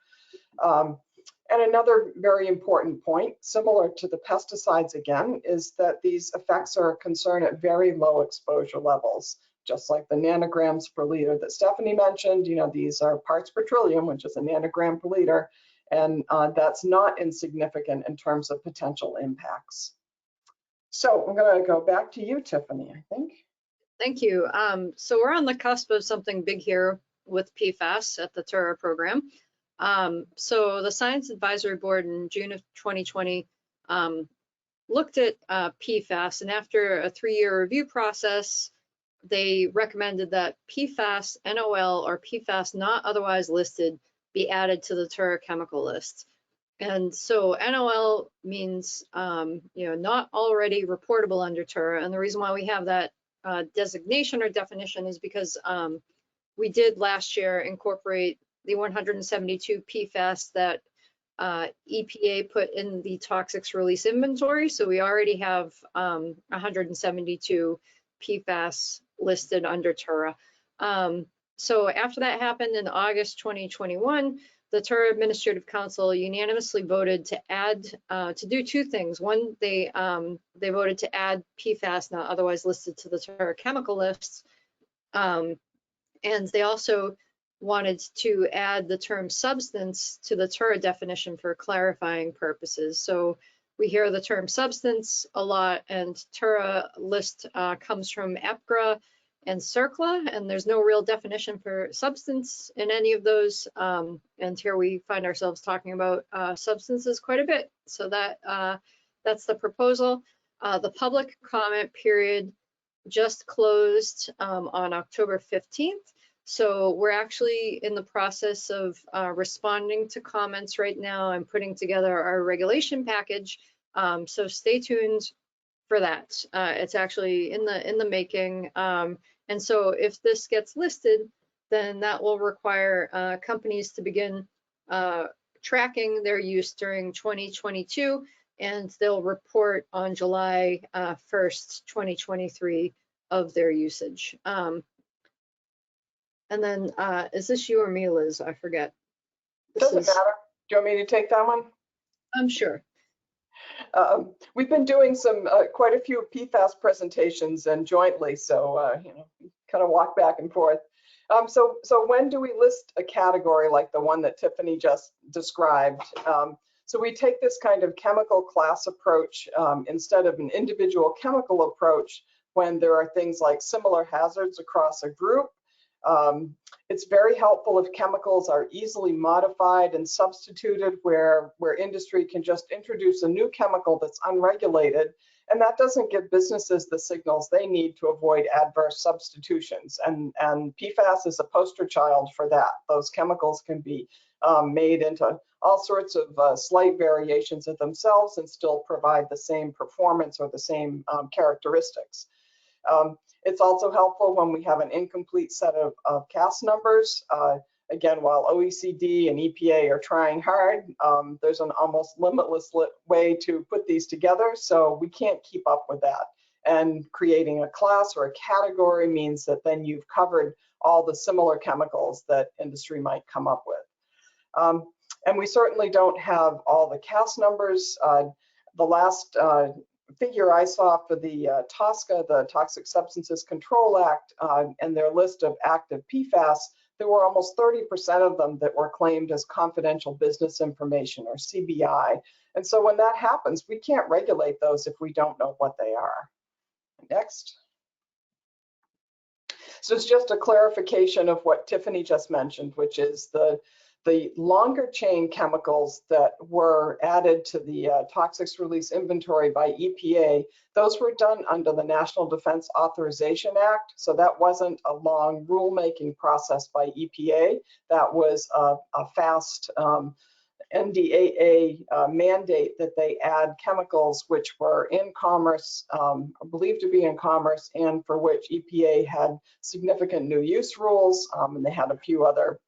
And another very important point, similar to the pesticides again, is that these effects are a concern at very low exposure levels. Just like the nanograms per liter that Stephanie mentioned, you know, these are parts per trillion, which is a nanogram per liter. And that's not insignificant in terms of potential impacts. So I'm going to go back to you, Tiffany, I think. Thank you. So we're on the cusp of something big here with PFAS at the TURA program. So the Science Advisory Board in June of 2020 looked at PFAS, and after a 3-year review process, they recommended that PFAS, NOL, or PFAS not otherwise listed be added to the TURA chemical list. And so NOL means, you know, not already reportable under TURA. And the reason why we have that designation or definition is because we did last year incorporate the 172 PFAS that EPA put in the toxics release inventory. So we already have 172 PFAS listed under TURA. So after that happened in August 2021, the TURA Administrative Council unanimously voted to add, to do 2 things. One, they voted to add PFAS not otherwise listed to the TURA chemical list. And they also wanted to add the term substance to the TURA definition for clarifying purposes. So we hear the term substance a lot, and TURA list comes from EPGRA and CERCLA, and there's no real definition for substance in any of those. And here we find ourselves talking about substances quite a bit. So that's the proposal. The public comment period just closed on October 15th. So we're actually in the process of responding to comments right now and putting together our regulation package. So stay tuned for that. It's actually in the making. And so if this gets listed, then that will require companies to begin tracking their use during 2022, and they'll report on July 1st, 2023 of their usage. And then, is this you or me, Liz? I forget. Doesn't matter. Do you want me to take that one? I'm sure. We've been doing some quite a few PFAS presentations and jointly, so you know, kind of walk back and forth. So when do we list a category like the one that Tiffany just described? So we take this kind of chemical class approach instead of an individual chemical approach when there are things like similar hazards across a group. It's very helpful if chemicals are easily modified and substituted where industry can just introduce a new chemical that's unregulated, and that doesn't give businesses the signals they need to avoid adverse substitutions. And PFAS is a poster child for that. Those chemicals can be made into all sorts of slight variations of themselves and still provide the same performance or the same characteristics. It's also helpful when we have an incomplete set of CAS numbers. Again, while OECD and EPA are trying hard, there's an almost limitless way to put these together, so we can't keep up with that. And creating a class or a category means that then you've covered all the similar chemicals that industry might come up with. And we certainly don't have all the CAS numbers. The last figure I saw for the TSCA, the Toxic Substances Control Act, and their list of active PFAS, there were almost 30% of them that were claimed as confidential business information, or CBI. And so when that happens, we can't regulate those if we don't know what they are. Next. So it's just a clarification of what Tiffany just mentioned, which is the longer chain chemicals that were added to the toxics release inventory by EPA. Those were done under the National Defense Authorization Act. So that wasn't a long rulemaking process by EPA. That was a fast NDAA mandate that they add chemicals which were in commerce, believed to be in commerce, and for which EPA had significant new use rules, and they had a few other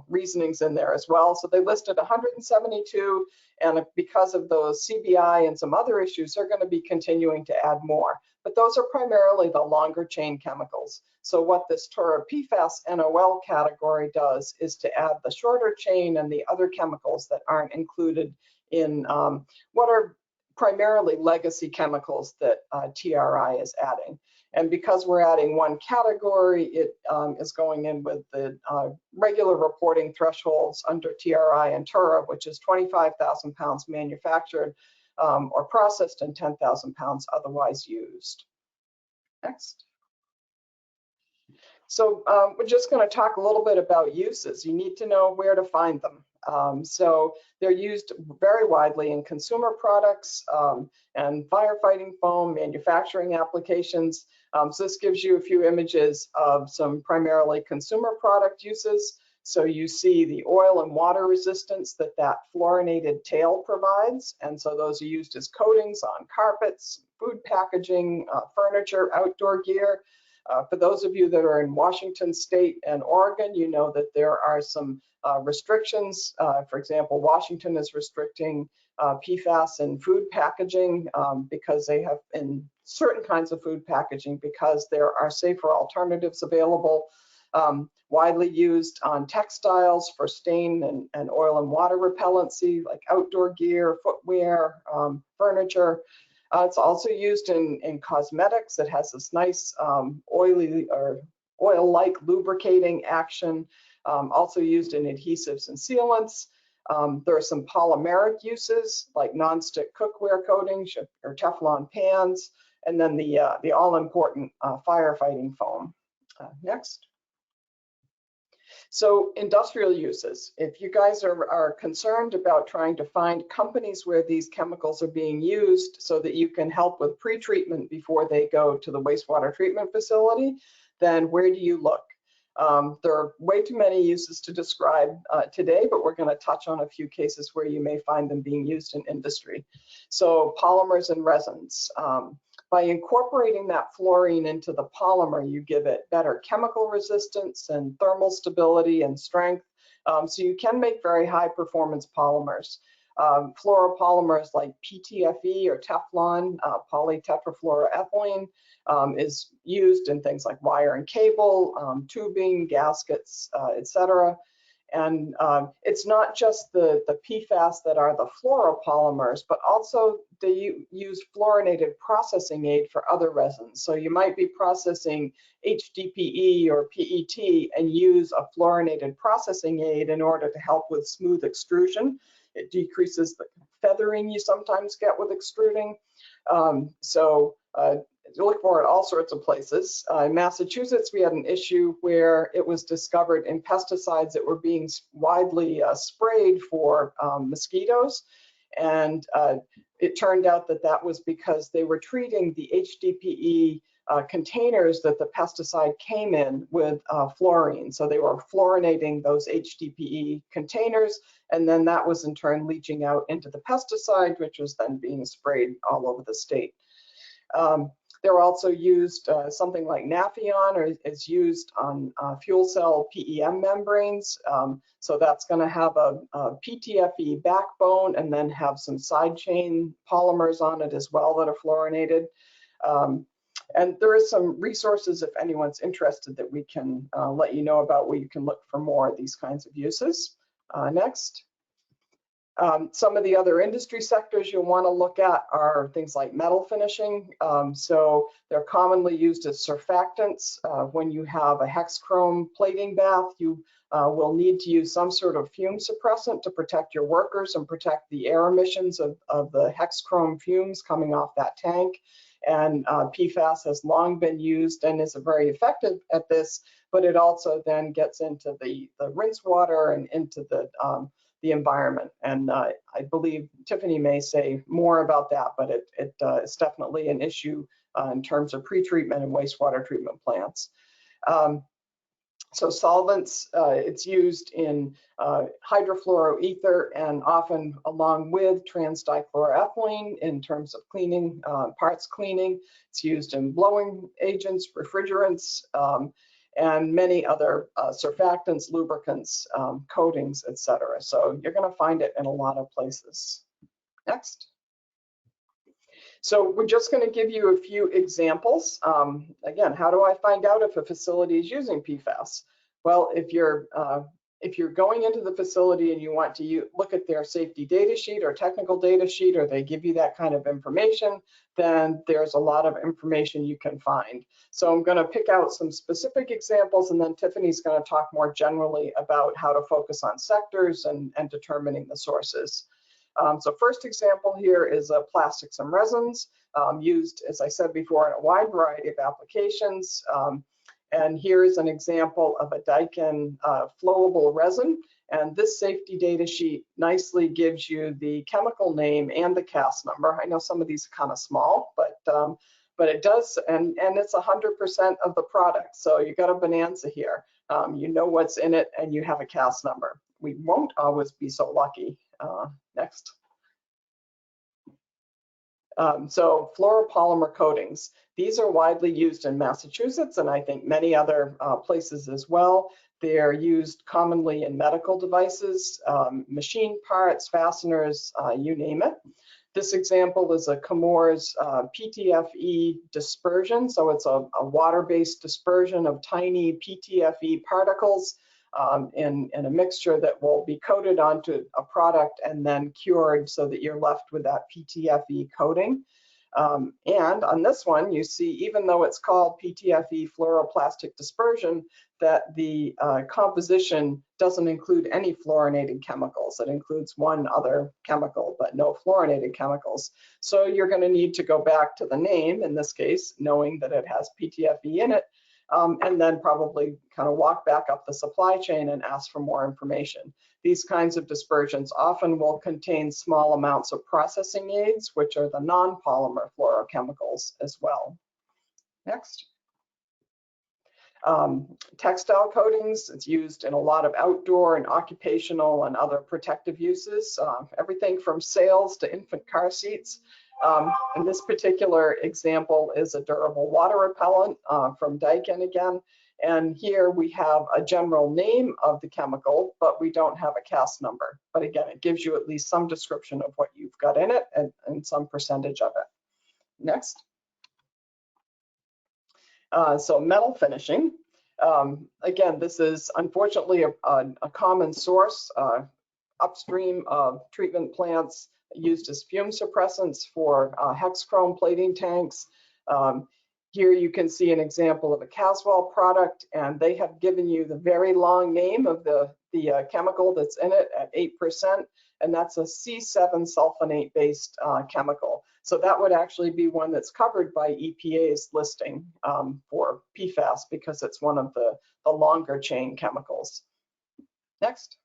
reasonings in there as well. So they listed 172, and because of those CBI and some other issues, they're going to be continuing to add more. But those are primarily the longer chain chemicals. So what this TURA PFAS NOL category does is to add the shorter chain and the other chemicals that aren't included in what are primarily legacy chemicals that TRI is adding. And because we're adding one category, it is going in with the regular reporting thresholds under TRI and TURA, which is 25,000 pounds manufactured or processed and 10,000 pounds otherwise used. Next. So we're just going to talk a little bit about uses. You need to know where to find them. So they're used very widely in consumer products and firefighting foam, manufacturing applications. So this gives you a few images of some primarily consumer product uses. So you see the oil and water resistance that fluorinated tail provides. And so those are used as coatings on carpets, food packaging, furniture, outdoor gear. For those of you that are in Washington State and Oregon, you know that there are some restrictions. For example, Washington is restricting PFAS in food packaging because they have in certain kinds of food packaging because there are safer alternatives available. Widely used on textiles for stain and oil and water repellency, like outdoor gear, footwear, furniture. It's also used in cosmetics. It has this nice oily or oil-like lubricating action. Also used in adhesives and sealants. There are some polymeric uses like nonstick cookware coatings or Teflon pans, and then the all-important firefighting foam. Next. So industrial uses. If you guys are concerned about trying to find companies where these chemicals are being used so that you can help with pretreatment before they go to the wastewater treatment facility, then where do you look? There are way too many uses to describe today, but we're going to touch on a few cases where you may find them being used in industry. So polymers and resins. By incorporating that fluorine into the polymer, you give it better chemical resistance and thermal stability and strength. So you can make very high performance polymers. Fluoropolymers like PTFE or Teflon, polytetrafluoroethylene, is used in things like wire and cable, tubing, gaskets, etc. And it's not just the PFAS that are the fluoropolymers, but also they use fluorinated processing aid for other resins. So you might be processing HDPE or PET and use a fluorinated processing aid in order to help with smooth extrusion. It decreases the feathering you sometimes get with extruding. You look for it all sorts of places. In Massachusetts, we had an issue where it was discovered in pesticides that were being widely sprayed for mosquitoes. And it turned out that that was because they were treating the HDPE containers that the pesticide came in with fluorine. So they were fluorinating those HDPE containers, and then that was in turn leaching out into the pesticide, which was then being sprayed all over the state. They're also used, something like Nafion is used on fuel cell PEM membranes. So that's going to have a PTFE backbone and then have some side chain polymers on it as well that are fluorinated. And there is some resources, if anyone's interested, that we can let you know about where you can look for more of these kinds of uses. Next. Some of the other industry sectors you'll want to look at are things like metal finishing. So they're commonly used as surfactants. When you have a hexchrome plating bath, you will need to use some sort of fume suppressant to protect your workers and protect the air emissions of the hexchrome fumes coming off that tank. And PFAS has long been used and is very effective at this, but it also then gets into the rinse water and into the environment. And I believe Tiffany may say more about that, but it's definitely an issue in terms of pretreatment and wastewater treatment plants. So solvents, it's used in hydrofluoroether and often along with trans-dichloroethylene in terms of cleaning, parts cleaning. It's used in blowing agents, refrigerants, and many other surfactants, lubricants, coatings, etc. So you're going to find it in a lot of places. Next. So we're just going to give you a few examples. Again, how do I find out if a facility is using PFAS? Well, if you're going into the facility and you want to look at their safety data sheet or technical data sheet, or they give you that kind of information, then there's a lot of information you can find. So I'm going to pick out some specific examples, and then Tiffany's going to talk more generally about how to focus on sectors and determining the sources. So first example here is plastics and resins used, as I said before, in a wide variety of applications. And here is an example of a Daikin flowable resin. And this safety data sheet nicely gives you the chemical name and the CAS number. I know some of these are kind of small, but it does, and it's 100% of the product. So you got a bonanza here. You know what's in it and you have a CAS number. We won't always be so lucky. Next. So fluoropolymer coatings. These are widely used in Massachusetts and I think many other places as well. They're used commonly in medical devices, machine parts, fasteners, you name it. This example is a Chemours PTFE dispersion. So it's a water-based dispersion of tiny PTFE particles in a mixture that will be coated onto a product and then cured so that you're left with that PTFE coating. And on this one, you see, even though it's called PTFE fluoroplastic dispersion, that the composition doesn't include any fluorinated chemicals. It includes one other chemical, but no fluorinated chemicals. So you're going to need to go back to the name, in this case, knowing that it has PTFE in it, and then probably kind of walk back up the supply chain and ask for more information. These kinds of dispersions often will contain small amounts of processing aids, which are the non-polymer fluorochemicals as well. Next. Textile coatings, it's used in a lot of outdoor and occupational and other protective uses, everything from sails to infant car seats. And this particular example is a durable water repellent from Daikin again. And here we have a general name of the chemical, but we don't have a CAS number. But again, it gives you at least some description of what you've got in it and some percentage of it. Next. So metal finishing. Again, this is unfortunately a common source upstream of treatment plants used as fume suppressants for hexchrome plating tanks. Here you can see an example of a Caswell product, and they have given you the very long name of the chemical that's in it at 8%, and that's a C7 sulfonate-based chemical. So that would actually be one that's covered by EPA's listing for PFAS because it's one of the longer chain chemicals. Next.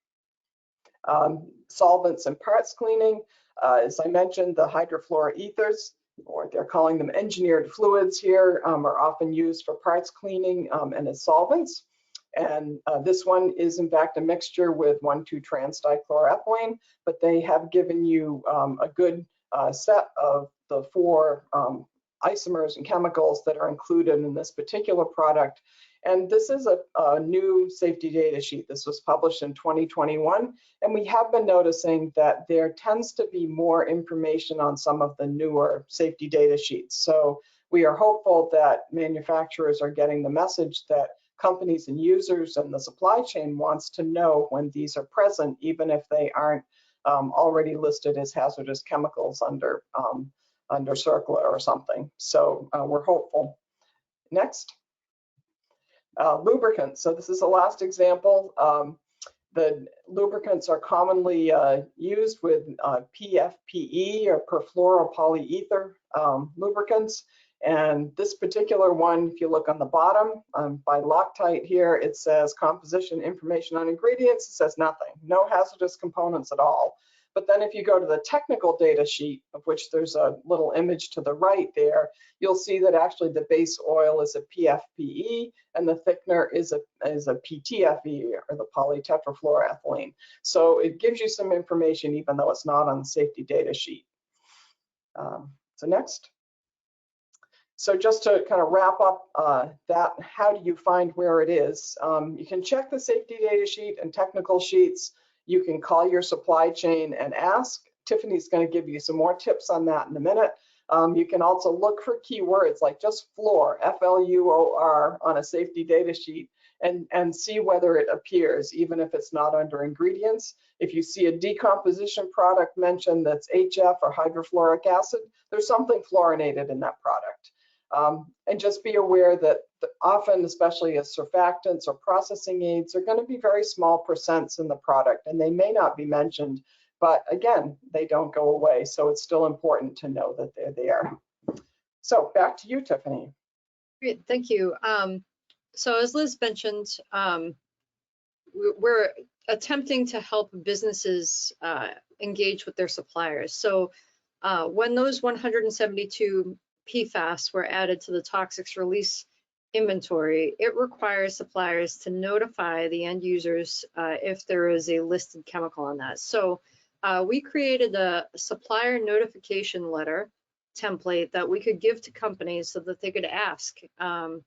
Solvents and parts cleaning. As I mentioned, the hydrofluoroethers, or they're calling them engineered fluids here, are often used for parts cleaning and as solvents. And this one is in fact a mixture with 1,2-trans-dichloroethylene, but they have given you a good set of the 4 isomers and chemicals that are included in this particular product. And this is a new safety data sheet. This was published in 2021. And we have been noticing that there tends to be more information on some of the newer safety data sheets. So we are hopeful that manufacturers are getting the message that companies and users and the supply chain wants to know when these are present, even if they aren't already listed as hazardous chemicals under CERCLA or something. So we're hopeful. Next. Lubricants. So this is the last example. The lubricants are commonly used with PFPE or perfluoropolyether lubricants. And this particular one, if you look on the bottom by Loctite here, it says composition information on ingredients. It says nothing, no hazardous components at all. But then if you go to the technical data sheet, of which there's a little image to the right there, you'll see that actually the base oil is a PFPE and the thickener is a PTFE, or the polytetrafluoroethylene. So it gives you some information even though it's not on the safety data sheet. So next. So just to kind of wrap up that, how do you find where it is? You can check the safety data sheet and technical sheets. You can call your supply chain and ask. Tiffany's going to give you some more tips on that in a minute. You can also look for keywords like just fluor, F-L-U-O-R, on a safety data sheet and see whether it appears, even if it's not under ingredients. If you see a decomposition product mentioned that's HF or hydrofluoric acid, there's something fluorinated in that product. And just be aware that often, especially as surfactants or processing aids, are going to be very small percents in the product, and they may not be mentioned, but again, they don't go away. So it's still important to know that they're there. So back to you, Tiffany. Great, thank you. So as Liz mentioned, we're attempting to help businesses engage with their suppliers. So when those 172 PFAS were added to the toxics release inventory, it requires suppliers to notify the end users if there is a listed chemical on that. So we created a supplier notification letter template that we could give to companies so that they could ask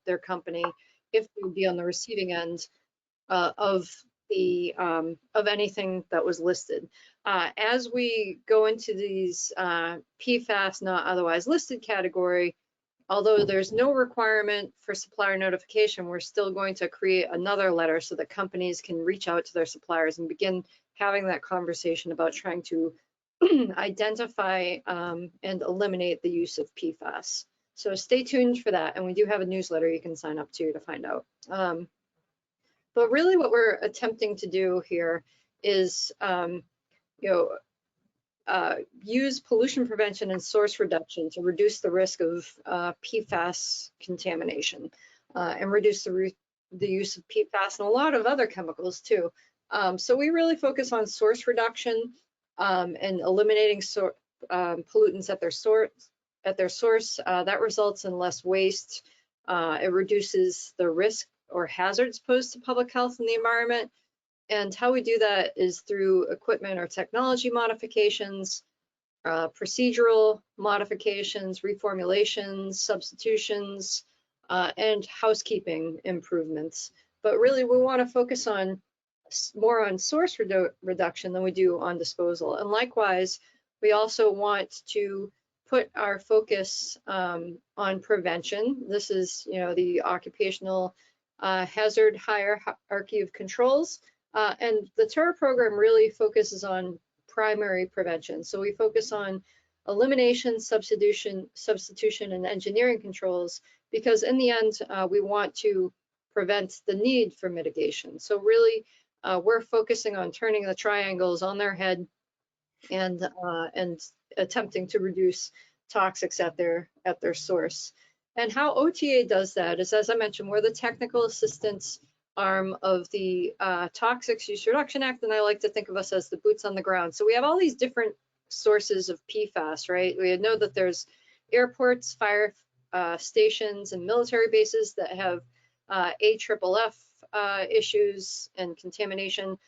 their company if they would be on the receiving end of anything that was listed. As we go into these PFAS not otherwise listed category, although there's no requirement for supplier notification, we're still going to create another letter so that companies can reach out to their suppliers and begin having that conversation about trying to identify and eliminate the use of PFAS. So stay tuned for that. And we do have a newsletter you can sign up to find out. But really what we're attempting to do here is, use pollution prevention and source reduction to reduce the risk of PFAS contamination and reduce the use of PFAS and a lot of other chemicals too. So we really focus on source reduction and eliminating pollutants at their source. That results in less waste. It reduces the risk or hazards posed to public health and the environment. And how we do that is through equipment or technology modifications, procedural modifications, reformulations, substitutions, and housekeeping improvements. But really, we want to focus on more on source reduction than we do on disposal. And likewise, we also want to put our focus on prevention. This is, the occupational hazard hierarchy of controls. And the TERRA program really focuses on primary prevention. So we focus on elimination, substitution, and engineering controls, because in the end, we want to prevent the need for mitigation. So really, we're focusing on turning the triangles on their head and attempting to reduce toxics at their source. And how OTA does that is, as I mentioned, we're the technical assistance arm of the Toxics Use Reduction Act, and I like to think of us as the boots on the ground. So we have all these different sources of PFAS, right? We know that there's airports, fire stations, and military bases that have AFFF issues and contamination.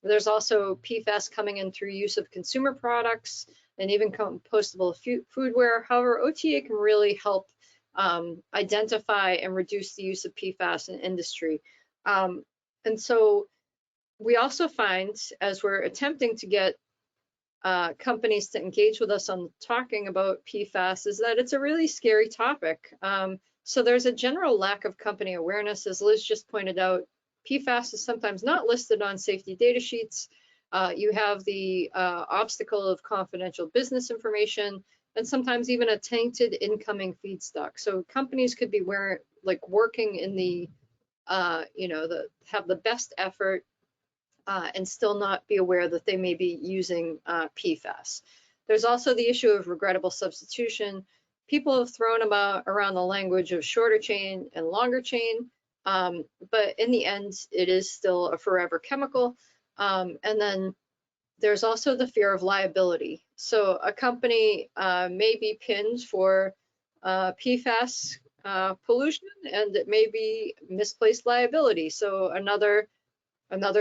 There's also PFAS coming in through use of consumer products and even compostable foodware. However, OTA can really help identify and reduce the use of PFAS in industry. And so we also find, as we're attempting to get companies to engage with us on talking about PFAS, is that it's a really scary topic. So there's a general lack of company awareness, as Liz just pointed out. PFAS is sometimes not listed on safety data sheets. You have the obstacle of confidential business information, and sometimes even a tainted incoming feedstock. So companies could be working in the, have the best effort and still not be aware that they may be using PFAS. There's also the issue of regrettable substitution. People have thrown around the language of shorter chain and longer chain, but in the end, it is still a forever chemical. And then there's also the fear of liability. So a company may be pinned for PFAS pollution, and it may be misplaced liability. So another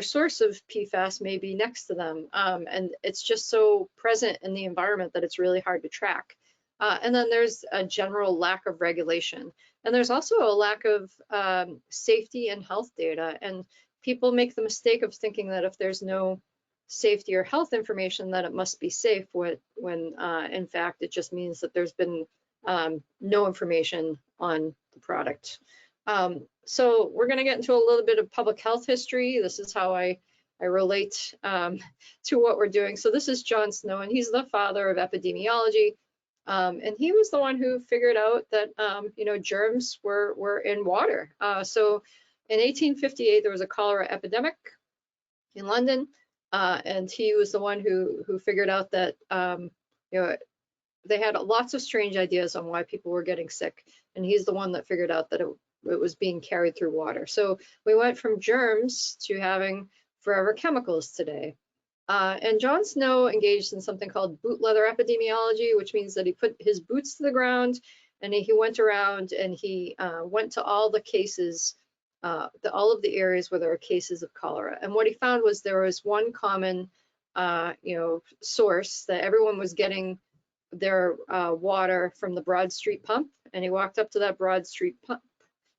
source of PFAS may be next to them. And it's just so present in the environment that it's really hard to track. And then there's a general lack of regulation. And there's also a lack of safety and health data. And people make the mistake of thinking that if there's no safety or health information, that it must be safe, when in fact it just means that there's been no information on the product. So we're going to get into a little bit of public health history. This is how I relate to what we're doing. So this is John Snow, and he's the father of epidemiology. And he was the one who figured out that, germs were in water. So in 1858, there was a cholera epidemic in London. And he was the one who figured out that, they had lots of strange ideas on why people were getting sick. And he's the one that figured out that it was being carried through water. So we went from germs to having forever chemicals today. And John Snow engaged in something called boot leather epidemiology, which means that he put his boots to the ground and he went around and he went to all the cases, all of the areas where there were cases of cholera. And what he found was there was one common, source, that everyone was getting their water from the Broad Street pump. And he walked up to that Broad Street pump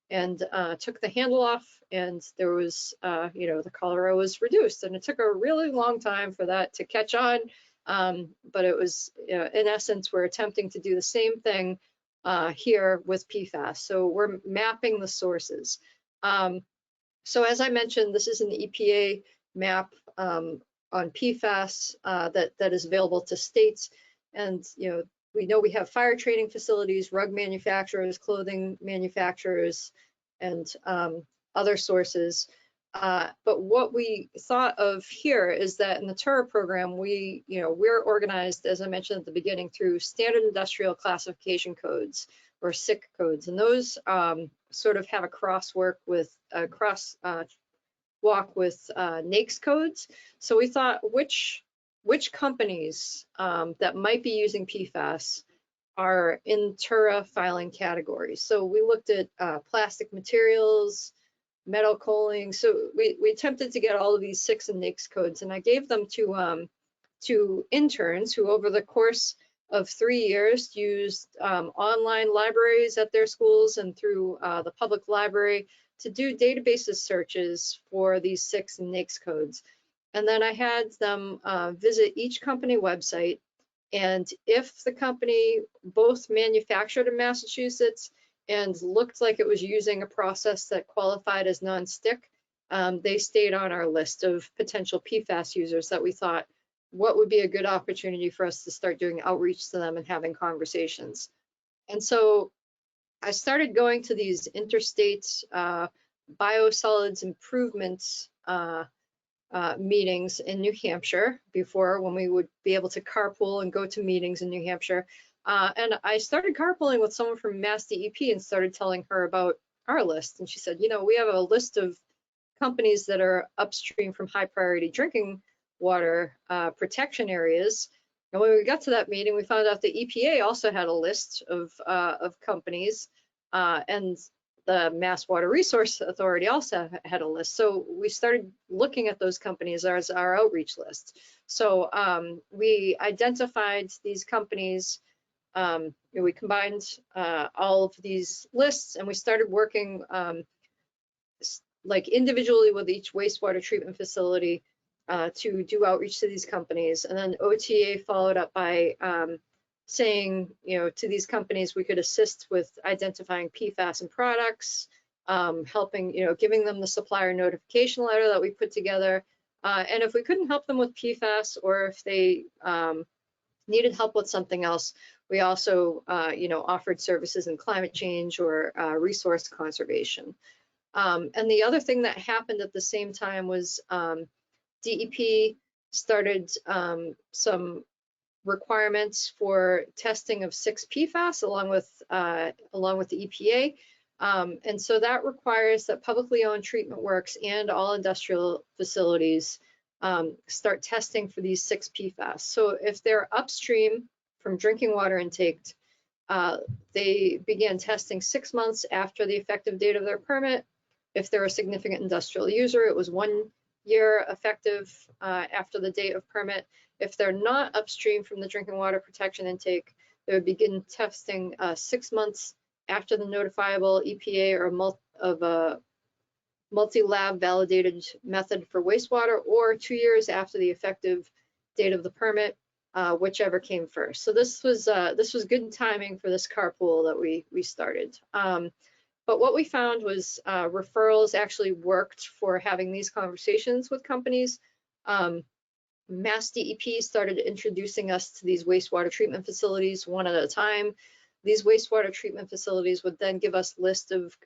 and took the handle off, and there was, the cholera was reduced. And it took a really long time for that to catch on, but it was, in essence, we're attempting to do the same thing here with PFAS. So we're mapping the sources. So as I mentioned, this is an EPA map on PFAS that is available to states. And, we know we have fire training facilities, rug manufacturers, clothing manufacturers, and other sources. But what we thought of here is that in the TURA program, we're organized, as I mentioned at the beginning, through standard industrial classification codes, or SIC codes. And those sort of have a crosswalk with NAICS codes. So we thought, which companies that might be using PFAS are in TURA filing categories. So we looked at plastic materials, metal coaling. So we attempted to get all of these SICs and NAICS codes, and I gave them to interns who over the course of 3 years used online libraries at their schools and through the public library to do databases searches for these SICs and NAICS codes. And then I had them visit each company website, and if the company both manufactured in Massachusetts and looked like it was using a process that qualified as non-stick, they stayed on our list of potential PFAS users that we thought, what would be a good opportunity for us to start doing outreach to them and having conversations. And so I started going to these interstate biosolids improvements meetings in New Hampshire before, when we would be able to carpool and go to meetings in New Hampshire. And I started carpooling with someone from Mass DEP and started telling her about our list. And she said, we have a list of companies that are upstream from high priority drinking water protection areas. And when we got to that meeting, we found out the EPA also had a list of companies, and the Mass Water Resource Authority also had a list. So we started looking at those companies as our outreach list. So we identified these companies, we combined all of these lists, and we started working like individually with each wastewater treatment facility to do outreach to these companies. And then OTA followed up by saying, to these companies, we could assist with identifying PFAS in products, helping, giving them the supplier notification letter that we put together. And if we couldn't help them with PFAS, or if they needed help with something else, we also, offered services in climate change or resource conservation. And the other thing that happened at the same time was DEP started some requirements for testing of 6 PFAS along with the EPA. And so that requires that publicly owned treatment works and all industrial facilities start testing for these 6 PFAS. So if they're upstream from drinking water intake, they began testing 6 months after the effective date of their permit. If they're a significant industrial user, it was 1 year effective after the date of permit. If they're not upstream from the drinking water protection intake, they would begin testing 6 months after the notifiable EPA or multi-lab validated method for wastewater, or 2 years after the effective date of the permit, whichever came first. So this was good timing for this carpool that we started. But what we found was referrals actually worked for having these conversations with companies. Mass DEP started introducing us to these wastewater treatment facilities one at a time. These wastewater treatment facilities would then give us a list of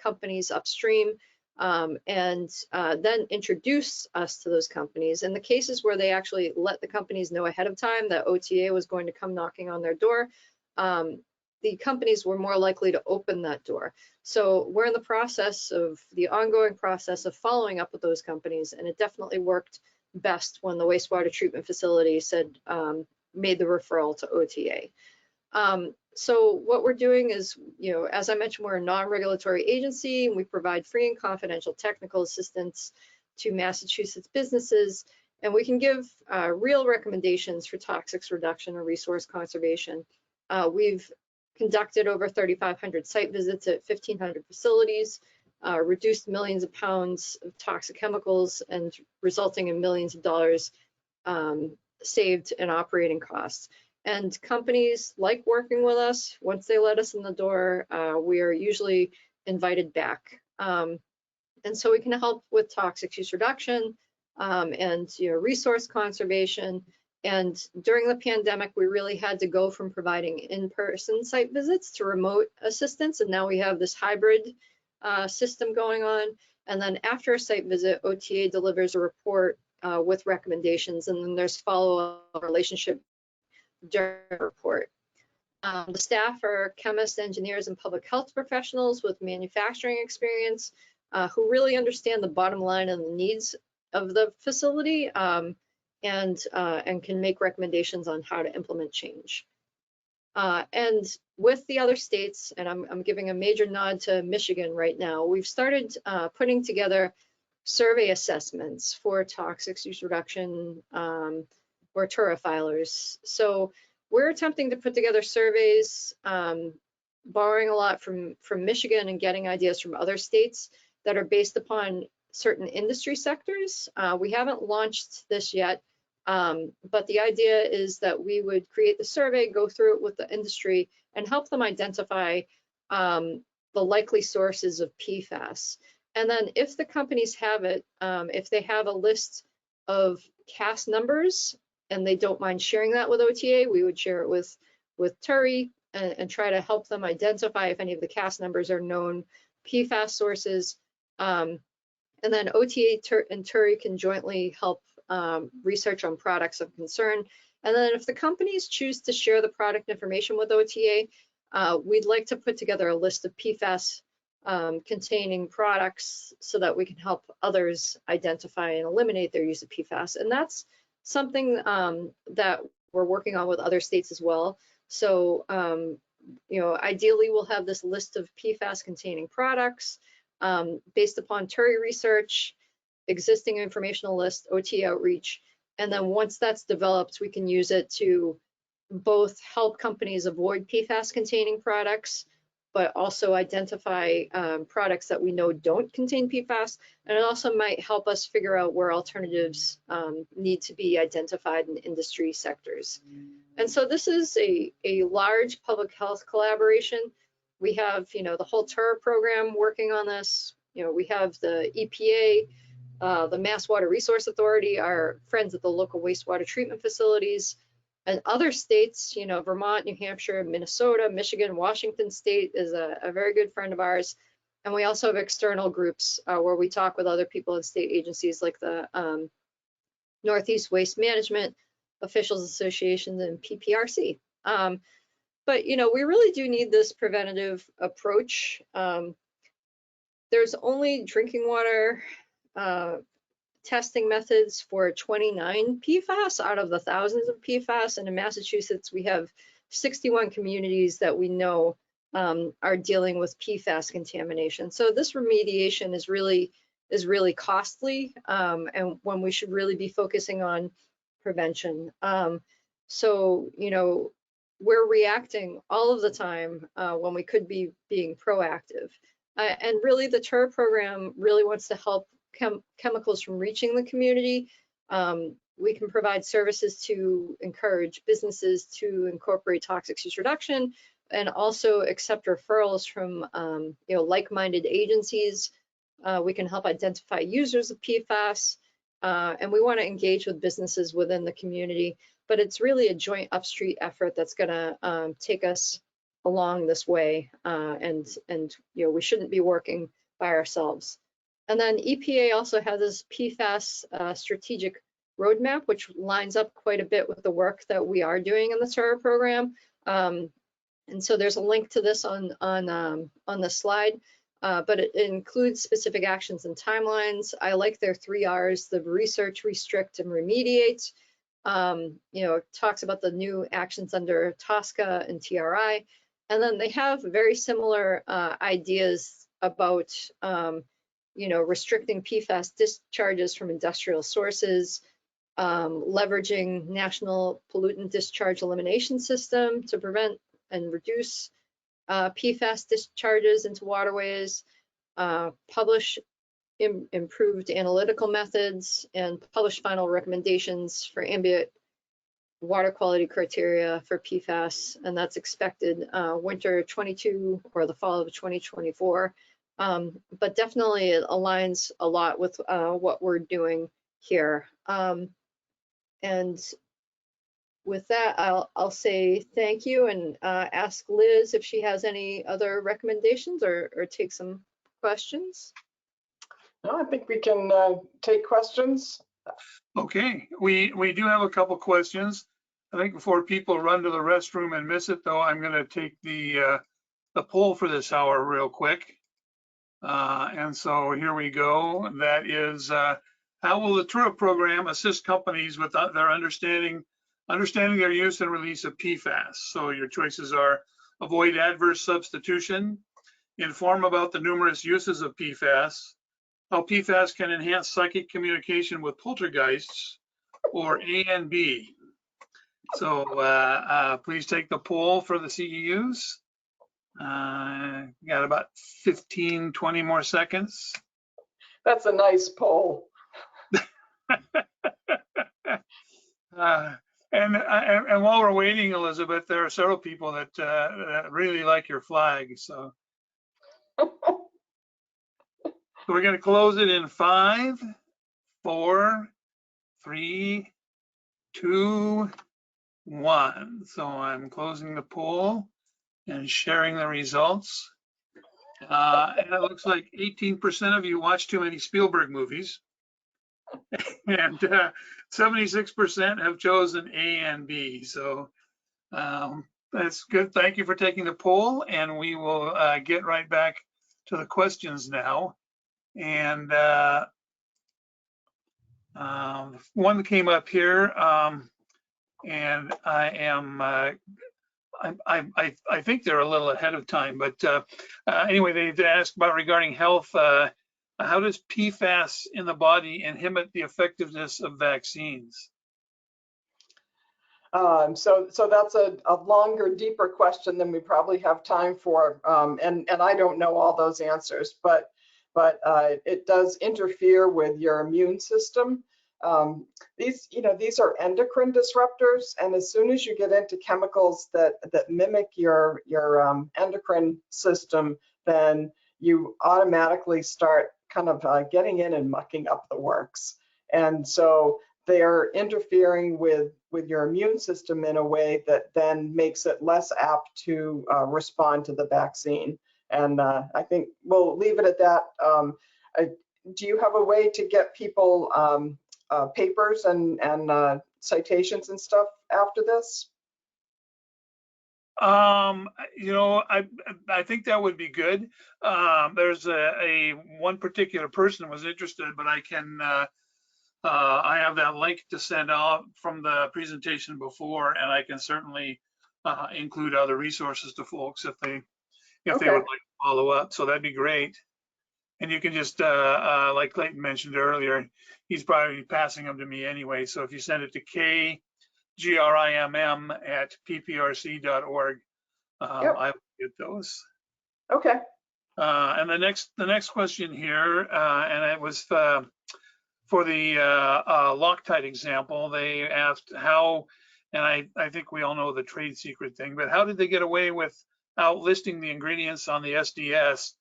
companies upstream and then introduce us to those companies. In the cases where they actually let the companies know ahead of time that OTA was going to come knocking on their door, the companies were more likely to open that door. So we're in the ongoing process of following up with those companies, and it definitely worked best when the wastewater treatment facility made the referral to OTA. So what we're doing is, as I mentioned, we're a non-regulatory agency, and we provide free and confidential technical assistance to Massachusetts businesses, and we can give real recommendations for toxics reduction and resource conservation. We've conducted over 3,500 site visits at 1,500 facilities, reduced millions of pounds of toxic chemicals, and resulting in millions of dollars saved in operating costs. And companies like working with us. Once they let us in the door, we are usually invited back. And so we can help with toxic use reduction and resource conservation. And during the pandemic, we really had to go from providing in-person site visits to remote assistance. And now we have this hybrid system going on. And then after a site visit, OTA delivers a report with recommendations, and then there's follow-up relationship during the report. The staff are chemists, engineers, and public health professionals with manufacturing experience who really understand the bottom line and the needs of the facility and can make recommendations on how to implement change. And with the other states, and I'm giving a major nod to Michigan right now, we've started putting together survey assessments for toxics use reduction or TURA filers. So we're attempting to put together surveys, borrowing a lot from Michigan and getting ideas from other states that are based upon certain industry sectors. We haven't launched this yet, but the idea is that we would create the survey, go through it with the industry, and help them identify the likely sources of PFAS. And then if the companies have it, if they have a list of CAS numbers and they don't mind sharing that with OTA, we would share it with TURI and try to help them identify if any of the CAS numbers are known PFAS sources. And then OTA and TURI can jointly help research on products of concern. And then if the companies choose to share the product information with OTA, we'd like to put together a list of PFAS containing products so that we can help others identify and eliminate their use of PFAS. And that's something that we're working on with other states as well. So, ideally we'll have this list of PFAS containing products based upon TURI research, existing informational list, OTA outreach, and then once that's developed, we can use it to both help companies avoid PFAS containing products but also identify products that we know don't contain PFAS. And it also might help us figure out where alternatives need to be identified in industry sectors. And so this is a large public health collaboration. We have, the whole TUR program working on this. We have the EPA, the Mass Water Resource Authority, our friends at the local wastewater treatment facilities, and other states, Vermont, New Hampshire, Minnesota, Michigan, Washington State is a very good friend of ours. And we also have external groups where we talk with other people in state agencies like the Northeast Waste Management Officials Association and PPRC. But, we really do need this preventative approach. There's only drinking water testing methods for 29 PFAS out of the thousands of PFAS. And in Massachusetts, we have 61 communities that we know are dealing with PFAS contamination. So this remediation is really costly, and when we should really be focusing on prevention. So, we're reacting all of the time when we could be being proactive. And really the TUR program really wants to help chemicals from reaching the community. We can provide services to encourage businesses to incorporate toxicities reduction and also accept referrals from like-minded agencies. We can help identify users of PFAS, and we want to engage with businesses within the community. But it's really a joint upstream effort that's going to take us along this way, and we shouldn't be working by ourselves. And then EPA also has this PFAS strategic roadmap, which lines up quite a bit with the work that we are doing in the TUR program. And so there's a link to this on the slide, but it includes specific actions and timelines. I like their 3 R's: the research, restrict, and remediate. It talks about the new actions under TSCA and TRI. And then they have very similar ideas about restricting PFAS discharges from industrial sources, leveraging national pollutant discharge elimination system to prevent and reduce PFAS discharges into waterways, publish improved analytical methods, and publish final recommendations for ambient water quality criteria for PFAS, and that's expected winter 22 or the fall of 2024. But definitely it aligns a lot with what we're doing here. And with that, I'll say thank you and ask Liz if she has any other recommendations or take some questions. No, I think we can take questions. Okay, we do have a couple questions. I think before people run to the restroom and miss it, though, I'm going to take the poll for this hour real quick. And so here we go. That is, how will the TUR program assist companies with their understanding their use and release of PFAS? So your choices are: avoid adverse substitution, inform about the numerous uses of PFAS, how PFAS can enhance psychic communication with poltergeists, or A and B. So please take the poll for the CEUs. Got about 15, 20 more seconds. That's a nice poll. And while we're waiting, Elizabeth, there are several people that really like your flag. So we're going to close it in 5, 4, 3, 2, 1. So I'm closing the poll and sharing the results. And it looks like 18% of you watch too many Spielberg movies. And 76% have chosen A and B. So that's good. Thank you for taking the poll, and we will get right back to the questions now. And one that came up here, and I am I think they're a little ahead of time, but anyway, they've asked about regarding health. How does PFAS in the body inhibit the effectiveness of vaccines? So that's a longer, deeper question than we probably have time for, and I don't know all those answers, but it does interfere with your immune system. These are endocrine disruptors, and as soon as you get into chemicals that mimic your endocrine system, then you automatically start kind of getting in and mucking up the works. And so they're interfering with your immune system in a way that then makes it less apt to respond to the vaccine. And I think we'll leave it at that. Do you have a way to get people papers and citations and stuff after this? I think that would be good. There's a one particular person was interested, but I can I have that link to send out from the presentation before, and I can certainly include other resources to folks if they would like to follow up. So that'd be great. And you can just, like Clayton mentioned earlier, he's probably passing them to me anyway. So if you send it to kgrimm@pprc.org, I will get those. Okay. And the next question here, and it was for the Loctite example. They asked how, and I think we all know the trade secret thing, but how did they get away without listing the ingredients on the SDS,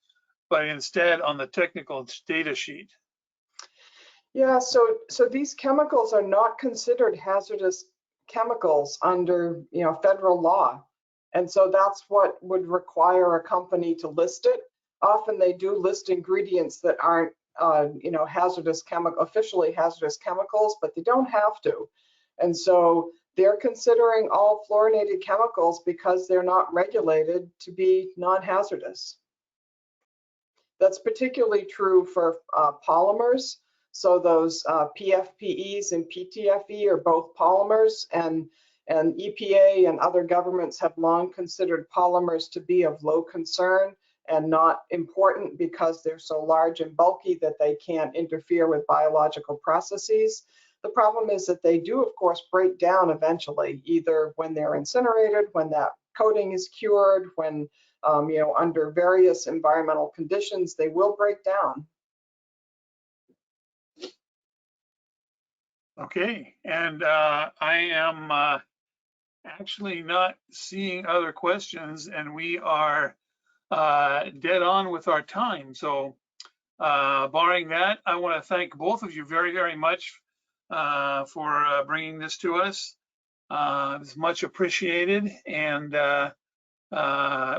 but instead on the technical data sheet? Yeah, so these chemicals are not considered hazardous chemicals under federal law, and so that's what would require a company to list it. Often they do list ingredients that aren't officially hazardous chemicals, but they don't have to. And so they're considering all fluorinated chemicals because they're not regulated to be non-hazardous. That's particularly true for polymers. So those PFPEs and PTFE are both polymers, and EPA and other governments have long considered polymers to be of low concern and not important because they're so large and bulky that they can't interfere with biological processes. The problem is that they do, of course, break down eventually, either when they're incinerated, when that coating is cured, when under various environmental conditions, they will break down. Okay, and I am actually not seeing other questions, and we are dead on with our time. So barring that, I want to thank both of you very, very much for bringing this to us. It's much appreciated, and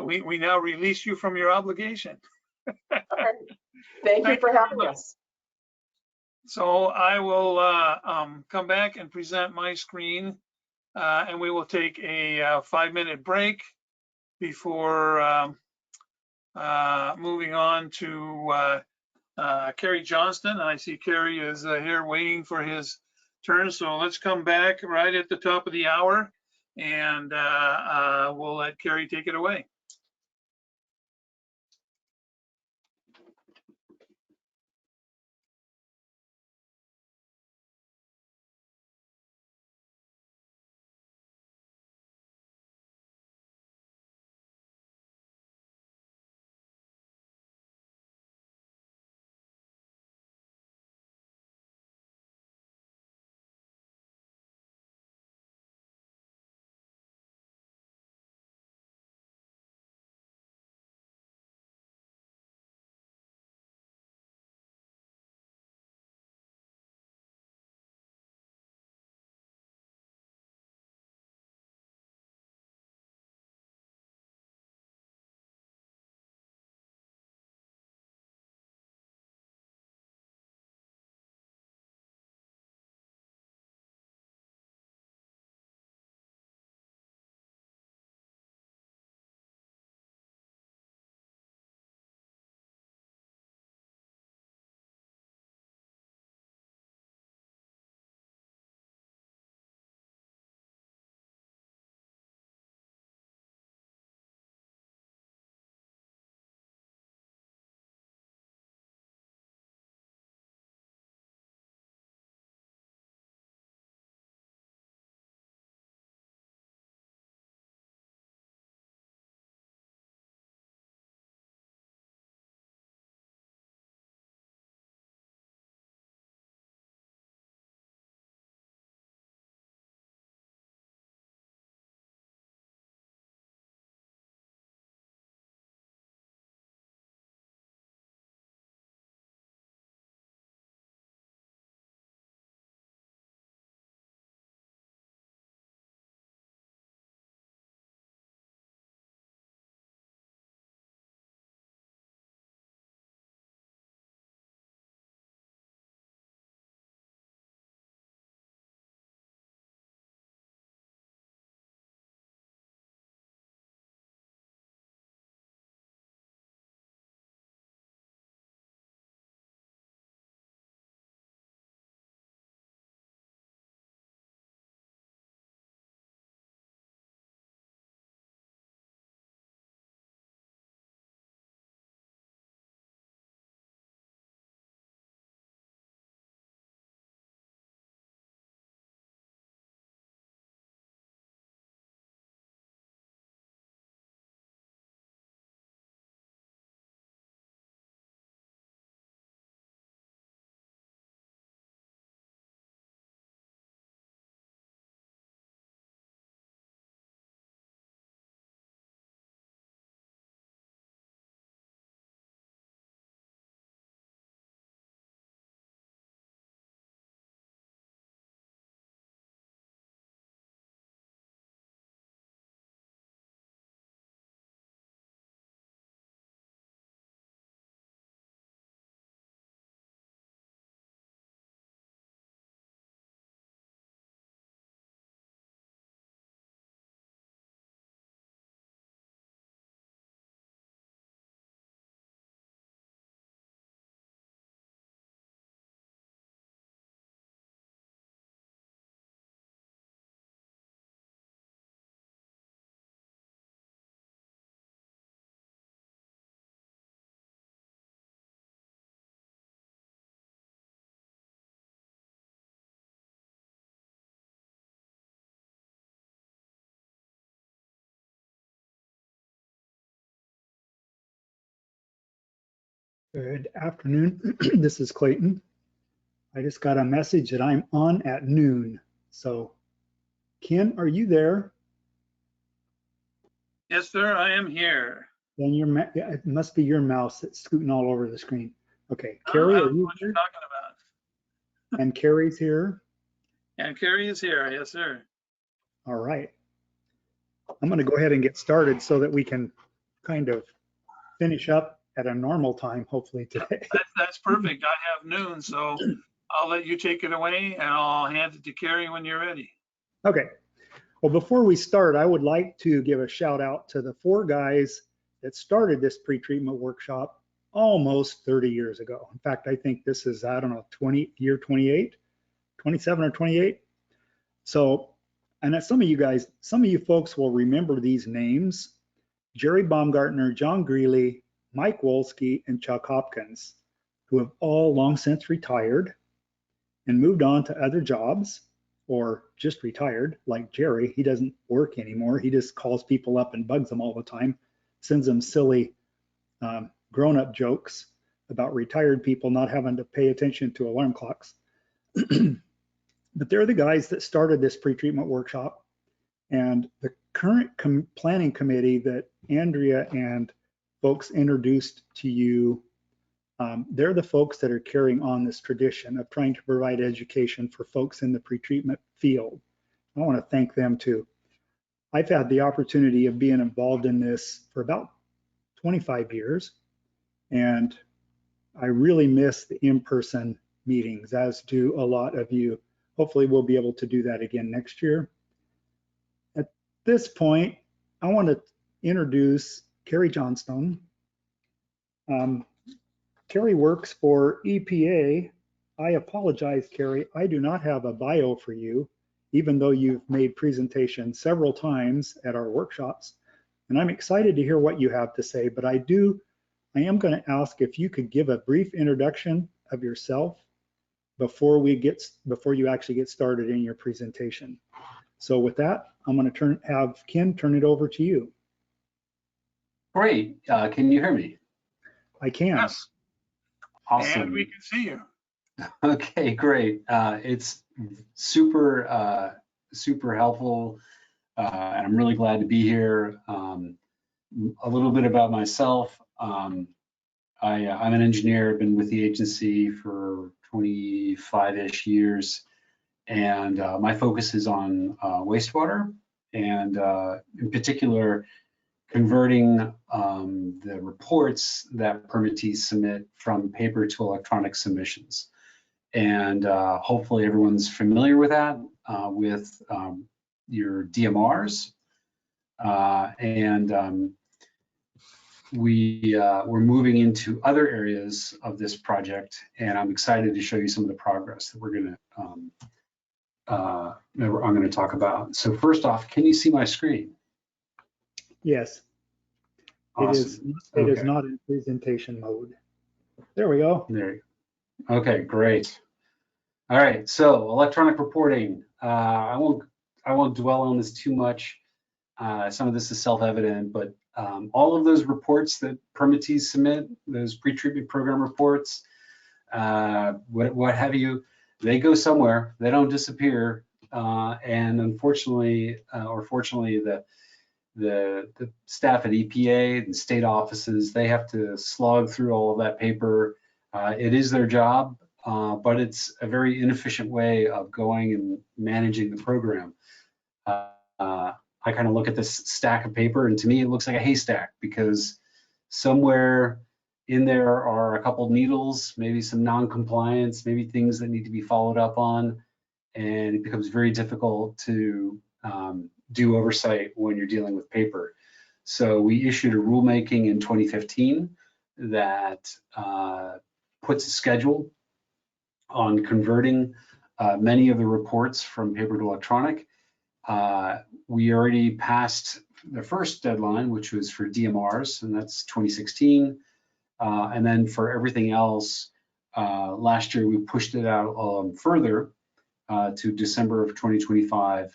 we now release you from your obligation. Thank you for having us. So I will come back and present my screen, and we will take a 5-minute break before moving on to Kerry Johnston. And I see Kerry is here waiting for his turn. So let's come back right at the top of the hour, and we'll let Kerry take it away. Good afternoon. This is Clayton. I just got a message that I'm on at noon. So, Ken, are you there? Yes, sir, I am here. Then yeah, it must be your mouse that's scooting all over the screen. Okay, I Carrie, are don't know you what you're here? talking about. And Carrie's here. And Carrie is here. Yes, sir. All right. I'm going to go ahead and get started so that we can kind of finish up at a normal time, hopefully today. That's perfect. I have noon, so I'll let you take it away and I'll hand it to Carrie when you're ready. Okay. Well, before we start, I would like to give a shout out to the 4 guys that started this pretreatment workshop almost 30 years ago. In fact, I think this is, I don't know, 27 or 28. So, and some of you folks will remember these names: Jerry Baumgartner, John Greeley, Mike Wolski, and Chuck Hopkins, who have all long since retired and moved on to other jobs, or just retired. Like Jerry, he doesn't work anymore. He just calls people up and bugs them all the time, sends them silly grown-up jokes about retired people not having to pay attention to alarm clocks. But they're the guys that started this pretreatment workshop, and the current planning committee that Andrea and folks introduced to you, they're the folks that are carrying on this tradition of trying to provide education for folks in the pretreatment field. I want to thank them too. I've had the opportunity of being involved in this for about 25 years, and I really miss the in-person meetings, as do a lot of you. Hopefully we'll be able to do that again next year. At this point, I want to introduce Carrie Johnstone. Carrie works for EPA. I apologize, Carrie, I do not have a bio for you, even though you've made presentations several times at our workshops. And I'm excited to hear what you have to say, but I am going to ask if you could give a brief introduction of yourself before you actually get started in your presentation. So with that, I'm going to have Ken turn it over to you. Great. Can you hear me? I can. Yes. Awesome. And we can see you. Okay, great. It's super helpful, and I'm really glad to be here. A little bit about myself. I'm an engineer. I've been with the agency for 25-ish years, and my focus is on wastewater, and in particular, converting the reports that permittees submit from paper to electronic submissions. And hopefully everyone's familiar with that, with your DMRs. We're moving into other areas of this project, and I'm excited to show you some of the progress that I'm going to talk about. So first off, can you see my screen? Yes. Awesome. It is not in presentation mode. There we go. There you go. Okay, great. All right, so electronic reporting. I won't dwell on this too much. Some of this is self-evident, but all of those reports that permittees submit, those pretreatment program reports, what have you, they go somewhere. They don't disappear. And unfortunately, or fortunately, the staff at EPA and state offices, they have to slog through all of that paper. It is their job, but it's a very inefficient way of going and managing the program. I kind of look at this stack of paper, and to me, it looks like a haystack, because somewhere in there are a couple needles, maybe some non-compliance, maybe things that need to be followed up on, and it becomes very difficult to do oversight when you're dealing with paper. So we issued a rulemaking in 2015 that puts a schedule on converting many of the reports from paper to electronic. We already passed the first deadline, which was for DMRs, and that's 2016. And then for everything else, last year we pushed it out further to December of 2025.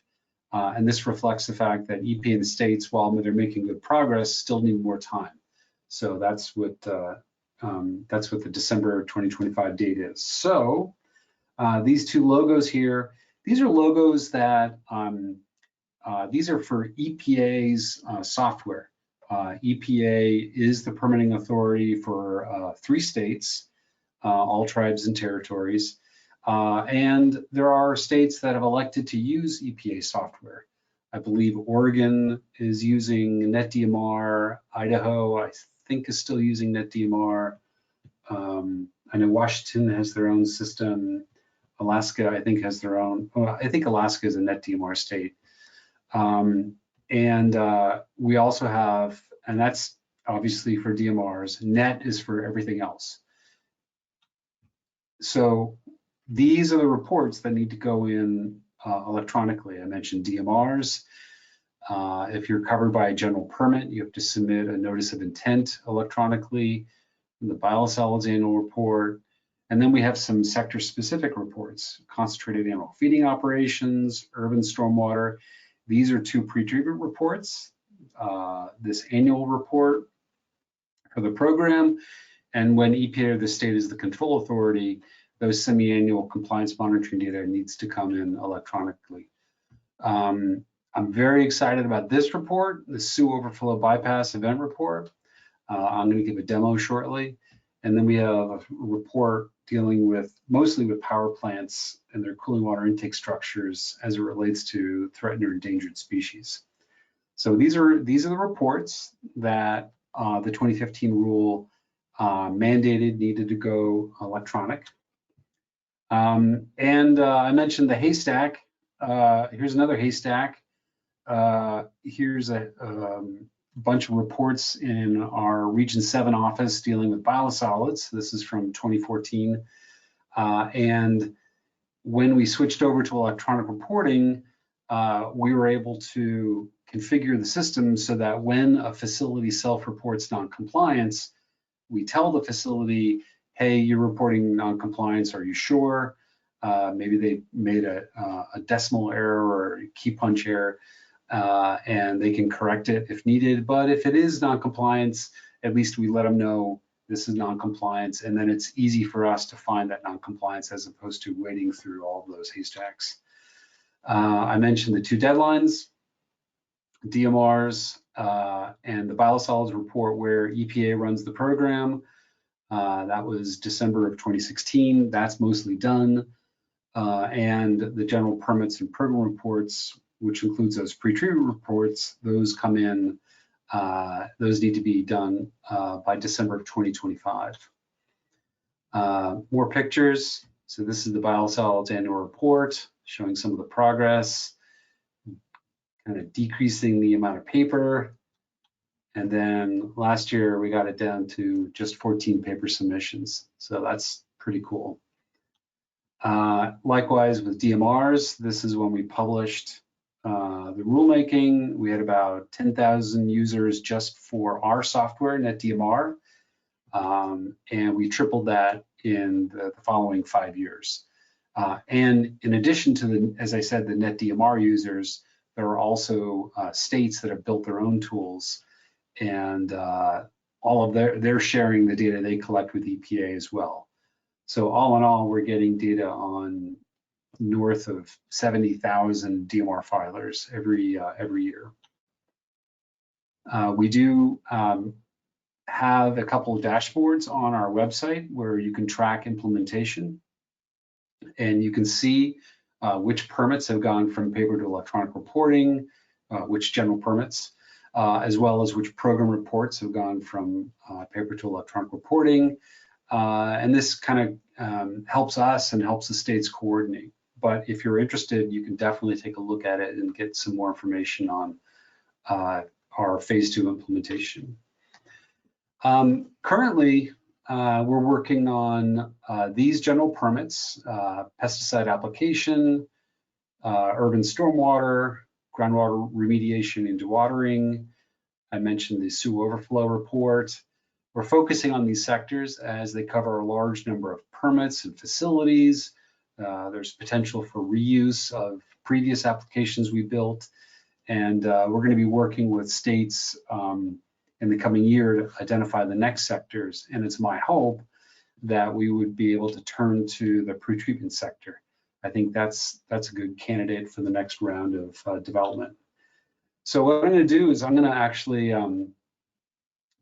And this reflects the fact that EPA and the states, while they're making good progress, still need more time. So that's what That's what the December 2025 date is. So these two logos here, these are logos that, these are for EPA's software. EPA is the permitting authority for 3 states, all tribes and territories. And there are states that have elected to use EPA software. I believe Oregon is using NetDMR. Idaho, I think, is still using NetDMR. I know Washington has their own system. Alaska, I think, has their own. Well, I think Alaska is a NetDMR state. We also have, and that's obviously for DMRs, Net is for everything else. So these are the reports that need to go in electronically. I mentioned DMRs. If you're covered by a general permit, you have to submit a notice of intent electronically, the biosolids annual report. And then we have some sector-specific reports: concentrated animal feeding operations, urban stormwater. These are 2 pretreatment reports, this annual report for the program, and when EPA or the state is the control authority, those semi-annual compliance monitoring data needs to come in electronically. I'm very excited about this report, the Sioux Overflow Bypass Event Report. I'm going to give a demo shortly. And then we have a report dealing with mostly with power plants and their cooling water intake structures as it relates to threatened or endangered species. So these are the reports that the 2015 rule mandated needed to go electronic. I mentioned the haystack. Here's another haystack. Here's a bunch of reports in our Region 7 office dealing with biosolids. This is from 2014. And when we switched over to electronic reporting, we were able to configure the system so that when a facility self-reports non-compliance, we tell the facility, hey, you're reporting non-compliance, are you sure? Maybe they made a decimal error or a key punch error, and they can correct it if needed. But if it is non-compliance, at least we let them know this is non-compliance, and then it's easy for us to find that non-compliance as opposed to wading through all of those haystacks. I mentioned the 2 deadlines, DMRs and the biosolids report where EPA runs the program. That was December of 2016. That's mostly done. And the general permits and program reports, which includes those pre-treatment reports, those come in, those need to be done by December of 2025. More pictures. So this is the biosolids annual report showing some of the progress, kind of decreasing the amount of paper. And then last year we got it down to just 14 paper submissions. So that's pretty cool. Likewise with DMRs, this is when we published the rulemaking. We had about 10,000 users just for our software, NetDMR, and we tripled that in the following 5 years. And in addition to the, as I said, the NetDMR users, there are also states that have built their own tools, and all of they're sharing the data they collect with EPA as well. So all in all, we're getting data on north of 70,000 DMR filers every year. We do have a couple of dashboards on our website where you can track implementation, and you can see which permits have gone from paper to electronic reporting, which general permits, as well as which program reports have gone from paper to electronic reporting. And this kind of helps us and helps the states coordinate. But if you're interested, you can definitely take a look at it and get some more information on our phase 2 implementation. Currently, we're working on these general permits, pesticide application, urban stormwater, groundwater remediation and dewatering. I mentioned the Sioux Overflow report. We're focusing on these sectors as they cover a large number of permits and facilities. There's potential for reuse of previous applications we built, and we're going to be working with states in in the coming year to identify the next sectors. And it's my hope that we would be able to turn to the pretreatment sector. I think that's a good candidate for the next round of development. So what I'm going to do is I'm going to actually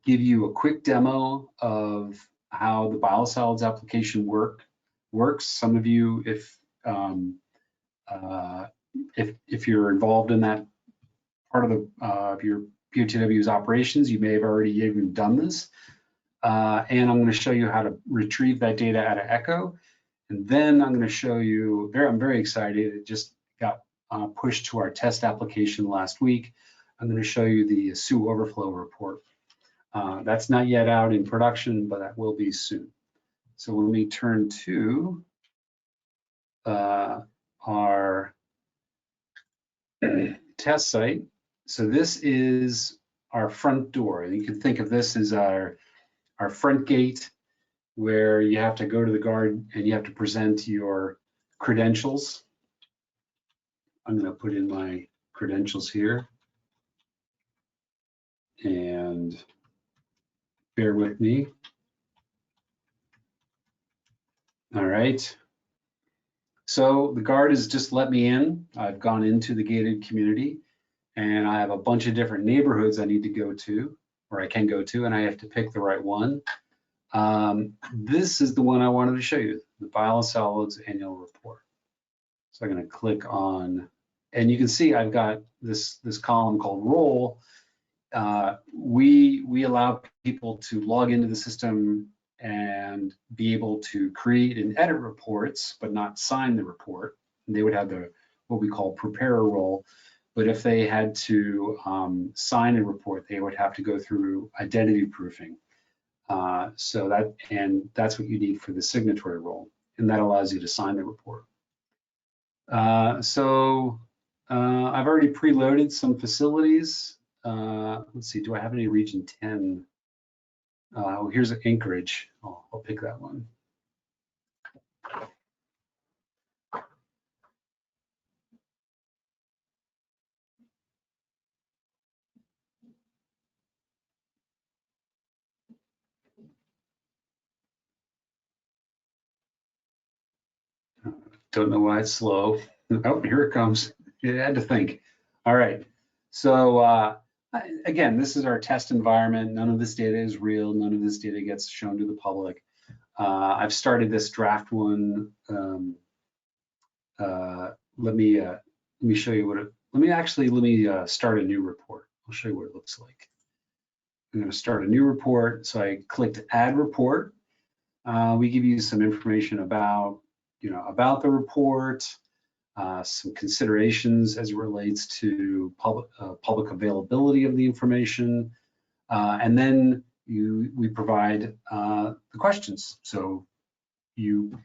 give you a quick demo of how the biosolids application works. Some of you, if you're involved in that part of your POTW's operations, you may have already even done this. And I'm going to show you how to retrieve that data out of Echo. And then I'm going to show you, I'm very excited, it just got pushed to our test application last week. I'm going to show you the SUE overflow report. That's not yet out in production, but that will be soon. So when we turn to our test site, so this is our front door. And you can think of this as our front gate, where you have to go to the guard and you have to present your credentials. I'm going to put in my credentials here. And bear with me. All right. So the guard has just let me in. I've gone into the gated community and I have a bunch of different neighborhoods I need to go to, or I can go to, and I have to pick the right one. This is the one I wanted to show you, the biosolids annual report. So I'm going to click on, and you can see I've got this column called role. We allow people to log into the system and be able to create and edit reports, but not sign the report. And they would have what we call preparer role. But if they had to sign a report, they would have to go through identity proofing. So that's what you need for the signatory role, and that allows you to sign the report. So I've already preloaded some facilities. Let's see, do I have any region 10? Oh, here's Anchorage. I'll pick that one. Don't know why it's slow. Oh, here it comes. You had to think. All right. So again, this is our test environment. None of this data is real. None of this data gets shown to the public. I've started this draft one. Let me show you what it. Let me start a new report. I'll show you what it looks like. I'm going to start a new report. So I clicked Add Report. We give you some information about the report, some considerations as it relates to public availability of the information, and then we provide the questions. So you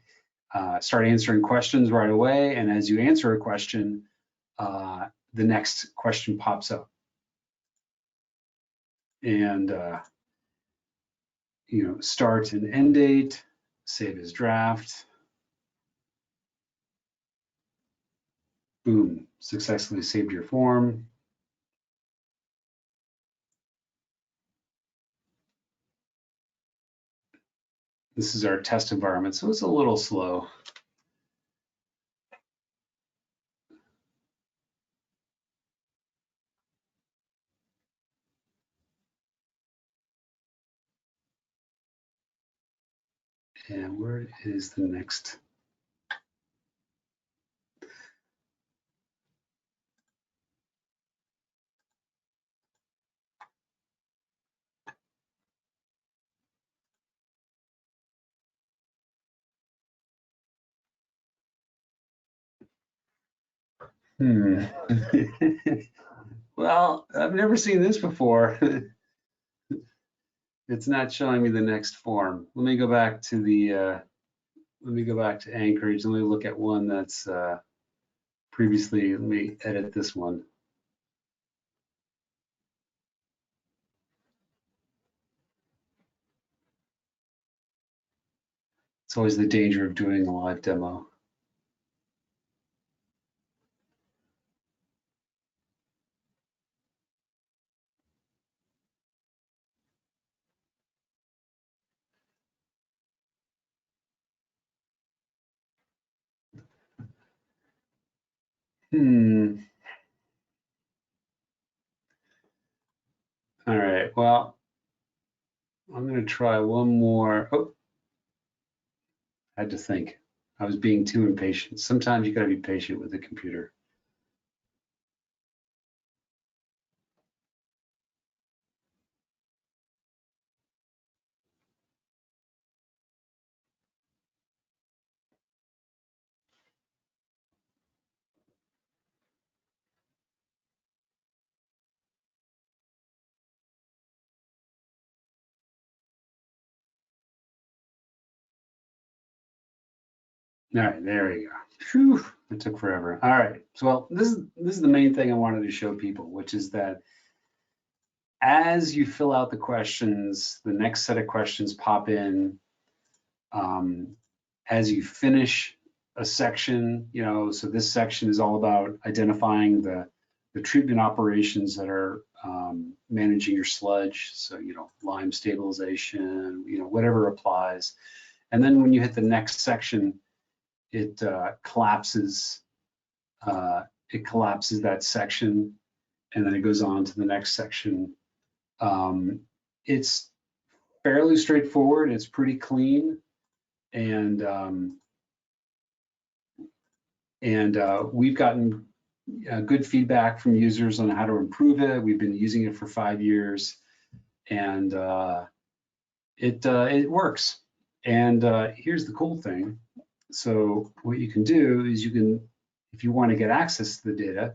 start answering questions right away, and as you answer a question, the next question pops up. And start and end date, save as draft. Boom, successfully saved your form. This is our test environment, so it's a little slow. And where is the next? Well, I've never seen this before. It's not showing me the next form. Let me go back to Anchorage. Let me look at one that's previously. Let me edit this one. It's always the danger of doing a live demo. All right, well, I'm gonna try one more. Oh, I had to think. I was being too impatient. Sometimes you gotta be patient with the computer. All right, there you go. Phew, it took forever. All right, so well, this is the main thing I wanted to show people, which is that as you fill out the questions, the next set of questions pop in. As you finish a section, you know, so this section is all about identifying the treatment operations that are managing your sludge. So, you know, lime stabilization, you know, whatever applies. And then when you hit the next section, it collapses that section, and then it goes on to the next section. It's fairly straightforward. It's pretty clean, and we've gotten good feedback from users on how to improve it. We've been using it for 5 years, and it works. And here's the cool thing. So what you can do is you can, if you want to get access to the data,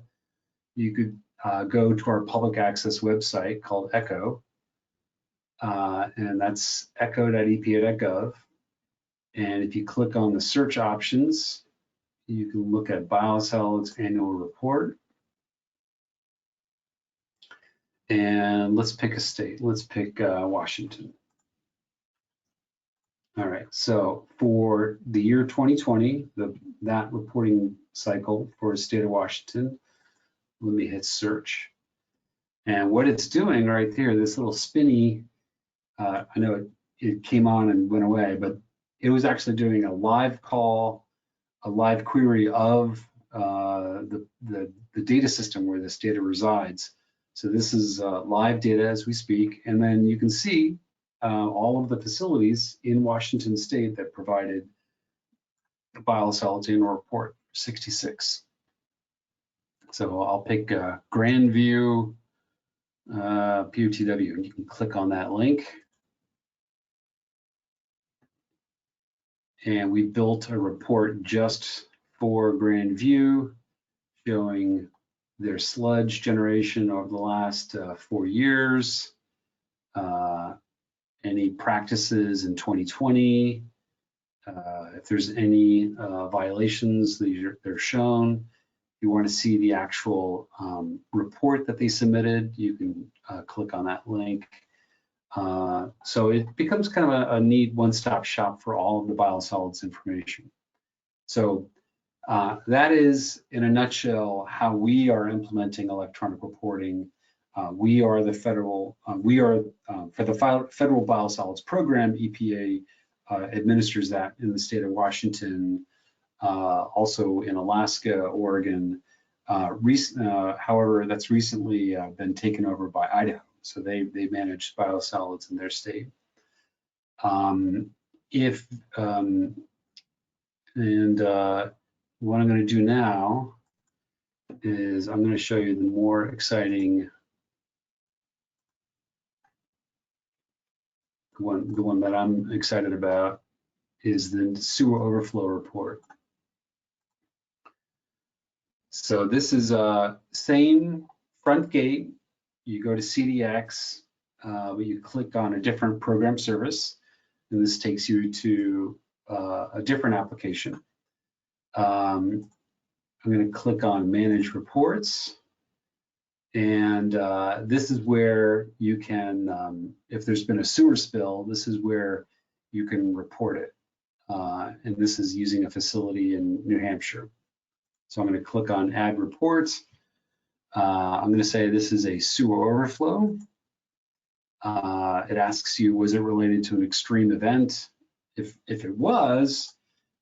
you could go to our public access website called ECHO, and that's echo.epa.gov. And if you click on the search options, you can look at biosolids annual report. And let's pick a state. Let's pick Washington. All right, so for the year 2020, that reporting cycle for the state of Washington, let me hit search. And what it's doing right here, this little spinny, I know it came on and went away, but it was actually doing a live call, a live query of the data system where this data resides. So this is live data as we speak, and then you can see all of the facilities in Washington State that provided the biosolids annual report 66. So I'll pick Grandview POTW, and you can click on that link. And we built a report just for Grandview showing their sludge generation over the last 4 years, any practices in 2020, if there's any violations that they're shown. If you want to see the actual report that they submitted, you can click on that link. So it becomes kind of a neat one-stop shop for all of the biosolids information. So that is, in a nutshell, how we are implementing electronic reporting. We are the federal, for the Federal Biosolids Program, EPA administers that in the state of Washington, also in Alaska, Oregon. However, that's recently been taken over by Idaho. So they manage biosolids in their state. What I'm going to do now is I'm going to show you the more exciting one. The one that I'm excited about is the sewer overflow report. So this is same front gate. You go to CDX, but you click on a different program service, and this takes you to a different application. I'm going to click on Manage Reports, and this is where you can, if there's been a sewer spill, this is where you can report it. And this is using a facility in New Hampshire. So I'm going to click on Add Reports. I'm going to say this is a sewer overflow. It asks you, was it related to an extreme event? If it was,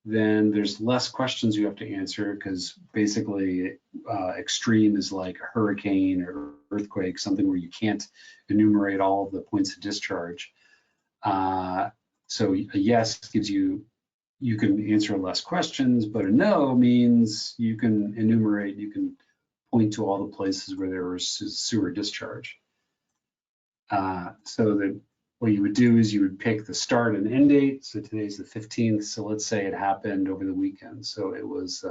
then there's less questions you have to answer, because basically extreme is like a hurricane or earthquake, something where you can't enumerate all of the points of discharge. So a yes gives you can answer less questions, but a no means you can enumerate, you can point to all the places where there was sewer discharge. So that what you would do is you would pick the start and end date. So today's the 15th. So let's say it happened over the weekend. So it was,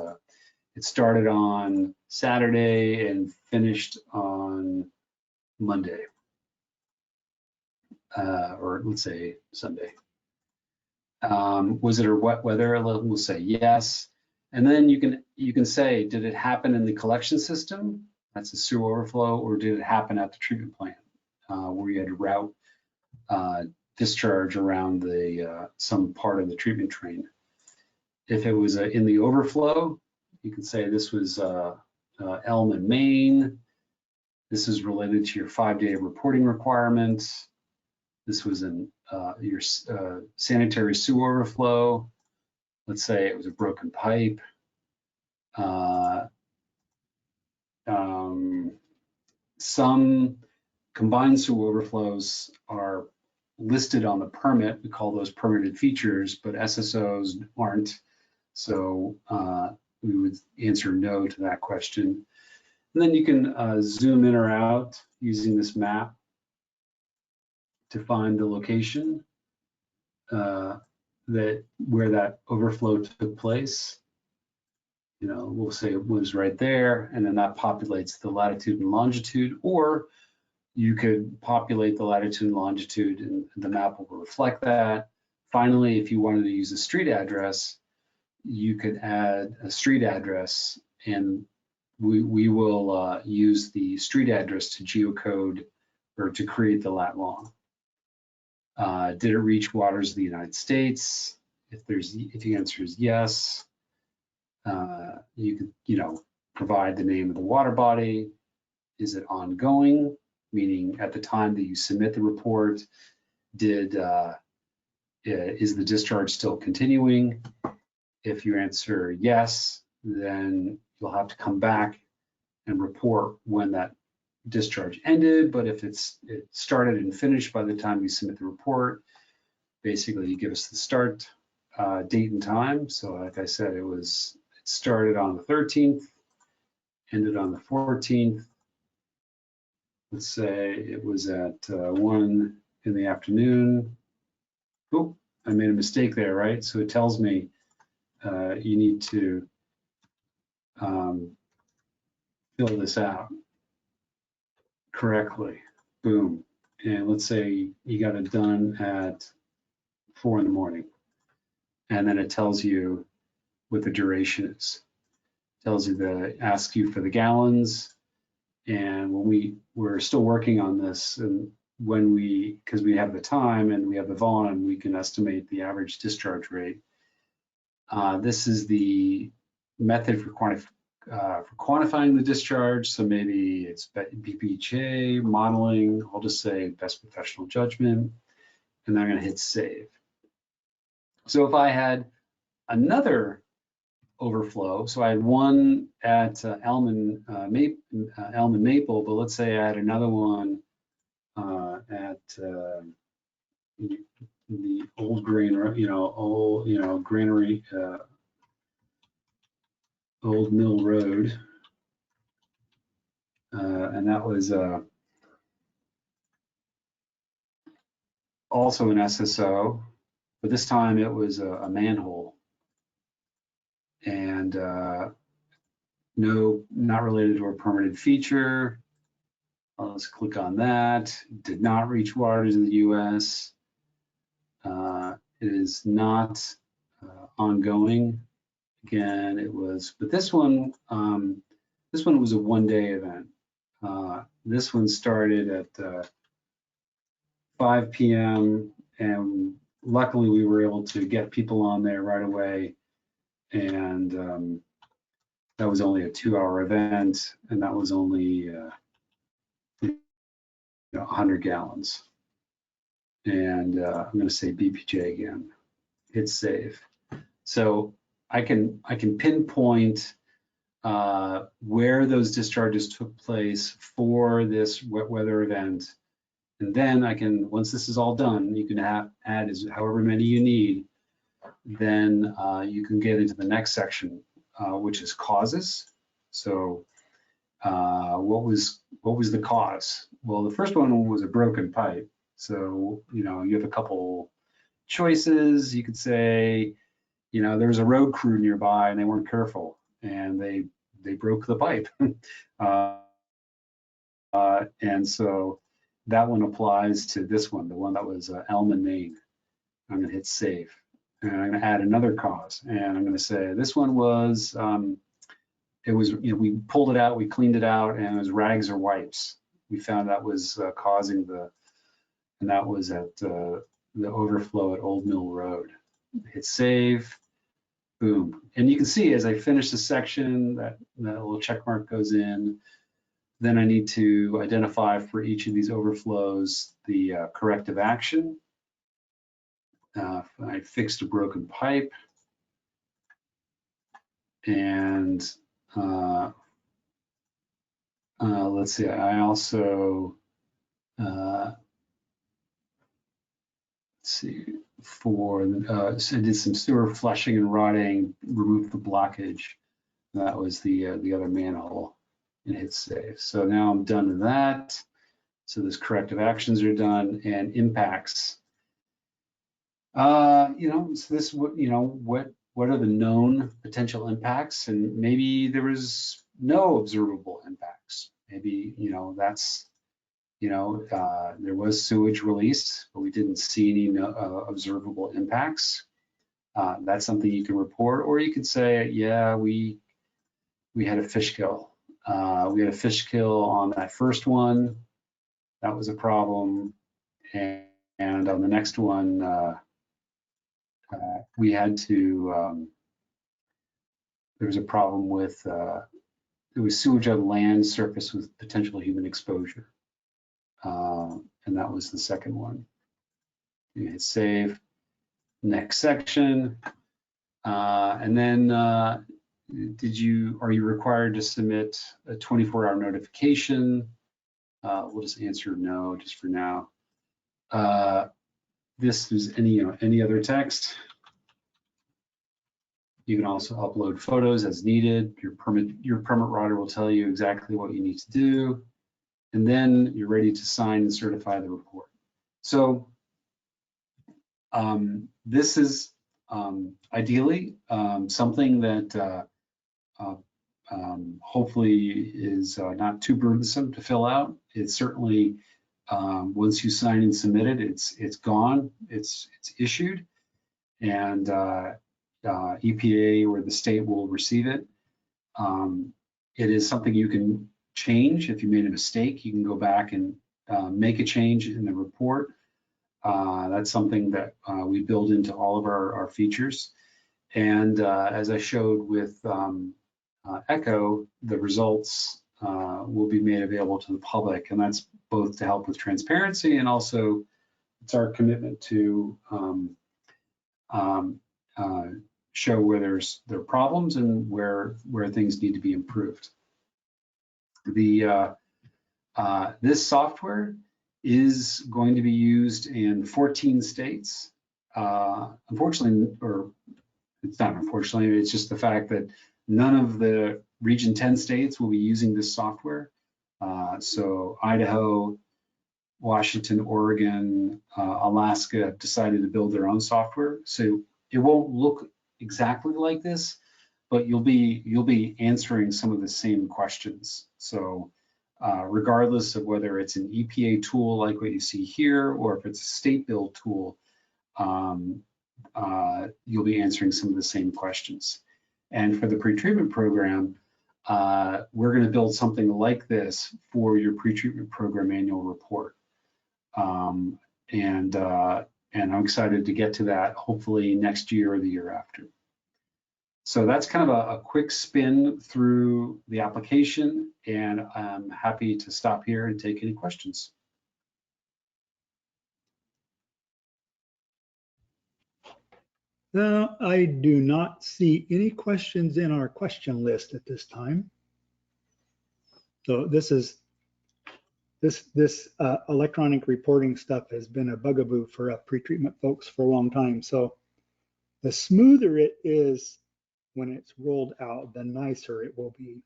it started on Saturday and finished on Monday, or let's say Sunday. Was it a wet weather? We'll say yes. And then you can say, did it happen in the collection system? That's a sewer overflow, or did it happen at the treatment plant, where you had to route discharge around the some part of the treatment train. If it was in the overflow, you can say this was Elm in Maine. This is related to your 5-day reporting requirements. This was in your sanitary sewer overflow. Let's say it was a broken pipe. Some combined sewer overflows are listed on the permit. We call those permitted features, but SSOs aren't. So we would answer no to that question. And then you can zoom in or out using this map to find the location where that overflow took place. You know, we'll say it was right there, and then that populates the latitude and longitude, or you could populate the latitude and longitude, and the map will reflect that. Finally, if you wanted to use a street address, you could add a street address, and we will use the street address to geocode or to create the lat long. Did it reach waters of the United States? If the answer is yes, you could provide the name of the water body. Is it ongoing? Meaning at the time that you submit the report, is the discharge still continuing? If you answer yes, then you'll have to come back and report when that discharge ended. But if it started and finished by the time you submit the report, basically you give us the start date and time. So like I said, it started on the 13th, ended on the 14th. Let's say it was at 1 in the afternoon. Oh, I made a mistake there, right? So it tells me you need to fill this out correctly. Boom. And let's say you got it done at 4 in the morning. And then it tells you what the duration is. It tells you asks you for the gallons. And when we're still working on this, and because we have the time and we have the volume, we can estimate the average discharge rate. This is the method for quantifying the discharge. So maybe it's BPHA, modeling. I'll just say best professional judgment, and then I'm going to hit save. So if I had another overflow, so I had one at Elm and Maple, but let's say I had another one at the old granary, granary, Old Mill Road, and that was also an SSO, but this time it was a manhole, and no, not related to a permitted feature. Let's click on that. Did not reach waters in the U.S. It is not ongoing. Again, it was, but this one was a one-day event. This one started at 5 p.m. and luckily we were able to get people on there right away. And that was only a 2-hour event, and that was only 100 gallons. And I'm going to say BPJ again. Hit save. So I can pinpoint where those discharges took place for this wet weather event. And then I can, once this is all done, you can add however many you need. Then you can get into the next section, which is causes. So what was the cause? Well, the first one was a broken pipe. So, you know, you have a couple choices. You could say, you know, there's a road crew nearby and they weren't careful and they broke the pipe. And so that one applies to this one, the one that was Elm and Maine. I'm gonna hit save. And I'm gonna add another cause. And I'm gonna say this one was, it was, you know, we pulled it out, we cleaned it out, and it was rags or wipes. We found that was causing and that was at the overflow at Old Mill Road. Hit save, boom. And you can see as I finish the section, that little check mark goes in. Then I need to identify for each of these overflows the corrective action. I fixed a broken pipe. And let's see, I also, let's see, so I did some sewer flushing and rotting, removed the blockage. That was the other manhole, and hit save. So now I'm done with that. So those corrective actions are done, and impacts. You know, so this, you know, what are the known potential impacts? And maybe there was no observable impacts. Maybe, you know, that's, you know, there was sewage released, but we didn't see any observable impacts. That's something you can report, or you could say, yeah, we had a fish kill. We had a fish kill on that first one. That was a problem. And on the next one, we had to, there was a problem with, there was sewage on land surface with potential human exposure. And that was the second one. You hit save, next section. And then are you required to submit a 24-hour notification? We'll just answer no, just for now. This is any other text. You can also upload photos as needed. Your permit writer will tell you exactly what you need to do. And then you're ready to sign and certify the report. So this is ideally something that hopefully is not too burdensome to fill out. It's certainly, once you sign and submit it, it's gone, it's issued, and EPA or the state will receive it. It is something you can change. If you made a mistake, you can go back and make a change in the report. That's something that we build into all of our features. And as I showed with ECHO, the results will be made available to the public. And that's both to help with transparency, and also it's our commitment to show where there are problems and where things need to be improved. This software is going to be used in 14 states. Unfortunately, or it's not unfortunately, it's just the fact that none of the Region 10 states will be using this software. So Idaho, Washington, Oregon, Alaska have decided to build their own software. So it won't look exactly like this, but you'll be answering some of the same questions. So regardless of whether it's an EPA tool like what you see here, or if it's a state build tool, you'll be answering some of the same questions. And for the pretreatment program, we're going to build something like this for your pretreatment program annual report. And I'm excited to get to that hopefully next year or the year after. So that's kind of a quick spin through the application, and I'm happy to stop here and take any questions. No, I do not see any questions in our question list at this time. So this electronic reporting stuff has been a bugaboo for pretreatment folks for a long time. So the smoother it is when it's rolled out, the nicer it will be.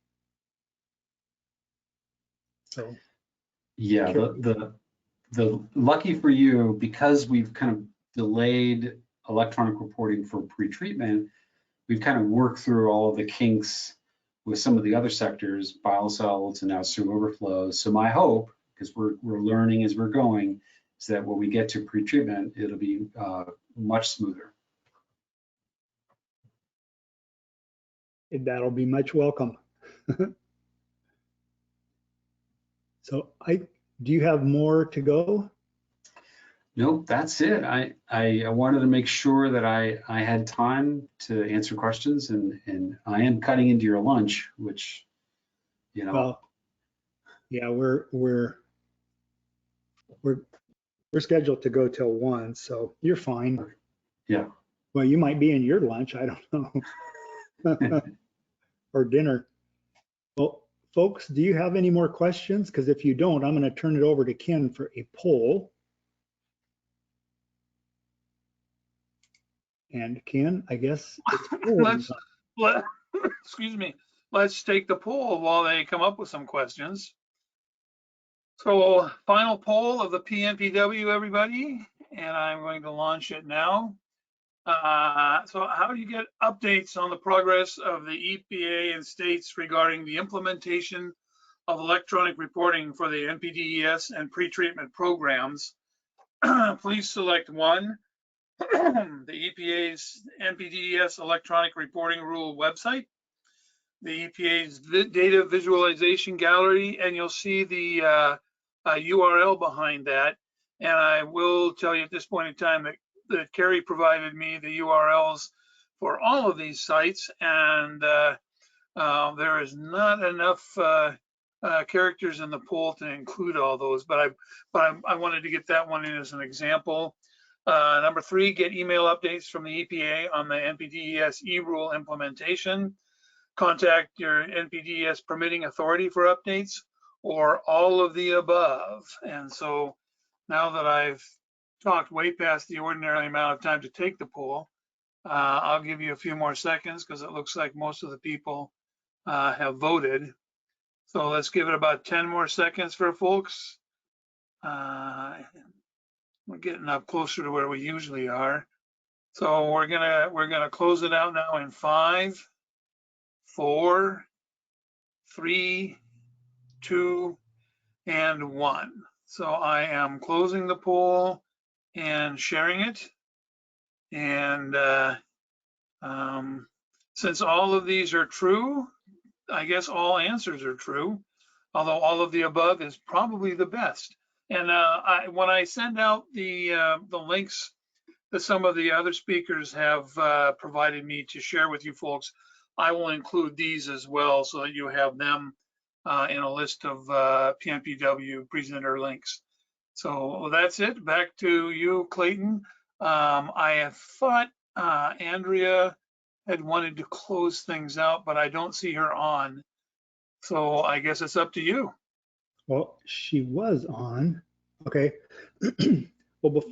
So Yeah, the lucky for you, because we've kind of delayed electronic reporting for pretreatment, we've kind of worked through all of the kinks with some of the other sectors, biosolids and now sewer overflows. So my hope, because we're learning as we're going, is that when we get to pretreatment, it'll be much smoother. that'll be much welcome. So do you have more to go? Nope, that's it. I wanted to make sure that I had time to answer questions, and I am cutting into your lunch, which, you know. Well, yeah, we're scheduled to go till 1, so you're fine. Yeah. Well, you might be in your lunch, I don't know. Or dinner. Well, folks, do you have any more questions? Because if you don't, I'm going to turn it over to Ken for a poll. And Ken, I guess it's excuse me, let's take the poll while they come up with some questions. So final poll of the PNPW, everybody, and I'm going to launch it now. So how do you get updates on the progress of the EPA and states regarding the implementation of electronic reporting for the NPDES and pretreatment programs? Please select 1, the EPA's NPDES electronic reporting rule website, the EPA's data visualization gallery, and you'll see the URL behind that. And I will tell you at this point in time that Carrie provided me the URLs for all of these sites, and there is not enough characters in the poll to include all those, but I wanted to get that one in as an example. Number 3, get email updates from the EPA on the NPDES e-rule implementation. Contact your NPDES permitting authority for updates, or all of the above. And so now that I've talked way past the ordinary amount of time to take the poll, I'll give you a few more seconds because it looks like most of the people have voted. So let's give it about 10 more seconds for folks. We're getting up closer to where we usually are. So we're gonna close it out now in 5, 4, 3, 2, and 1. So I am closing the poll and sharing it. And since all of these are true, I guess all answers are true, although all of the above is probably the best. And when I send out the links that some of the other speakers have provided me to share with you folks, I will include these as well so that you have them in a list of PNPW presenter links. So that's it. Back to you, Clayton. I have thought Andrea had wanted to close things out, but I don't see her on. So I guess it's up to you. Well, she was on. Okay. Well,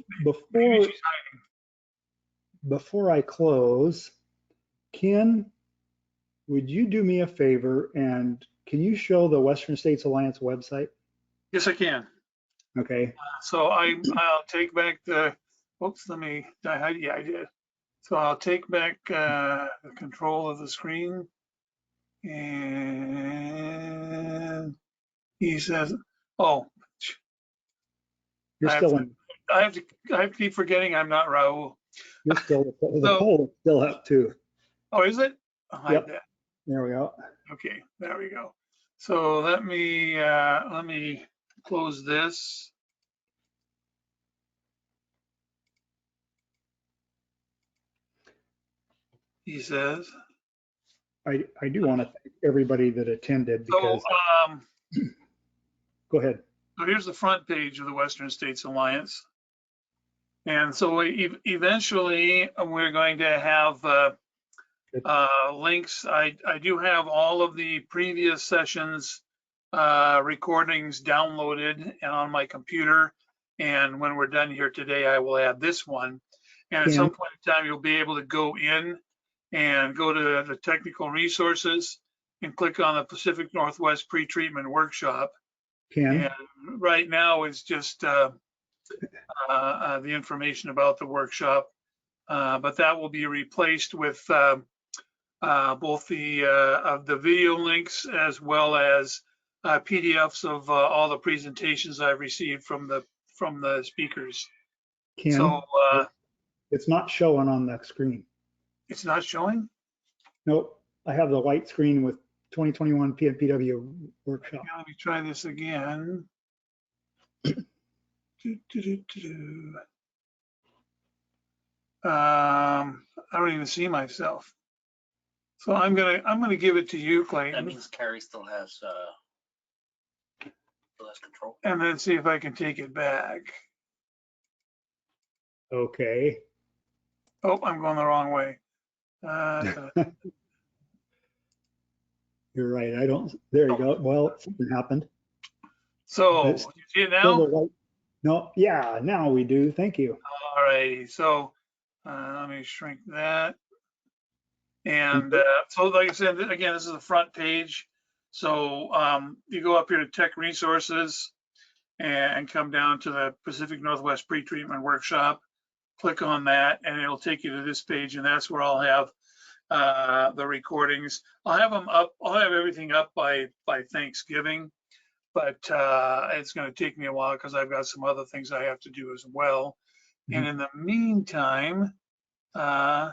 before I close, Ken, would you do me a favor and can you show the Western States Alliance website? Yes, I can. Okay. So I'll take back the, oops, yeah, I did. So I'll take back the control of the screen. And he says, oh, You're still in. I have to keep forgetting I'm not Raul. You're still, the poll is still up too. Oh, is it? Yep. There we go. Okay, there we go. So let me close this. He says. I do want to thank everybody that attended because. So, go ahead. So here's the front page of the Western States Alliance. And so eventually we're going to have links. I do have all of the previous sessions recordings downloaded and on my computer. And when we're done here today, I will add this one. And at some point in time, you'll be able to go in and go to the technical resources and click on the Pacific Northwest Pretreatment Workshop. Ken, And right now it's just the information about the workshop, but that will be replaced with both the video links as well as PDFs of all the presentations I've received from the speakers. Ken, So it's not showing on the screen. it's not showing? Nope, I have the white screen with 2021 PNPW workshop. Let me try this again. I don't even see myself. So I'm gonna give it to you, That Clayton, means Carrie still has control. and then see if I can take it back. Okay. Oh, I'm going the wrong way. You're right. I don't, there you go. Well, something happened. So It's you see it Still the now? white- No, yeah, now we do. Thank you. All righty. So let me shrink that. And so like I said, again, this is the front page. So you go up here to Tech Resources and come down to the Pacific Northwest Pretreatment Workshop. Click on that and it'll take you to this page, and that's where I'll have the recordings. I'll have them up. I'll have everything up by Thanksgiving, but it's going to take me a while because I've got some other things I have to do as well. Mhm. And in the meantime, oh,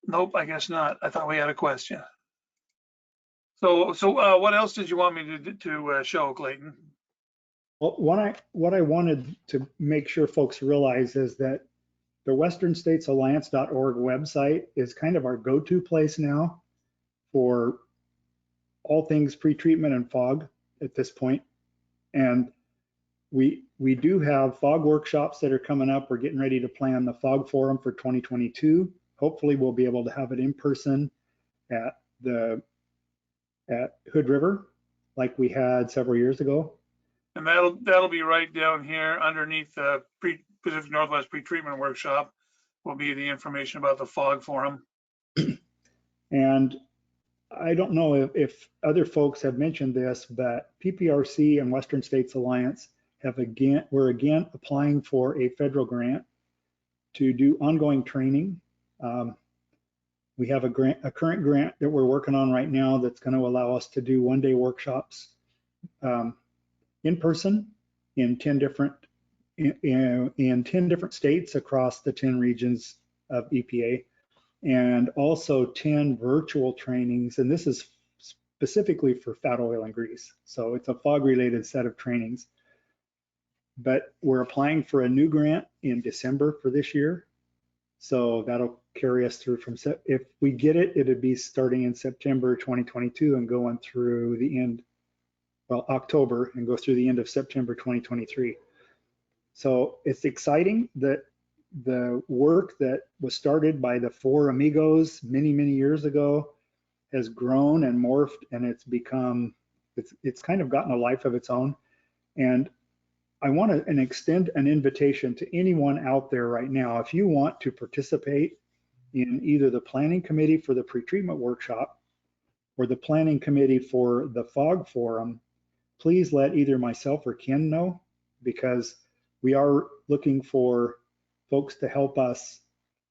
nope, I guess not. I thought we had a question. So what else did you want me to show, Clayton? Well, what I wanted to make sure folks realize is that the westernstatesalliance.org website is kind of our go-to place now for all things pretreatment and fog at this point. And we do have fog workshops that are coming up. We're getting ready to plan the fog forum for 2022. Hopefully we'll be able to have it in person at Hood River like we had several years ago. And that'll be right down here underneath the Pacific Northwest Pretreatment Workshop will be the information about the fog forum. And I don't know if other folks have mentioned this, but PPRC and Western States Alliance we're again applying for a federal grant to do ongoing training. We have a current grant that we're working on right now that's going to allow us to do one-day workshops in person in 10 different states across the 10 regions of EPA, and also 10 virtual trainings. And this is specifically for fat, oil, and grease. So it's a fog-related set of trainings. But we're applying for a new grant in December for this year. So that'll carry us through from, if we get it, it'd be starting in September 2022 and going through the end, well, October, and go through the end of September 2023. So it's exciting that the work that was started by the four amigos many, many years ago has grown and morphed, and it's kind of gotten a life of its own. And I want to extend an invitation to anyone out there right now. If you want to participate in either the planning committee for the pretreatment workshop or the planning committee for the fog forum, please let either myself or Ken know, because we are looking for folks to help us,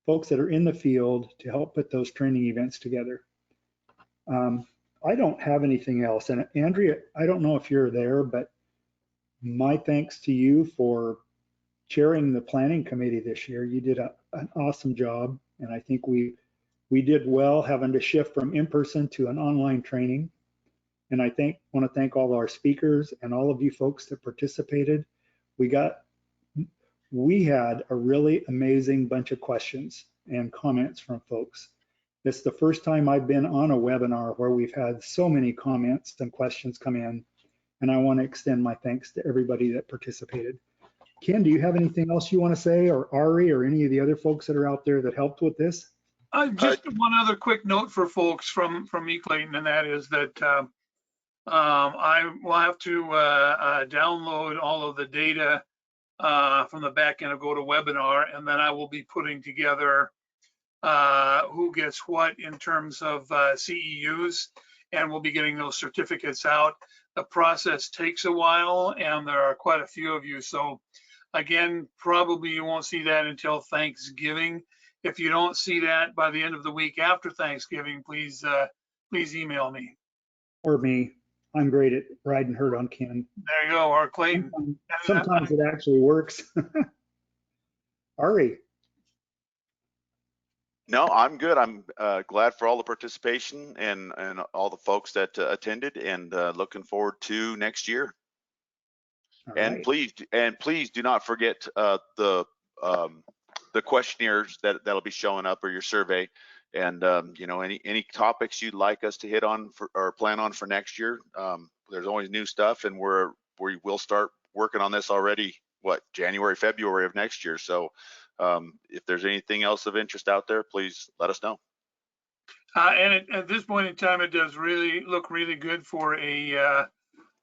folks that are in the field, to help put those training events together. I don't have anything else. And Andrea, I don't know if you're there, but my thanks to you for chairing the planning committee this year. You did an awesome job. And I think we did well having to shift from in-person to an online training. And I want to thank all our speakers and all of you folks that participated. We had a really amazing bunch of questions and comments from folks. It's the first time I've been on a webinar where we've had so many comments and questions come in. And I want to extend my thanks to everybody that participated. Ken, do you have anything else you want to say, or Ari, or any of the other folks that are out there that helped with this? Just one other quick note for folks from me, Clayton, and that is that I will have to download all of the data from the back end of GoToWebinar, and then I will be putting together who gets what in terms of CEUs, and we'll be getting those certificates out. The process takes a while, and there are quite a few of you. So again, probably you won't see that until Thanksgiving. If you don't see that by the end of the week after Thanksgiving, please email me. Or me. I'm great at riding herd on Ken. There you go, or Clayton. Sometimes it actually works. Ari. No, I'm good. I'm glad for all the participation and all the folks that attended, and looking forward to next year. All And right. please do not forget the questionnaires that'll be showing up, or your survey, and you know, any topics you'd like us to hit on or plan on for next year. There's always new stuff, and we will start working on this already. What, January, February of next year? So if there's anything else of interest out there, please let us know. And at this point in time, it does really look really good for a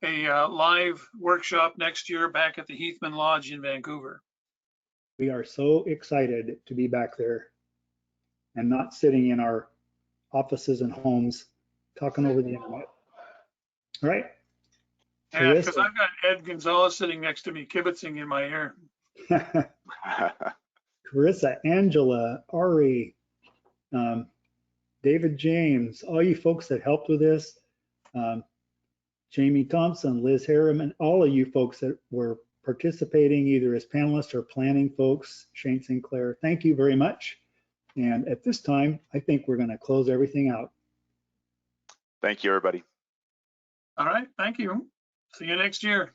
live workshop next year back at the Heathman Lodge in Vancouver. We are so excited to be back there and not sitting in our offices and homes talking over the internet. All right. Yeah, because I've got Ed Gonzalez sitting next to me, kibitzing in my ear. Carissa, Angela, Ari, David James, all you folks that helped with this, Jamie Thompson, Liz Harriman, all of you folks that were participating either as panelists or planning folks, Shane Sinclair, thank you very much. And at this time, I think we're going to close everything out. Thank you, everybody. All right, thank you. See you next year.